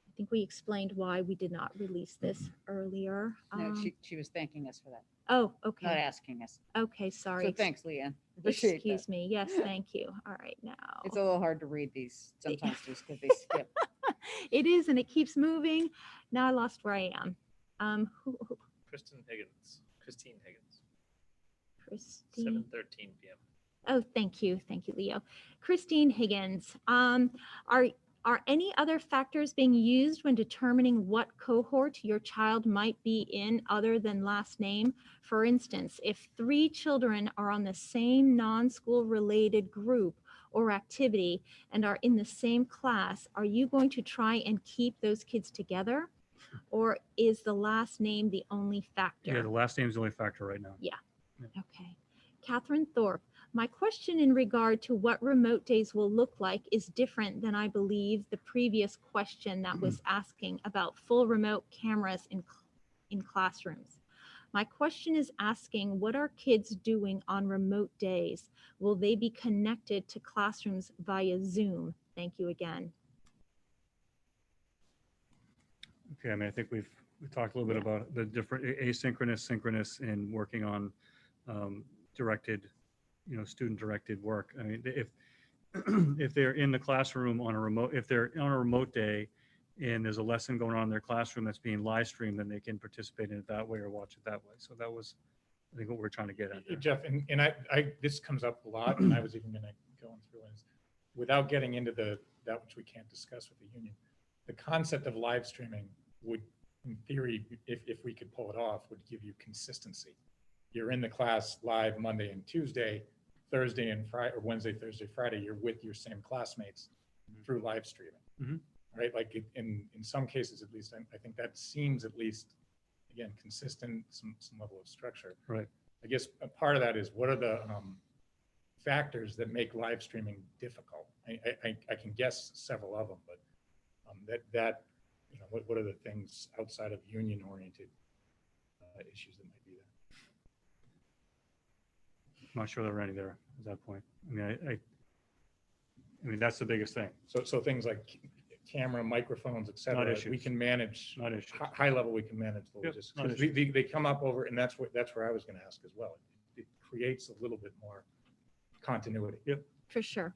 I think we explained why we did not release this earlier. No, she was thanking us for that, Oh, not okay. asking us. Okay, sorry. So thanks, Leanne. Appreciate that. Excuse me. Yes, thank you. All right, now. It's a little hard to read these sometimes just because they skip. It is, and it keeps moving. Now I lost where I am. Christine Higgins, Christine. 7:13 p.m. Oh, thank you, Leo. Christine Higgins. Are any other factors being used when determining what cohort your child might be in other than last name? For instance, if 3 children are on the same non-school related group or activity and are in the same class, are you going to try and keep those kids together? Or is the last name the only factor? Yeah, the last name is the only factor right now. Okay. Catherine Thorpe, my question in regard to what remote days will look like is different than I believe the previous question that was asking about full remote cameras in classrooms. My question is asking, what are kids doing on remote days? Will they be connected to classrooms via Zoom? Thank you again. Okay, I mean, I think we talked a little bit about the different asynchronous, synchronous, and working on directed, student-directed work. I mean, if they're in the classroom on a remote, if they're on a remote day and there's a lesson going on in their classroom that's being live streamed, then they can participate in it that way or watch it that way. So that was, I think, what we're trying to get at there. Jeff, and I this comes up a lot, and I was even going to go through it, without getting into that which we can't discuss with the union. The concept of live streaming would, in theory, if we could pull it off, would give you consistency. You're in the class live Monday and Tuesday, Thursday and Friday, or Wednesday, Thursday, Friday, you're with your same classmates through live streaming. Mhm. Right? Like in some cases, at least, I think that seems at least, again, consistent, some level of structure. Right. I guess a part of that is, what are the factors that make live streaming difficult? I can guess several of them, but what are the things outside of union-oriented issues that might be there? I'm not sure there are any there at that point. I mean, that's the biggest thing. So things like camera, microphones, et cetera, we issues. can manage. Not issues. High level, we can manage the Yep, logistics. not 'Cause they come up over, and that's where I was going to ask as well. It creates a little bit more continuity. For sure.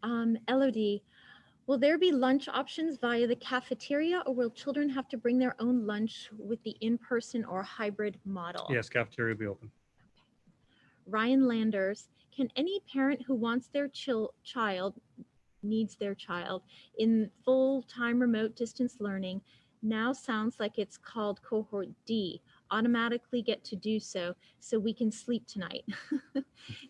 Elodie, will there be lunch options via the cafeteria or will children have to bring their own lunch with the in-person or hybrid model? Yes, cafeteria will be open. Ryan Landers, can any parent who wants their needs their child in full-time remote distance learning, now sounds like it's called cohort D, automatically get to do so we can sleep tonight?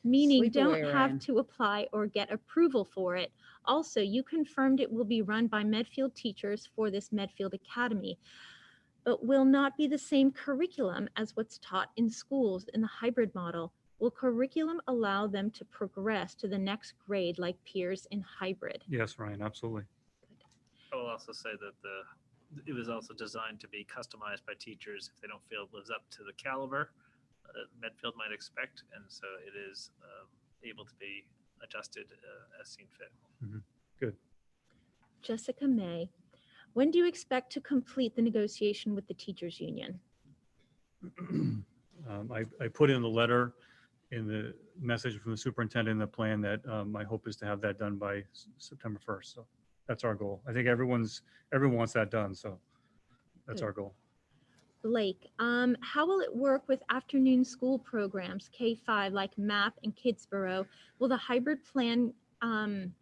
Meaning Sleep don't away, have Ryan. to apply or get approval for it. Also, you confirmed it will be run by Medfield teachers for this Medfield Academy, but will not be the same curriculum as what's taught in schools in the hybrid model. Will curriculum allow them to progress to the next grade like peers in hybrid? Yes, Ryan, absolutely. I will also say that it was also designed to be customized by teachers if they don't feel it lives up to the caliber that Medfield might expect, and so it is able to be adjusted as seen fit. Jessica May, when do you expect to complete the negotiation with the teachers union? I put in the letter in the message from the superintendent in the plan that my hope is to have that done by September 1st. So that's our goal. I think everyone wants that done. So that's Good. our goal. Blake, how will it work with afternoon school programs, K-5, like MAP and Kidsborough? Will the hybrid plan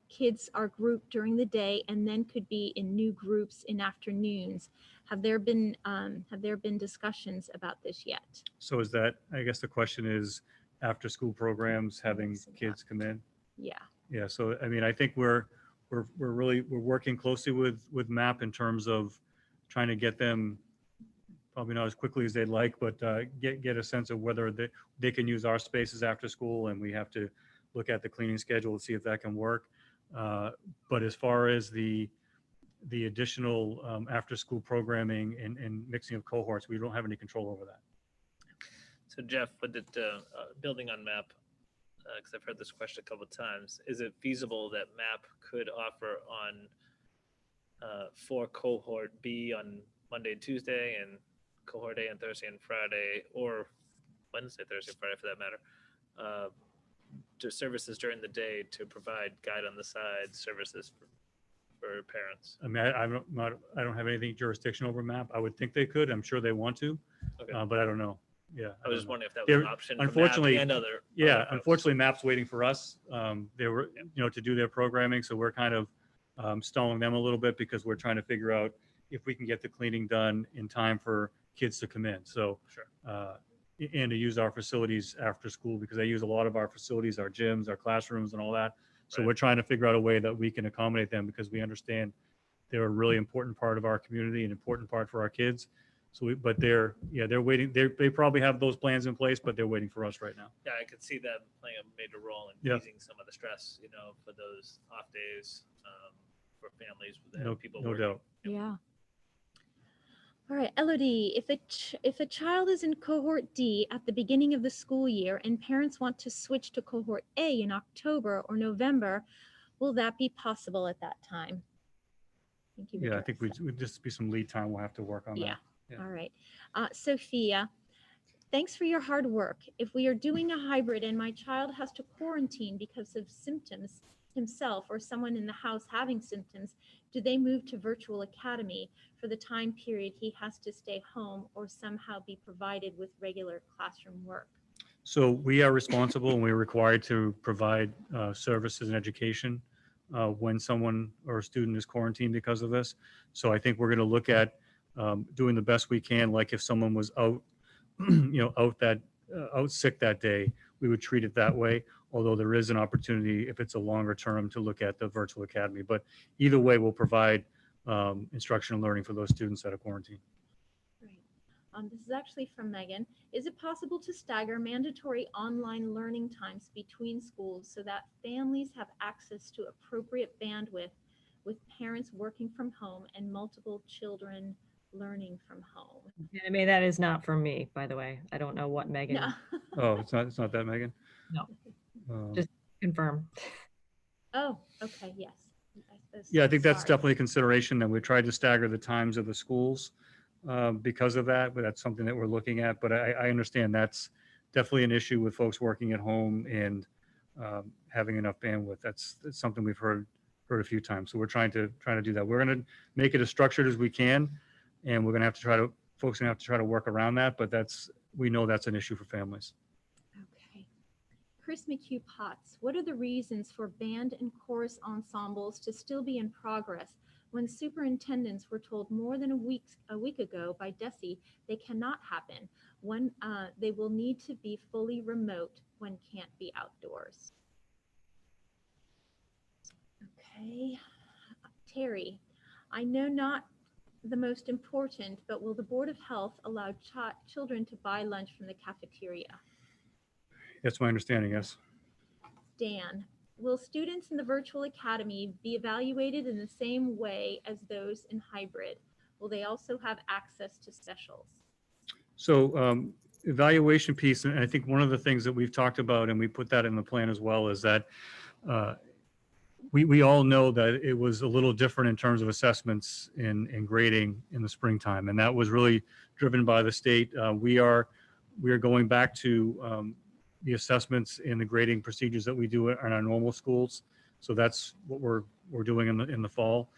kids are grouped during the day and then could be in new groups in afternoons? Have there been discussions about this yet? So is that, I guess the question is, after-school programs, having Yes, yeah. kids come in? Yeah. Yeah, so I mean, I think we're working closely with MAP in terms of trying to get them, probably not as quickly as they'd like, but get a sense of whether they can use our spaces after school, and we have to look at the cleaning schedule to see if that can work. But as far as the additional after-school programming and mixing of cohorts, we don't have any control over that. So Jeff, with it, building on MAP, because I've heard this question a couple of times, is it feasible that MAP could offer on for cohort B on Monday and Tuesday, and cohort A on Thursday and Friday, or Wednesday, Thursday, Friday for that matter, to services during the day to provide guide on the side services for parents? I mean, I don't have anything jurisdiction over MAP. I would think they could. I'm sure they want to, Okay. but I don't know. Yeah. I was just don't know. wondering if that was an There- option. for MAP unfortunately- and other. Yeah, other folks. unfortunately, MAP's waiting for us. They were, to do their programming, so we're kind of stalling them a little bit because we're trying to figure out if we can get the cleaning done in time for kids to come in. So, Sure. and to use our facilities after school, because they use a lot of our facilities, our gyms, our classrooms and all that. So Right. we're trying to figure out a way that we can accommodate them, because we understand they're a really important part of our community, an important part for our kids. So, but they're waiting. They probably have those plans in place, but they're waiting for us right now. Yeah, I could see them playing a major role in Yeah. easing some of the stress, for those off days, for families with No, people no working. doubt. Yeah. All right, Elodie, if a child is in cohort D at the beginning of the school year and parents want to switch to cohort A in October or November, will that be possible at that time? You've Yeah, I think addressed we'd just be some lead time. We'll have to work on Yeah. that. Yeah. All right. Sophia, thanks for your hard work. If we are doing a hybrid and my child has to quarantine because of symptoms himself or someone in the house having symptoms, do they move to virtual academy for the time period he has to stay home, or somehow be provided with regular classroom work? So we are responsible and we're required to provide services and education when someone or a student is quarantined because of this. So I think we're going to look at doing the best we can. Like if someone was out, out sick that day, we would treat it that way. Although there is an opportunity, if it's a longer term, to look at the virtual academy. But either way, we'll provide instruction and learning for those students that are quarantined. Right. This is actually from Megan. Is it possible to stagger mandatory online learning times between schools so that families have access to appropriate bandwidth with parents working from home and multiple children learning from home? I mean, that is not for me, by the way. I don't know what Megan No. Oh, it's not that, Megan? No. Um, Just- confirm. Oh, okay, yes. Yeah, I think that's Sorry. definitely a consideration, that we tried to stagger the times of the schools because of that, but that's something that we're looking at. But I understand that's definitely an issue with folks working at home and having enough bandwidth. That's something we've heard a few times. So we're trying to do that. We're going to make it as structured as we can, and we're going to have to folks are going to have to try to work around that. But we know that's an issue for families. Okay. Chris McHugh Potts, what are the reasons for band and chorus ensembles to still be in progress when superintendents were told more than a week ago by DESE they cannot happen, when they will need to be fully remote when can't be outdoors? Okay. Terry, I know not the most important, but will the Board of Health allow children to buy lunch from the cafeteria? That's my understanding, yes. Dan, will students in the virtual academy be evaluated in the same way as those in hybrid? Will they also have access to specials? So evaluation piece, and I think one of the things that we've talked about, and we put that in the plan as well, is that we all know that it was a little different in terms of assessments and grading in the springtime, and that was really driven by the state. We are going back to the assessments and the grading procedures that we do in our normal schools. So that's what we're doing in the fall.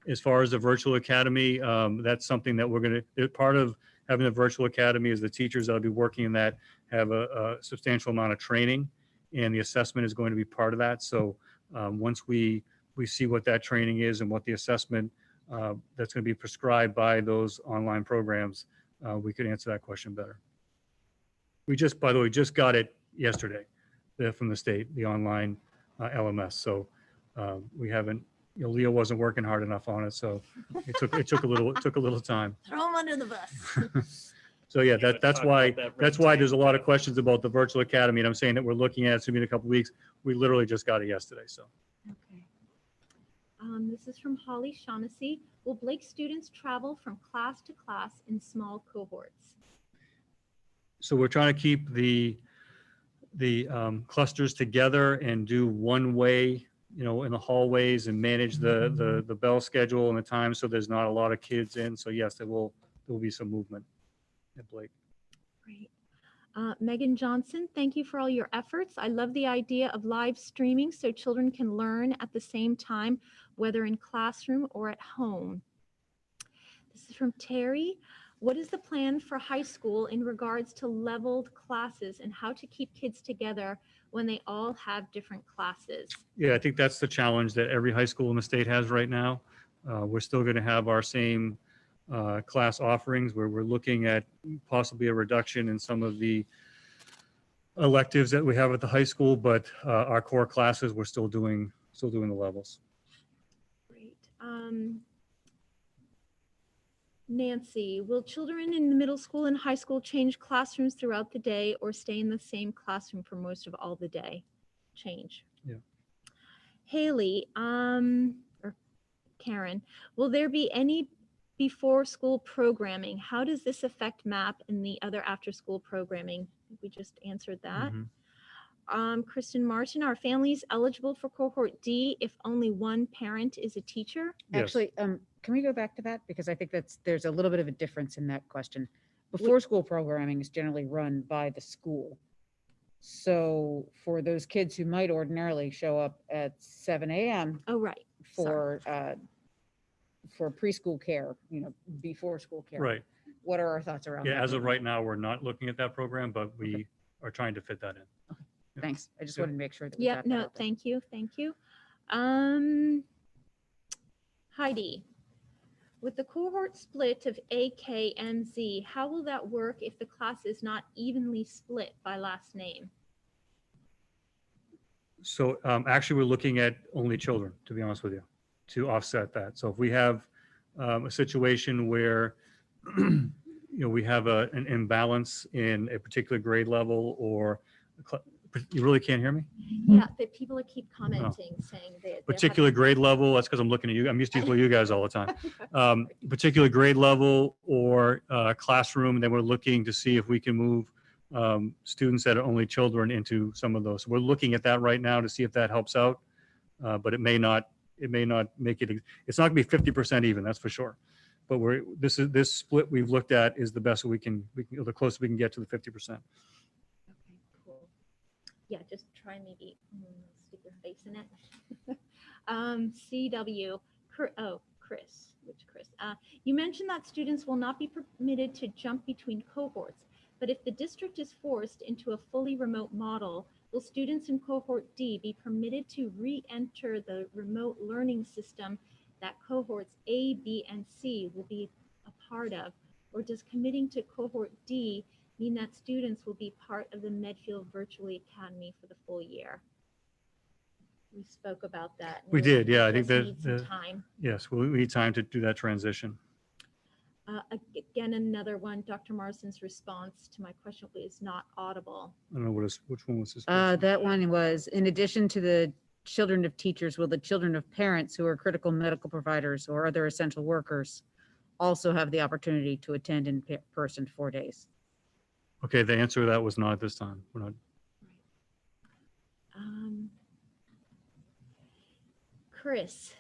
As far as the virtual academy, that's something that we're going to, part of having a virtual academy is the teachers that'll be working in that have a substantial amount of training, and the assessment is going to be part of that. So once we see what that training is and what the assessment that's going to be prescribed by those online programs, we could answer that question better. We just, by the way, just got it yesterday from the state, the online LMS. So we haven't, Leo wasn't working hard enough on it, so it took a little time. Throw him under the bus. So yeah, Talk that's about why that that's red why tape there's a lot of too. questions about the virtual academy, and I'm saying that we're looking at it in a couple weeks. We literally just got it yesterday, so. Okay. This is from Holly Shaughnessy. Will Blake students travel from class to class in small cohorts? So we're trying to keep the clusters together and do one way, in the hallways and manage the bell schedule and the time, so there's not a lot of kids in. So yes, there will be some movement at Blake. Great. Megan Johnson, thank you for all your efforts. I love the idea of live streaming so children can learn at the same time, whether in classroom or at home. This is from Terry. What is the plan for high school in regards to leveled classes and how to keep kids together when they all have different classes? Yeah, I think that's the challenge that every high school in the state has right now. We're still going to have our same class offerings where we're looking at possibly a reduction in some of the electives that we have at the high school, but our core classes, we're still doing the levels. Great. Nancy, will children in the middle school and high school change classrooms throughout the day or stay in the same classroom for most of all the day? Change. Yeah. Haley, or Karen, will there be any before school programming? How does this affect MAP and the other after school programming? We just answered that. Mhm. Kristen Martin, are families eligible for cohort D if only one parent is a teacher? Yes. Actually, can we go back to that? Because I think there's a little bit of a difference in that question. Before school programming is generally run by the school. So for those kids who might ordinarily show up at 7 a.m. Oh, right. for preschool care, before school care. Right. What are our thoughts around that? Yeah, as of right now, we're not looking at that program, but we are trying to fit that in. Thanks. I just Yeah. wanted to make sure that we Yep, got that no, out there. thank you, thank you. Heidi, with the cohort split of A, K, and Z, how will that work if the class is not evenly split by last name? So actually, we're looking at only children, to be honest with you, to offset that. So if we have a situation where we have an imbalance in a particular grade level, or you really can't hear me? Yeah, that people keep commenting, saying that. Particular grade level, that's because I'm looking at you. I'm used to you guys all the time. Particular grade level or classroom, then we're looking to see if we can move students that are only children into some of those. So we're looking at that right now to see if that helps out, but it may not make it. It's not going to be 50% even, that's for sure. But this split we've looked at is the best we can the closest we can get to the 50%. Okay, cool. Yeah, just try maybe stick your face in it. CW, Chris, which Chris? You mentioned that students will not be permitted to jump between cohorts, but if the district is forced into a fully remote model, will students in cohort D be permitted to re-enter the remote learning system that cohorts A, B, and C will be a part of? Or does committing to cohort D mean that students will be part of the Medfield Virtually Academy for the full year? We spoke about that. We did, yeah. I Just think need some time. yes, we need time to do that transition. Again, another one, Dr. Marsden's response to my question was not audible. I don't know which one was this. That one was, in addition to the children of teachers, will the children of parents who are critical medical providers or other essential workers also have the opportunity to attend in person 4 days? Okay, the answer to that was not at this time. We're not. Chris,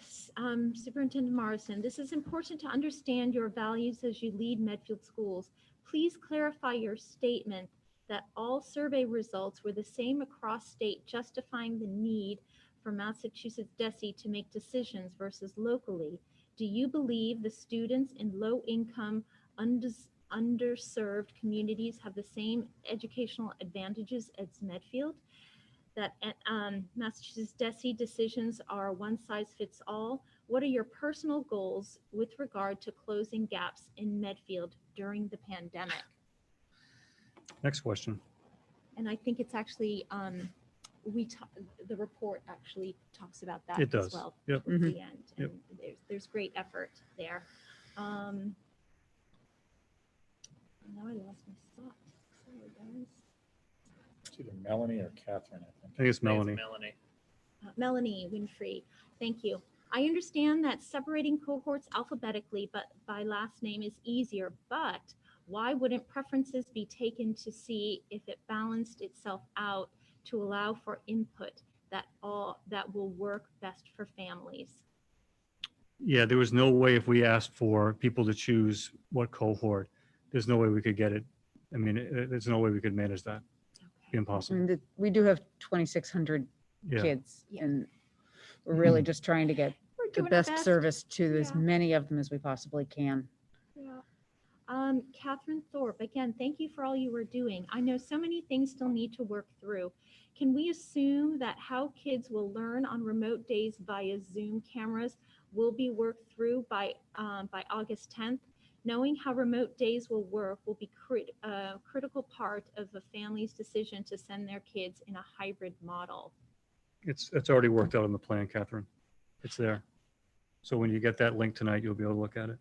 Superintendent Marsden, this is important to understand your values as you lead Medfield schools. Please clarify your statement that all survey results were the same across state, justifying the need for Massachusetts DESE to make decisions versus locally. Do you believe the students in low-income, underserved communities have the same educational advantages as Medfield? That Massachusetts DESE decisions are one size fits all, What are your personal goals with regard to closing gaps in Medfield during the pandemic? Next question. And I think it's actually, the report actually talks about that It as does. well. Yep. Towards the end, Yep. and there's great effort there. Now I lost my spot. Sorry, guys. It's either Melanie or Catherine, I I think. think it's Thanks, Melanie. Melanie. Melanie Winfrey, thank you. I understand that separating cohorts alphabetically but by last name is easier, but why wouldn't preferences be taken to see if it balanced itself out to allow for input that will work best for families? Yeah, there was no way if we asked for people to choose what cohort, there's no way we could get it. I mean, there's no way we could manage that. Okay. Impossible. And we do have 2,600 Yeah. kids, Yeah. and we're really just trying to get We're the doing our best service to as Yeah. many of them as we possibly can. Yeah. Catherine Thorpe, again, thank you for all you are doing. I know so many things still need to work through. Can we assume that how kids will learn on remote days via Zoom cameras will be worked through by August 10th? Knowing how remote days will work will be a critical part of a family's decision to send their kids in a hybrid model. It's already worked out in the plan, Catherine. It's there. So when you get that link tonight, you'll be able to look at it.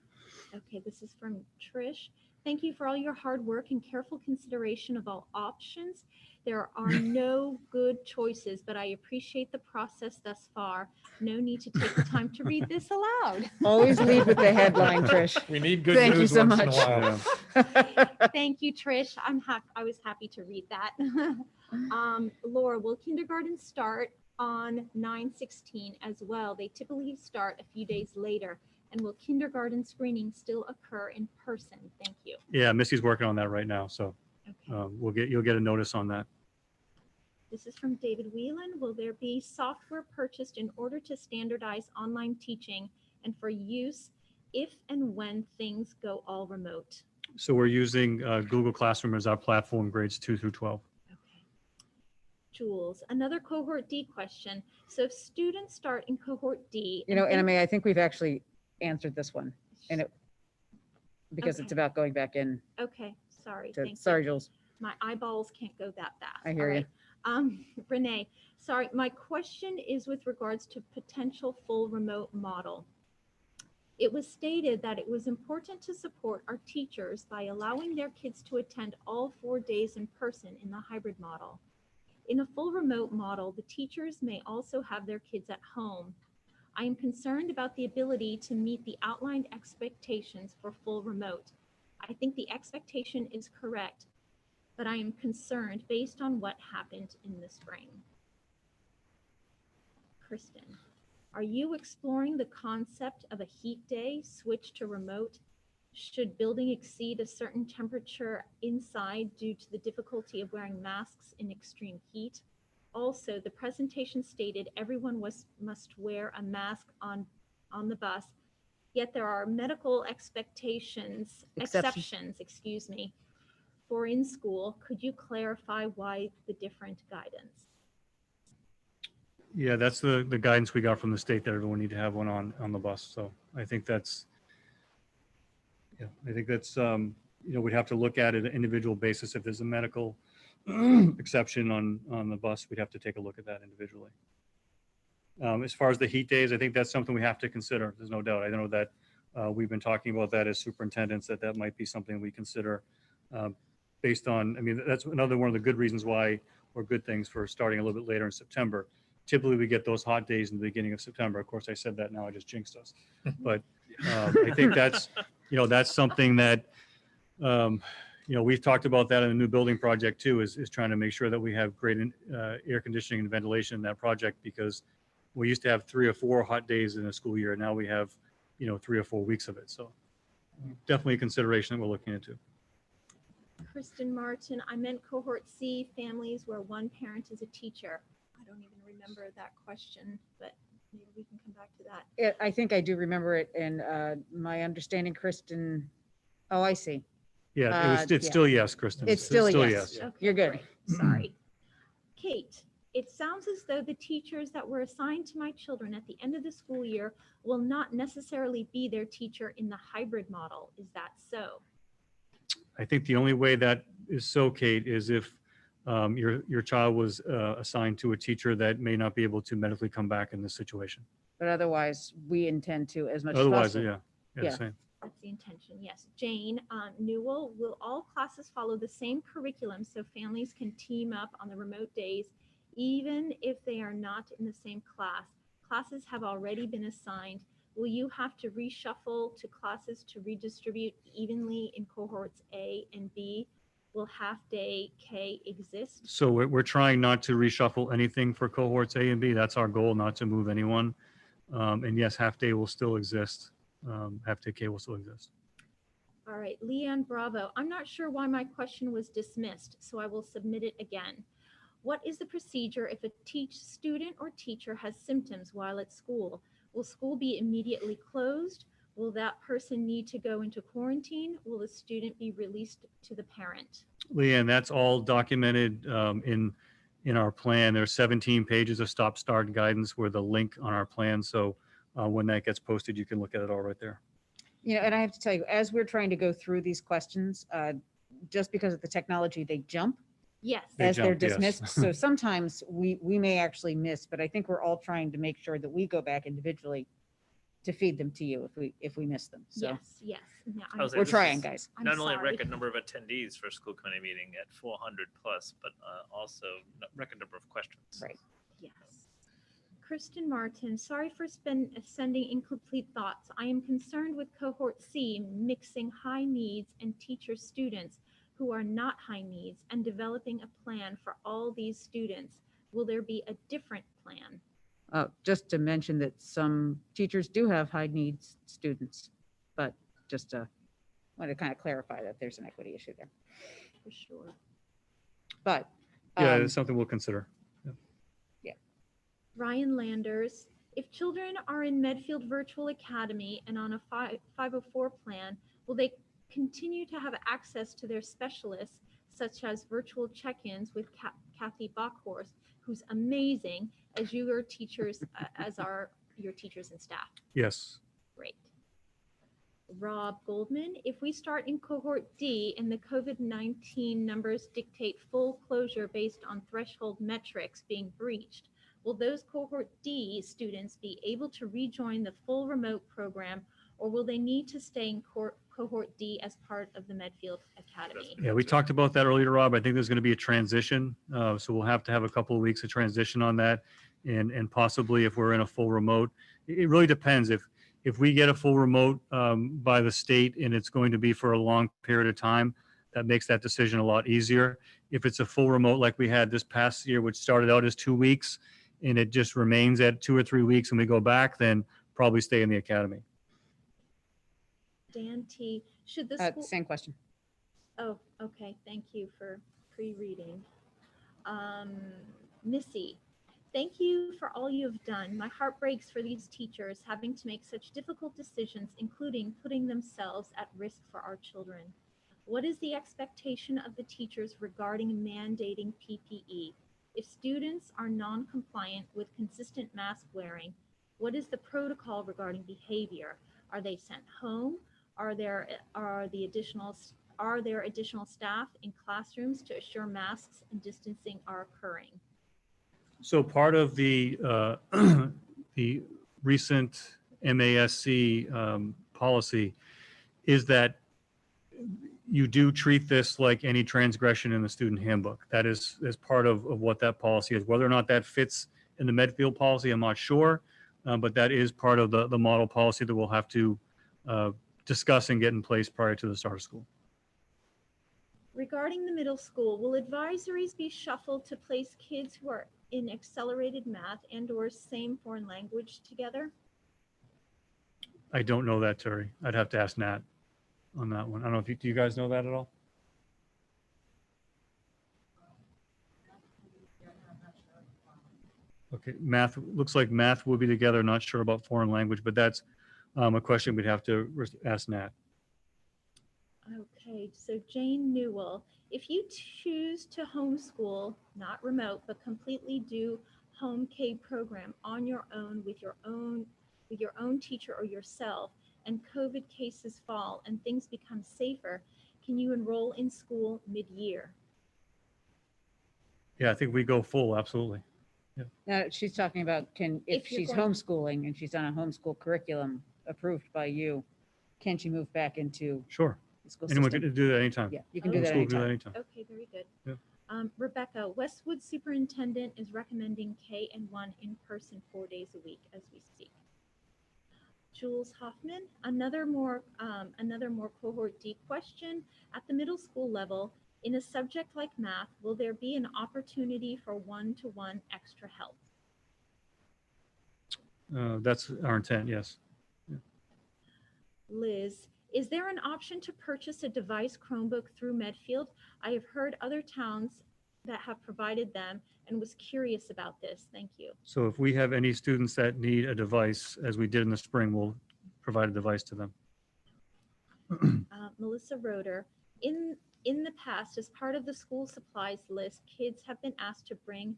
Okay, this is from Trish. Thank you for all your hard work and careful consideration of all options. There are no good choices, but I appreciate the process thus far. No need to take the time to read this aloud. Always lead with the headline, Trish. We need good Thank you news so once in a much. while. Yeah. Thank you, Trish. I was happy to read that. Laura, will kindergarten start on 9/16 as well? They typically start a few days later. And will kindergarten screening still occur in person? Thank you. Yeah, Missy's working on that right now. So Okay. you'll get a notice on that. This is from David Whelan. Will there be software purchased in order to standardize online teaching and for use if and when things go all remote? So we're using Google Classroom as our platform, grades 2 through 12. Okay. Jules, another cohort D question. So if students start in cohort D. You know, and Anna Mae, I think we've actually answered this one, and because it's Okay. about going back in. Okay, sorry. To, Thank sorry, you. Jules. My eyeballs can't go that fast. I hear All you. right. Renee, sorry, my question is with regards to potential full remote model. It was stated that it was important to support our teachers by allowing their kids to attend all 4 days in person in the hybrid model. In a full remote model, the teachers may also have their kids at home. I am concerned about the ability to meet the outlined expectations for full remote. I think the expectation is correct, but I am concerned based on what happened in the spring. Kristen, are you exploring the concept of a heat day switch to remote? Should building exceed a certain temperature inside due to the difficulty of wearing masks in extreme heat? Also, the presentation stated everyone must wear a mask on the bus, yet there are medical exceptions, excuse me, for in school. Could you clarify why the different guidance? Yeah, that's the guidance we got from the state that everyone need to have one on the bus. So I think that's, we'd have to look at it on an individual basis. If there's a medical exception on the bus, we'd have to take a look at that individually. As far as the heat days, I think that's something we have to consider. There's no doubt. I know that we've been talking about that as superintendents, that might be something we consider based on, I mean, that's another one of the good reasons why, or good things for starting a little bit later in September. Typically, we get those hot days in the beginning of September. Of course, I said that, now I just jinxed us. But I think that's something that, we've talked about that in the new building project too, is trying to make sure that we have great air conditioning and ventilation in that project, because we used to have 3 or 4 hot days in a school year. Now we have, 3 or 4 weeks of it. So definitely a consideration that we're looking into. Kristen Martin, I meant cohort C, families where one parent is a teacher. I don't even remember that question, but maybe we can come back to that. I think I do remember it, and my understanding, Kristen, oh, I see. Yeah, it's yeah. still yes, Kristen. It's still a yes. Yeah. Okay, You're good. great. Sorry. Kate, It sounds as though the teachers that were assigned to my children at the end of the school year will not necessarily be their teacher in the hybrid model. Is that so? I think the only way that is so, Kate, is if your child was assigned to a teacher that may not be able to medically come back in this situation. But otherwise, we intend to, as much as Otherwise, possible. yeah, Yeah. same. That's the intention, yes. Jane Newell, will all classes follow the same curriculum so families can team up on the remote days, even if they are not in the same class? Classes have already been assigned. Will you have to reshuffle to classes to redistribute evenly in cohorts A and B? Will half-day K exist? So we're trying not to reshuffle anything for cohorts A and B. That's our goal, not to move anyone. And yes, half day will still exist. Half day K will still exist. All right, Leanne Bravo. I'm not sure why my question was dismissed, so I will submit it again. What is the procedure if a student or teacher has symptoms while at school? Will school be immediately closed? Will that person need to go into quarantine? Will the student be released to the parent? Leanne, that's all documented in our plan. There's 17 pages of stop-start guidance with a link on our plan. So when that gets posted, you can look at it all right there. You know, and I have to tell you, as we're trying to go through these questions, just because of the technology, they jump Yes. They as they're jump, yes. dismissed. So sometimes we may actually miss, but I think we're all trying to make sure that we go back individually to feed them to you if we miss them. So Yes, yes. No, I was we're this trying, is guys. I'm Not only sorry. record number of attendees for school committee meeting at 400 plus, but also record number of questions. Right. Yes. Kristen Martin, sorry for sending incomplete thoughts. I am concerned with cohort C mixing high needs and teacher students who are not high needs and developing a plan for all these students. Will there be a different plan? Just to mention that some teachers do have high needs students, but just want to kind of clarify that there's an equity issue there. For sure. But Yeah, it's something we'll consider. Ryan Landers, if children are in Medfield Virtual Academy and on a 504 plan, will they continue to have access to their specialists, such as virtual check-ins with Kathy Bockhorst, who's amazing, as your teachers, as are your teachers and staff? Yes. Great. Rob Goldman, if we start in cohort D and the COVID-19 numbers dictate full closure based on threshold metrics being breached, will those cohort D students be able to rejoin the full remote program, or will they need to stay in cohort D as part of the Medfield Academy? Yeah, we talked about that earlier, Rob. I think there's going to be a transition. So we'll have to have a couple of weeks of transition on that. And possibly if we're in a full remote, it really depends. If we get a full remote by the state and it's going to be for a long period of time, that makes that decision a lot easier. If it's a full remote like we had this past year, which started out as 2 weeks, and it just remains at 2 or 3 weeks and we go back, then probably stay in the academy. Dan T, should the school? same question. Oh, okay. Thank you for pre-reading. Missy, thank you for all you have done. My heart breaks for these teachers having to make such difficult decisions, including putting themselves at risk for our children. What is the expectation of the teachers regarding mandating PPE? If students are non-compliant with consistent mask wearing, what is the protocol regarding behavior? Are they sent home? Are there additional staff in classrooms to assure masks and distancing are occurring? So part of the the recent MASC policy is that you do treat this like any transgression in the student handbook. That is part of what that policy is. Whether or not that fits in the Medfield policy, I'm not sure, but that is part of the model policy that we'll have to discuss and get in place prior to the start of school. Regarding the middle school, will advisories be shuffled to place kids who are in accelerated math and/or same foreign language together? I don't know that, Terry. I'd have to ask Nat on that one. I don't know if do you guys know that at all? Okay, math, looks like math will be together. Not sure about foreign language, but that's a question we'd have to ask Nat. Okay, so Jane Newell, if you choose to homeschool, not remote, but completely do home K program on your own with your own teacher or yourself, and COVID cases fall and things become safer, can you enroll in school mid-year? Yeah, I think we go full, absolutely. Now, she's talking about if If you're she's going- homeschooling and she's on a homeschool curriculum approved by you, can she move back into Sure. the school Anyone system? can do that anytime. Yeah, you can do that Homeschool can do that anytime. anytime. Okay, very good. Yeah. Rebecca, Westwood Superintendent is recommending K and 1 in person 4 days a week as we speak. Jules Hoffman, another more cohort D question. At the middle school level, in a subject like math, will there be an opportunity for one-to-one extra help? That's our intent, yes. Liz, is there an option to purchase a device Chromebook through Medfield? I have heard other towns that have provided them and was curious about this. Thank you. So if we have any students that need a device, as we did in the spring, we'll provide a device to them. Melissa Roeder, in the past, as part of the school supplies list, kids have been asked to bring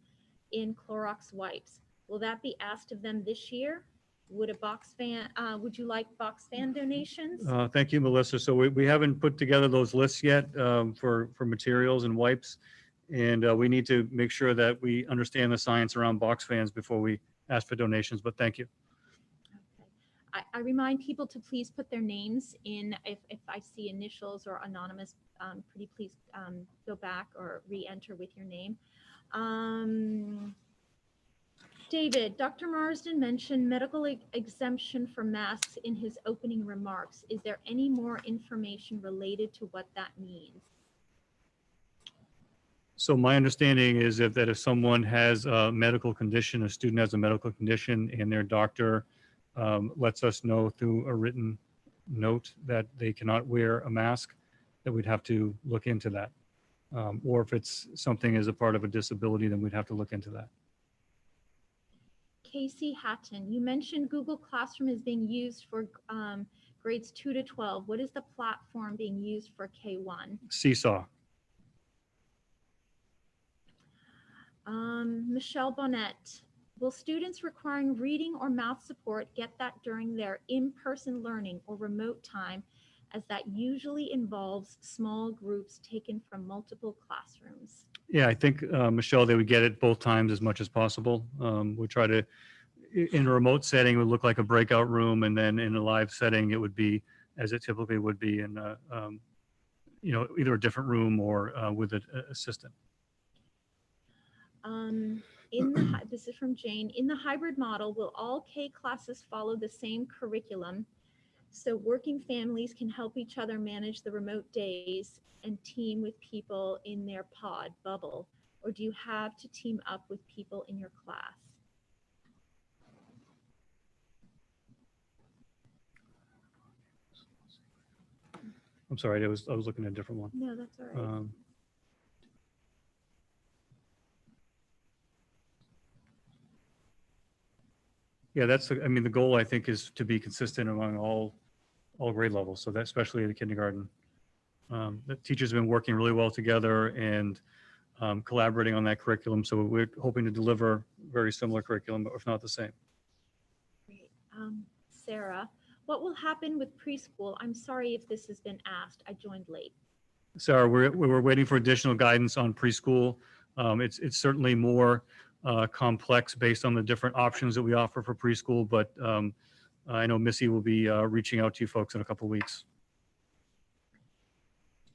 in Clorox wipes. Will that be asked of them this year? Would you like box fan donations? Thank you, Melissa. So we haven't put together those lists yet for materials and wipes. And we need to make sure that we understand the science around box fans before we ask for donations, but thank you. Okay. I remind people to please put their names in. If I see initials or anonymous, pretty please go back or re-enter with your name. David, Dr. Marsden mentioned medical exemption for masks in his opening remarks. Is there any more information related to what that means? So my understanding is that if someone has a medical condition, a student has a medical condition and their doctor lets us know through a written note that they cannot wear a mask, that we'd have to look into that. Or if it's something as a part of a disability, then we'd have to look into that. Casey Hatton, you mentioned Google Classroom is being used for grades 2 to 12. What is the platform being used for K1? Seesaw. Michelle Bonnet, will students requiring reading or math support get that during their in-person learning or remote time, as that usually involves small groups taken from multiple classrooms? Yeah, I think, Michelle, they would get it both times as much as possible. We try to, in a remote setting, it would look like a breakout room, and then in a live setting, it would be as it typically would be in, either a different room or with an assistant. This is from Jane. In the hybrid model, will all K classes follow the same curriculum so working families can help each other manage the remote days and team with people in their pod bubble? Or do you have to team up with people in your class? I'm sorry, I was looking at a different one. No, that's all right. Yeah, the goal, I think, is to be consistent among all grade levels. So that, especially in the kindergarten. The teachers have been working really well together and collaborating on that curriculum. So we're hoping to deliver very similar curriculum, but if not the same. Great. Sarah, what will happen with preschool? I'm sorry if this has been asked. I joined late. Sarah, we're waiting for additional guidance on preschool. It's certainly more complex based on the different options that we offer for preschool, but I know Missy will be reaching out to you folks in a couple of weeks.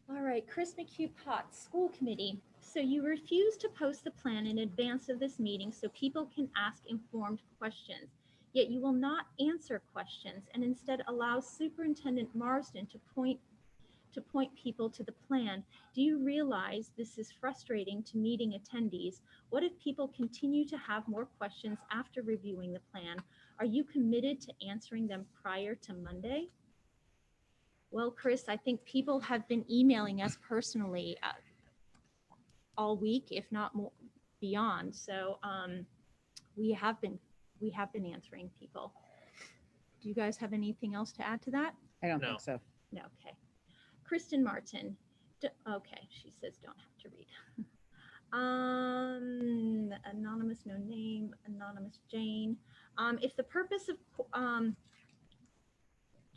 All right, Chris McHugh Potts, School Committee. So you refuse to post the plan in advance of this meeting so people can ask informed questions, yet you will not answer questions and instead allow Superintendent Marsden to point people to the plan. Do you realize this is frustrating to meeting attendees? What if people continue to have more questions after reviewing the plan? Are you committed to answering them prior to Monday? Well, Chris, I think people have been emailing us personally all week, if not more beyond. So we have been answering people. Do you guys have anything else to add to that? I don't No. think so. No, okay. Kristen Martin. Okay, she says don't have to read. Anonymous, no name, anonymous Jane. If the purpose of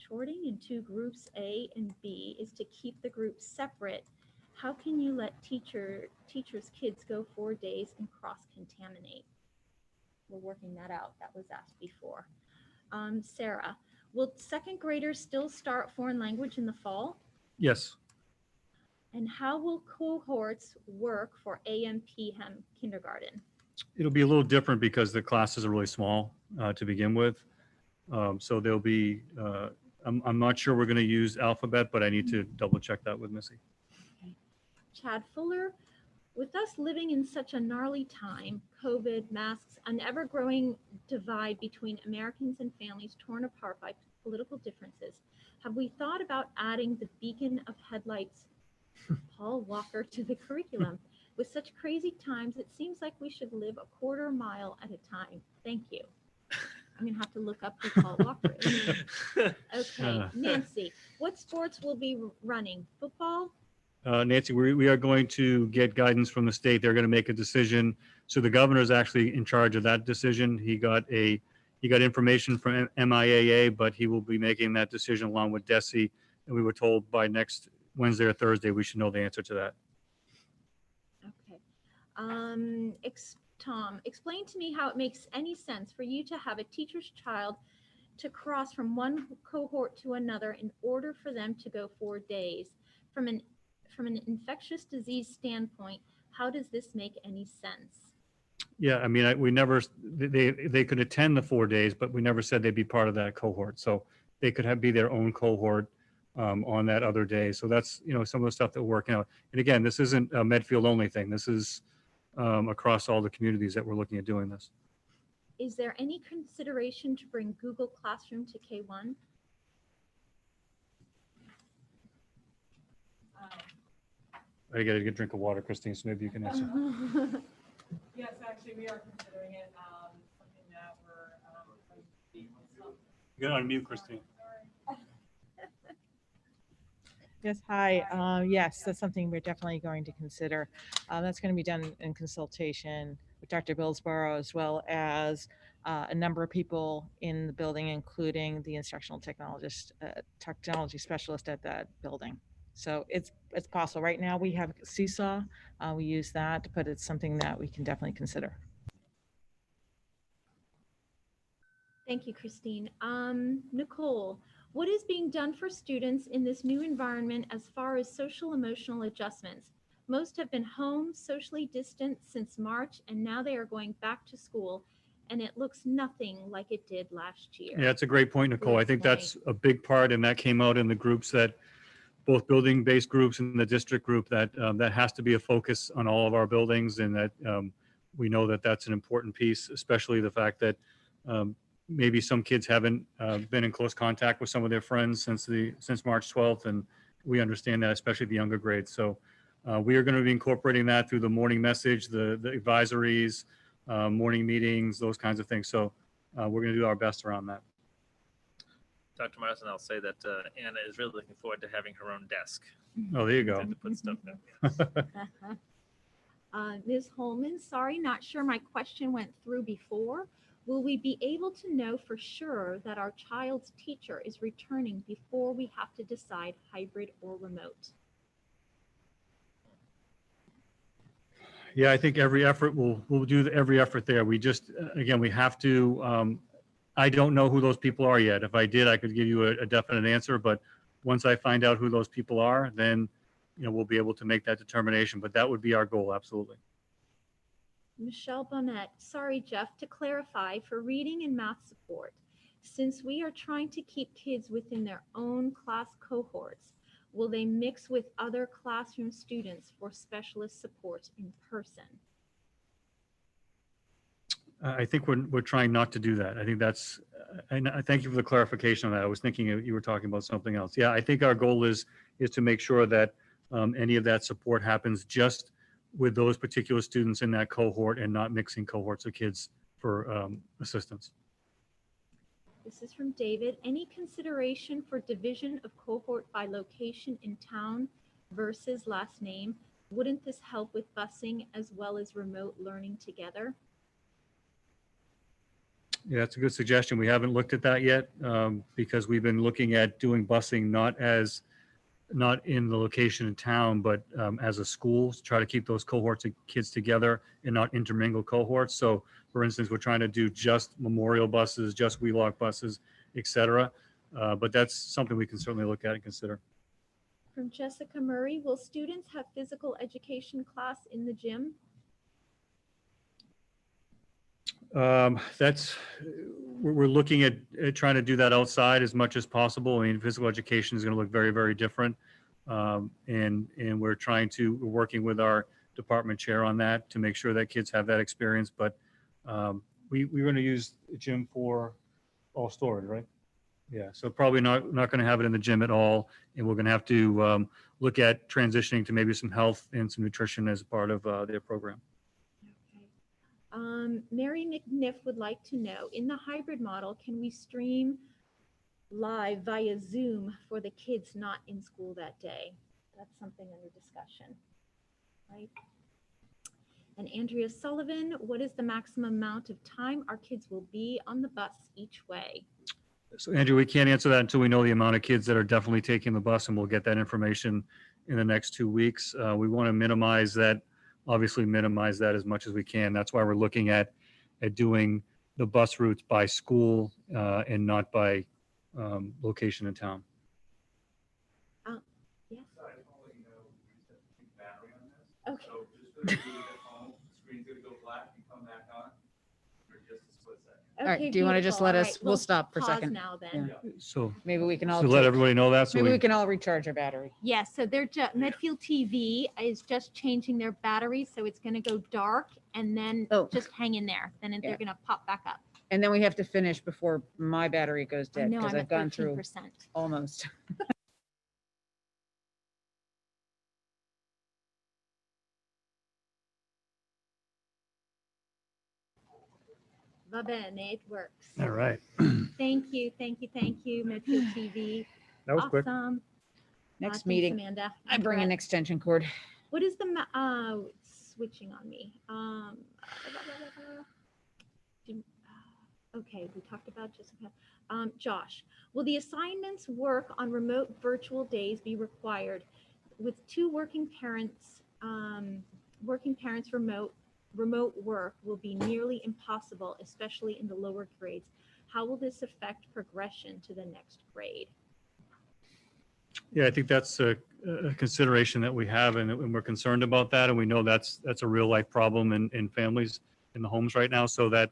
sorting into groups A and B is to keep the groups separate, how can you let teachers' kids go 4 days and cross-contaminate? We're working that out. That was asked before. Sarah, will second graders still start foreign language in the fall? Yes. And how will cohorts work for AM PM kindergarten? It'll be a little different because the classes are really small to begin with. So there'll be, I'm not sure we're going to use alphabet, but I need to double check that with Missy. Chad Fuller, with us living in such a gnarly time, COVID, masks, an ever-growing divide between Americans and families torn apart by political differences, have we thought about adding the beacon of headlights, Paul Walker, to the curriculum? With such crazy times, it seems like we should live a quarter mile at a time. Thank you. I'm gonna have to look up who Paul Walker is. Okay, Nancy, what sports will be running? Football? Nancy, we are going to get guidance from the state. They're going to make a decision. So the governor is actually in charge of that decision. He got information from MIAA, but he will be making that decision along with DESE. And we were told by next Wednesday or Thursday, we should know the answer to that. Okay. Tom, explain to me how it makes any sense for you to have a teacher's child to cross from one cohort to another in order for them to go 4 days. From an infectious disease standpoint, how does this make any sense? Yeah, I mean, we never, they could attend the 4 days, but we never said they'd be part of that cohort. So they could be their own cohort on that other day. So that's, some of the stuff that we're working out. And again, this isn't a Medfield only thing. This is across all the communities that we're looking at doing this. Is there any consideration to bring Google Classroom to K1? I gotta get a drink of water, Christine, so maybe you can answer. Yes, actually, we are considering it, something that we're, You gotta unmute, Christine. Yes, hi. Yes, that's something we're definitely going to consider. That's going to be done in consultation with Dr. Billsborough, as well as a number of people in the building, including the instructional technologist, technology specialist at that building. So it's possible. Right now we have Seesaw. We use that, but it's something that we can definitely consider. Thank you, Christine. Nicole, what is being done for students in this new environment as far as social emotional adjustments? Most have been home, socially distant since March, and now they are going back to school, and it looks nothing like it did last year. Yeah, it's a great point, Nicole. I think that's a big part, and that came out in the groups that, both building-based groups and the district group, that that has to be a focus on all of our buildings, and that we know that that's an important piece, especially the fact that maybe some kids haven't been in close contact with some of their friends since March 12th, and we understand that, especially the younger grades. So we are going to be incorporating that through the morning message, the advisories, morning meetings, those kinds of things. So we're going to do our best around that. Dr. Marsden, I'll say that Anna is really looking forward to having her own desk Oh, there you go. to put stuff in. Ms. Holman, sorry, not sure my question went through before. Will we be able to know for sure that our child's teacher is returning before we have to decide hybrid or remote? Yeah, I think every effort, we'll do every effort there. We just, again, we have to, I don't know who those people are yet. If I did, I could give you a definite answer, but once I find out who those people are, then, we'll be able to make that determination, but that would be our goal, absolutely. Michelle Bonnet, sorry, Jeff, to clarify for reading and math support, since we are trying to keep kids within their own class cohorts, will they mix with other classroom students for specialist support in person? I think we're trying not to do that. I think that's, and I thank you for the clarification on that. I was thinking you were talking about something else. Yeah, I think our goal is to make sure that any of that support happens just with those particular students in that cohort and not mixing cohorts of kids for assistance. This is from David. Any consideration for division of cohort by location in town versus last name? Wouldn't this help with busing as well as remote learning together? Yeah, that's a good suggestion. We haven't looked at that yet because we've been looking at doing busing not in the location in town, but as a school, to try to keep those cohorts of kids together and not intermingle cohorts. So for instance, we're trying to do just memorial buses, just Wheelock buses, et cetera. But that's something we can certainly look at and consider. From Jessica Murray, will students have physical education class in the gym? We're looking at trying to do that outside as much as possible. I mean, physical education is going to look very, very different. And we're working with our department chair on that to make sure that kids have that experience. But we're going to use the gym for all storage, right? Yeah, so probably not going to have it in the gym at all. And we're going to have to look at transitioning to maybe some health and some nutrition as part of their program. Okay. Mary McNiff would like to know, in the hybrid model, can we stream live via Zoom for the kids not in school that day? That's something under discussion, right? And Andrea Sullivan, what is the maximum amount of time our kids will be on the bus each way? So Andrew, we can't answer that until we know the amount of kids that are definitely taking the bus, and we'll get that information in the next 2 weeks. We want to minimize that as much as we can. That's why we're looking at doing the bus routes by school and not by location in town. Yes. Okay. All right, Okay, do you want to just beautiful. let All us, right, we'll stop for a pause second. now then. So Maybe we can all, to let take- everybody know that. So maybe we we can all recharge our battery. Yes, so they're Medfield TV is just changing their batteries, so it's going to go dark and then Oh. just hang in there. Then Yeah. they're going to pop back up. And then we have to finish before my battery goes I dead know because I'm I've at gone through 13%. almost. Va bene, it works. All right. Thank you, Medfield TV. That was quick. Awesome. Next Thanks, meeting, Amanda. I bring an Brett. extension cord. What is the it's switching on me? Okay, we talked about Jessica. Josh, will the assignments work on remote virtual days be required with two working parents? Remote work will be nearly impossible, especially in the lower grades. How will this affect progression to the next grade? Yeah, I think that's a consideration that we have, and we're concerned about that, and we know that's a real life problem in families in the homes right now. So that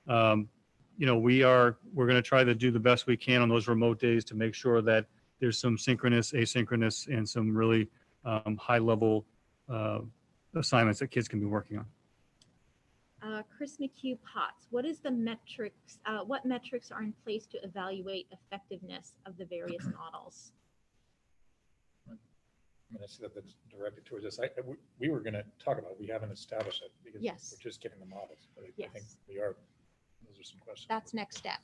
we're going to try to do the best we can on those remote days to make sure that there's some synchronous, asynchronous, and some really high level assignments that kids can be working on. Chris McHugh Potts, what is the metrics? What metrics are in place to evaluate effectiveness of the various models? I mean, I see that that's directed towards us. We were going to talk about it. We haven't established it because Yes. we're just getting the models. But I think Yes. we are. Those are some questions. That's next step.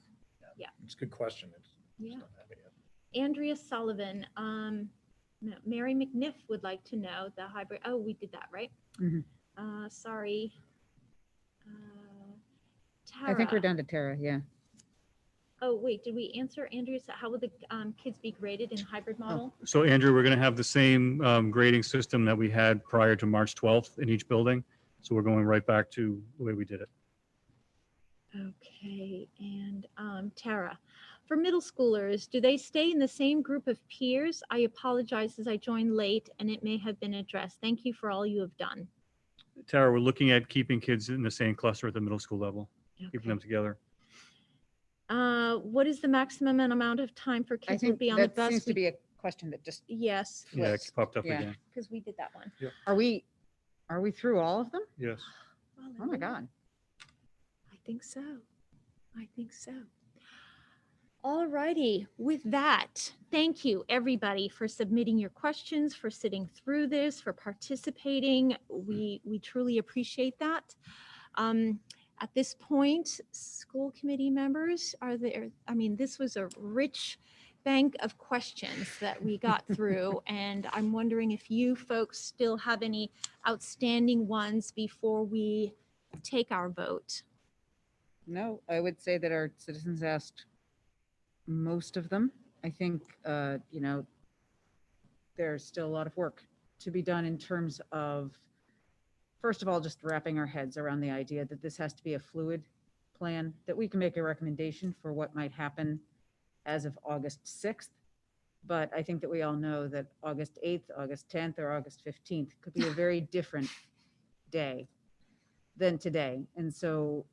It's a good question. It's just Yeah. don't have it yet. Andrea Sullivan, Mary McNiff would like to know the hybrid. Oh, we did that, right? Mhm. Sorry. I think we're Tara. down to Tara, yeah. Oh, wait, did we answer Andrea's? How will the kids be graded in hybrid model? So Andrew, we're going to have the same grading system that we had prior to March 12th in each building. So we're going right back to the way we did it. Okay, and Tara, for middle schoolers, do they stay in the same group of peers? I apologize as I joined late and it may have been addressed. Thank you for all you have done. Tara, we're looking at keeping kids in the same cluster at the middle school level, keeping Okay. them together. What is the maximum amount of time for I kids will think be on the that bus? seems to be a question that just, Yes, Yeah, it Flips. popped up Yeah. again. because we did that one. are we through all of them? Yes. Oh my God. I think so. I think so. All righty. With that, thank you everybody for submitting your questions, for sitting through this, for participating. We truly appreciate that. at this point, school committee members, are there, I mean, this was a rich bank of questions that we got through, and I'm wondering if you folks still have any outstanding ones before we take our vote. No, I would say that our citizens asked most of them. I think, there's still a lot of work to be done in terms of, first of all, just wrapping our heads around the idea that this has to be a fluid plan, that we can make a recommendation for what might happen as of August 6th. But I think that we all know that August 8th, August 10th, or August 15th could be a very different day than today. And so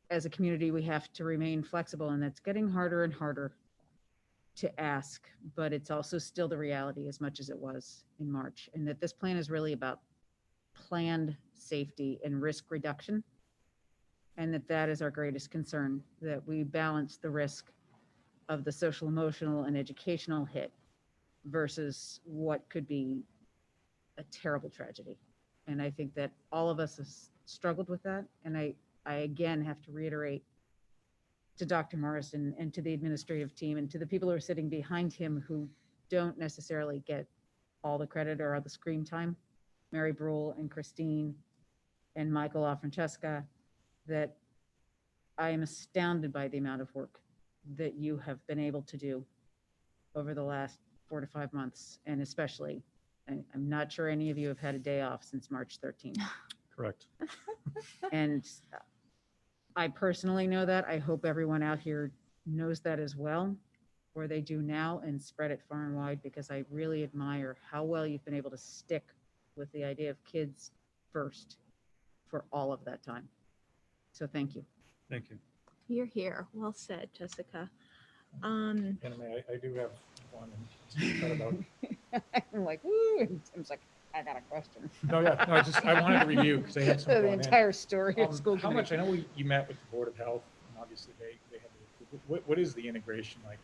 as a community, we have to remain flexible, and that's getting harder and harder to ask, but it's also still the reality as much as it was in March. And that this plan is really about planned safety and risk reduction. And that is our greatest concern, that we balance the risk of the social, emotional, and educational hit versus what could be a terrible tragedy. And I think that all of us have struggled with that. And I again have to reiterate to Dr. Marsden and to the administrative team and to the people who are sitting behind him who don't necessarily get all the credit or all the screen time, Mary Brule and Christine and Michael LaFrancesca, that I am astounded by the amount of work that you have been able to do over the last 4 to 5 months. And especially, I'm not sure any of you have had a day off since March 13th. Correct. And I personally know that. I hope everyone out here knows that as well, or they do now, and spread it far and wide, because I really admire how well you've been able to stick with the idea of kids first for all of that time. So thank you. Thank you. You're here. Well said, Jessica. And I do have one. About, I'm like, woo, and Tim's like, I got a question. no, yeah, no, I wanted to review because they had some. The going in. entire story of school How much, committee. I know you met with the Board of Health, and obviously they have, what is the integration like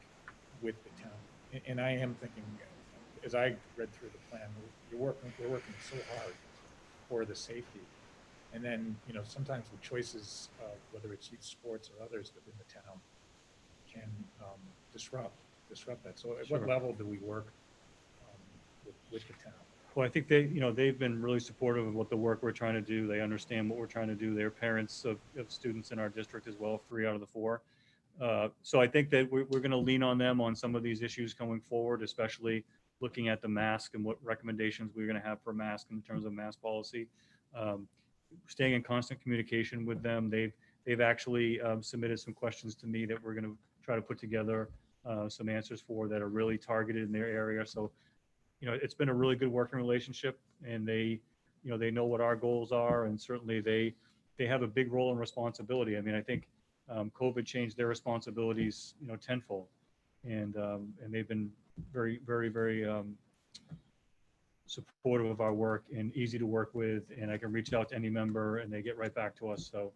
with the town? And I am thinking, as I read through the plan, we're working so hard for the safety. And then, sometimes the choices, whether it's youth sports or others within the town, can disrupt that. So at Sure. what level do we work with the town? Well, I think they've been really supportive of what the work we're trying to do. They understand what we're trying to do. They're parents of students in our district as well, 3 out of the 4. So I think that we're going to lean on them on some of these issues going forward, especially looking at the mask and what recommendations we're going to have for mask in terms of mask policy. Staying in constant communication with them. They've actually submitted some questions to me that we're going to try to put together some answers for that are really targeted in their area. So, it's been a really good working relationship, and they know what our goals are, and certainly they have a big role and responsibility. I mean, I think COVID changed their responsibilities, tenfold, and they've been very, very, very supportive of our work and easy to work with, and I can reach out to any member and they get right back to us. So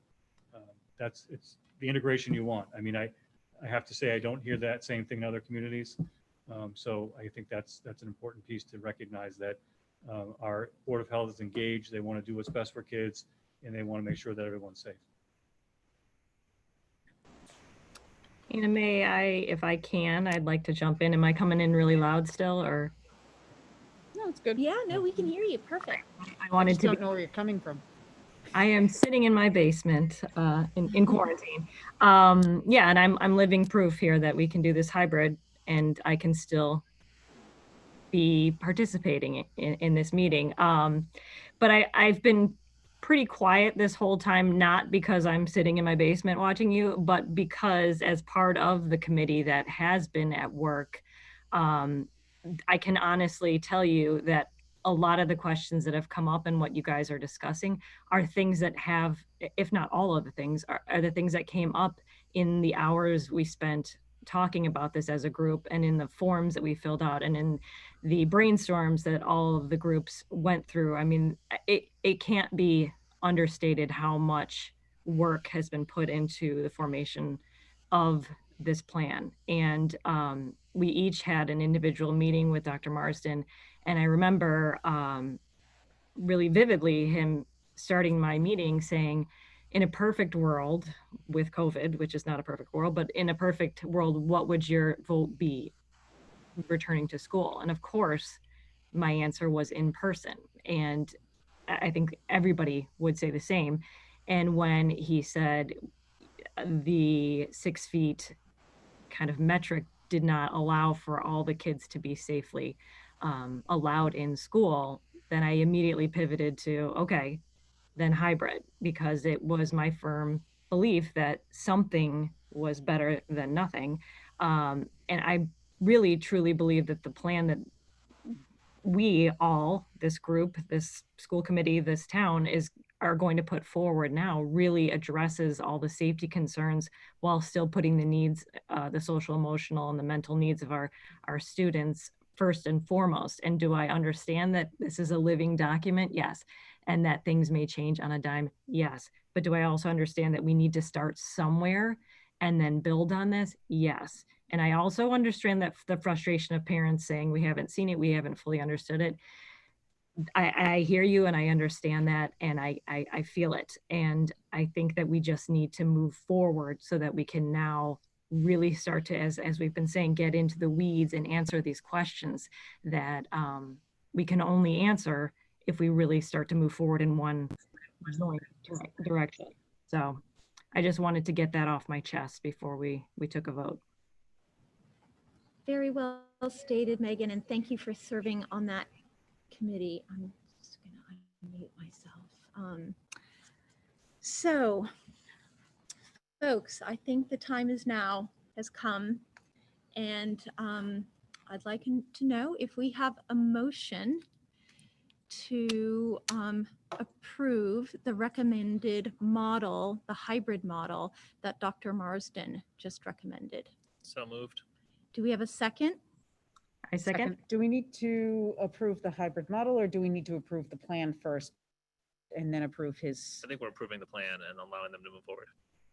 it's the integration you want. I mean, I have to say, I don't hear that same thing in other communities. So I think that's an important piece to recognize, that our Board of Health is engaged. They want to do what's best for kids, and they want to make sure that everyone's safe. Anna, may I, if I can, I'd like to jump in. Am I coming in really loud still, or? No, it's good. Yeah, no, we can hear you. Perfect. I wanted Just to. don't know where you're coming from. I am sitting in my basement in quarantine. Yeah, and I'm living proof here that we can do this hybrid, and I can still be participating in this meeting. But I've been pretty quiet this whole time, not because I'm sitting in my basement watching you, but because as part of the committee that has been at work, I can honestly tell you that a lot of the questions that have come up and what you guys are discussing are things that have, if not all of the things, are the things that came up in the hours we spent talking about this as a group, and in the forms that we filled out, and in the brainstorms that all of the groups went through. I mean, it can't be understated how much work has been put into the formation of this plan. And we each had an individual meeting with Dr. Marsden. And I remember really vividly him starting my meeting saying, in a perfect world with COVID, which is not a perfect world, but in a perfect world, what would your vote be returning to school? And of course, my answer was in person. And I think everybody would say the same. And when he said the 6 feet kind of metric did not allow for all the kids to be safely allowed in school, then I immediately pivoted to, okay, then hybrid, because it was my firm belief that something was better than nothing. And I really truly believe that the plan that we all, this group, this school committee, this town are going to put forward now really addresses all the safety concerns while still putting the needs, the social, emotional, and the mental needs of our students first and foremost. And do I understand that this is a living document? Yes. And that things may change on a dime? Yes. But do I also understand that we need to start somewhere and then build on this? Yes. And I also understand that the frustration of parents saying, we haven't seen it, we haven't fully understood it. I hear you and I understand that, and I feel it. And I think that we just need to move forward so that we can now really start to, as we've been saying, get into the weeds and answer these questions that we can only answer if we really start to move forward in one direction. So I just wanted to get that off my chest before we took a vote. Very well stated, Megan, and thank you for serving on that committee. I'm just going to unmute myself. So, folks, I think the time has come, and I'd like to know if we have a motion to approve the recommended model, the hybrid model that Dr. Marsden just recommended. So moved. Do we have a second? I second. Do we need to approve the hybrid model, or do we need to approve the plan first and then approve his? I think we're approving the plan and allowing them to move forward.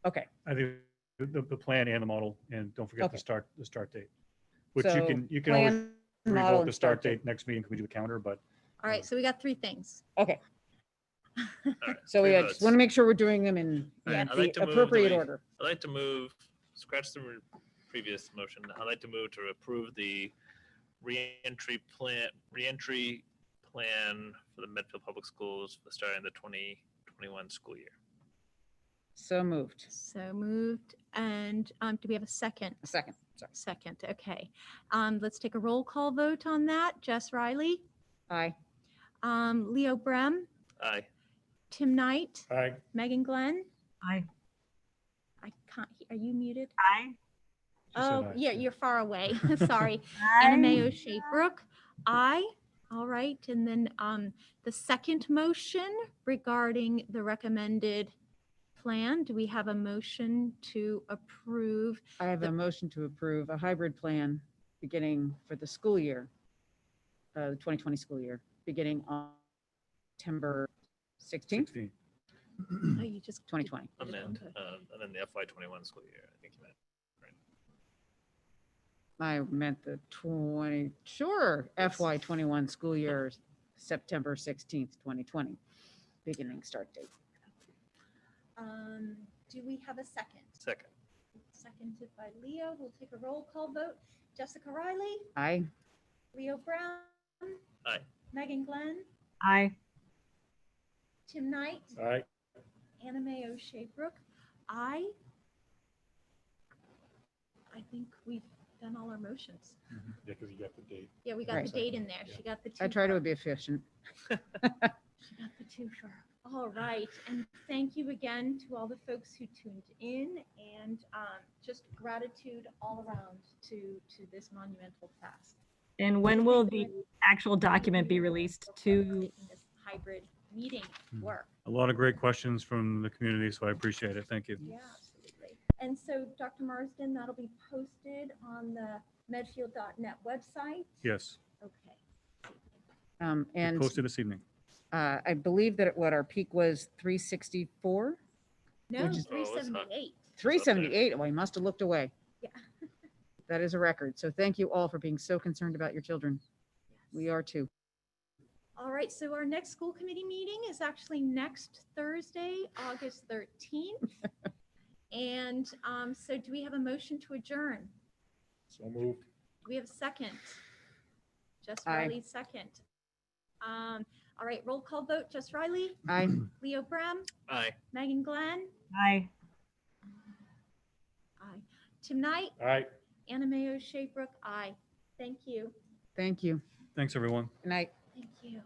Okay, I think the plan and the model, and don't forget Okay. the start date, which so you can always plan, model, revoke and the start date next meeting. Can we do a counter? But All right, so we got 3 things. Okay, All right, so three we votes. just want to make sure we're doing them in All right, I'd the like to move appropriate that we- order. I'd like to move, scratch the previous motion. I'd like to move to approve the reentry plan for the Medfield Public Schools for starting the 2021 school year. So moved. So moved. And do we have a second? A second. Sorry. Second, okay. Let's take a roll call vote on that. Jess Riley, Aye. Leo Brem, Aye. Tim Knight, All right. Megan Glenn. Aye. I can't, are you muted? Aye. She said Oh, aye. yeah, you're far away. Sorry. Anna Mayo Shapebrook, aye. All right, and then the second motion regarding the recommended plan, do we have a motion to approve? I have a motion to approve a hybrid plan beginning for the school year, the 2020 school year, beginning on September 16th, 16. Oh, you just 2020. Amend, and then the FY21 school year, I think you meant. I meant the FY 21 school year, September 16th, 2020, beginning start date. Do we have a second? Second. Seconded by Leo. We'll take a roll call vote. Jessica Riley, Aye. Leo Brown. Aye. Megan Glenn, Aye. Tim Knight, All right. Anna Mayo Shapebrook. Aye. I think we've done all our motions. Yeah, because you got the date. Yeah, we got Right. the date in there. She got the two. I try to for- be efficient. She got the two for. All right, and thank you again to all the folks who tuned in, and just gratitude all around to this monumental task. And when will the actual document be released to? Making this hybrid meeting work. A lot of great questions from the community, so I appreciate it. Thank you. Yeah, absolutely. And so, Dr. Marsden, that'll be posted on the medfield.net website. Yes, Okay. And posted this evening. I believe that what our peak was 364, No, Which is- Oh, it's not- 378. 378. Oh, I must have looked away. Yeah. That is a record. So thank you all for being so concerned about your children. We are too. All right, so our next school committee meeting is actually next Thursday, August 13th. And so do we have a motion to adjourn? So moved. Do we have a second? Jess Aye. Riley, second. All right, roll call vote. Jess Riley, Aye. Leo Brem, Aye. Megan Glenn, Aye. aye. Tim Knight, All right. Anna Mayo Shaybrook, aye. Thank you. Thank you. Thanks, everyone. Good night. Thank you.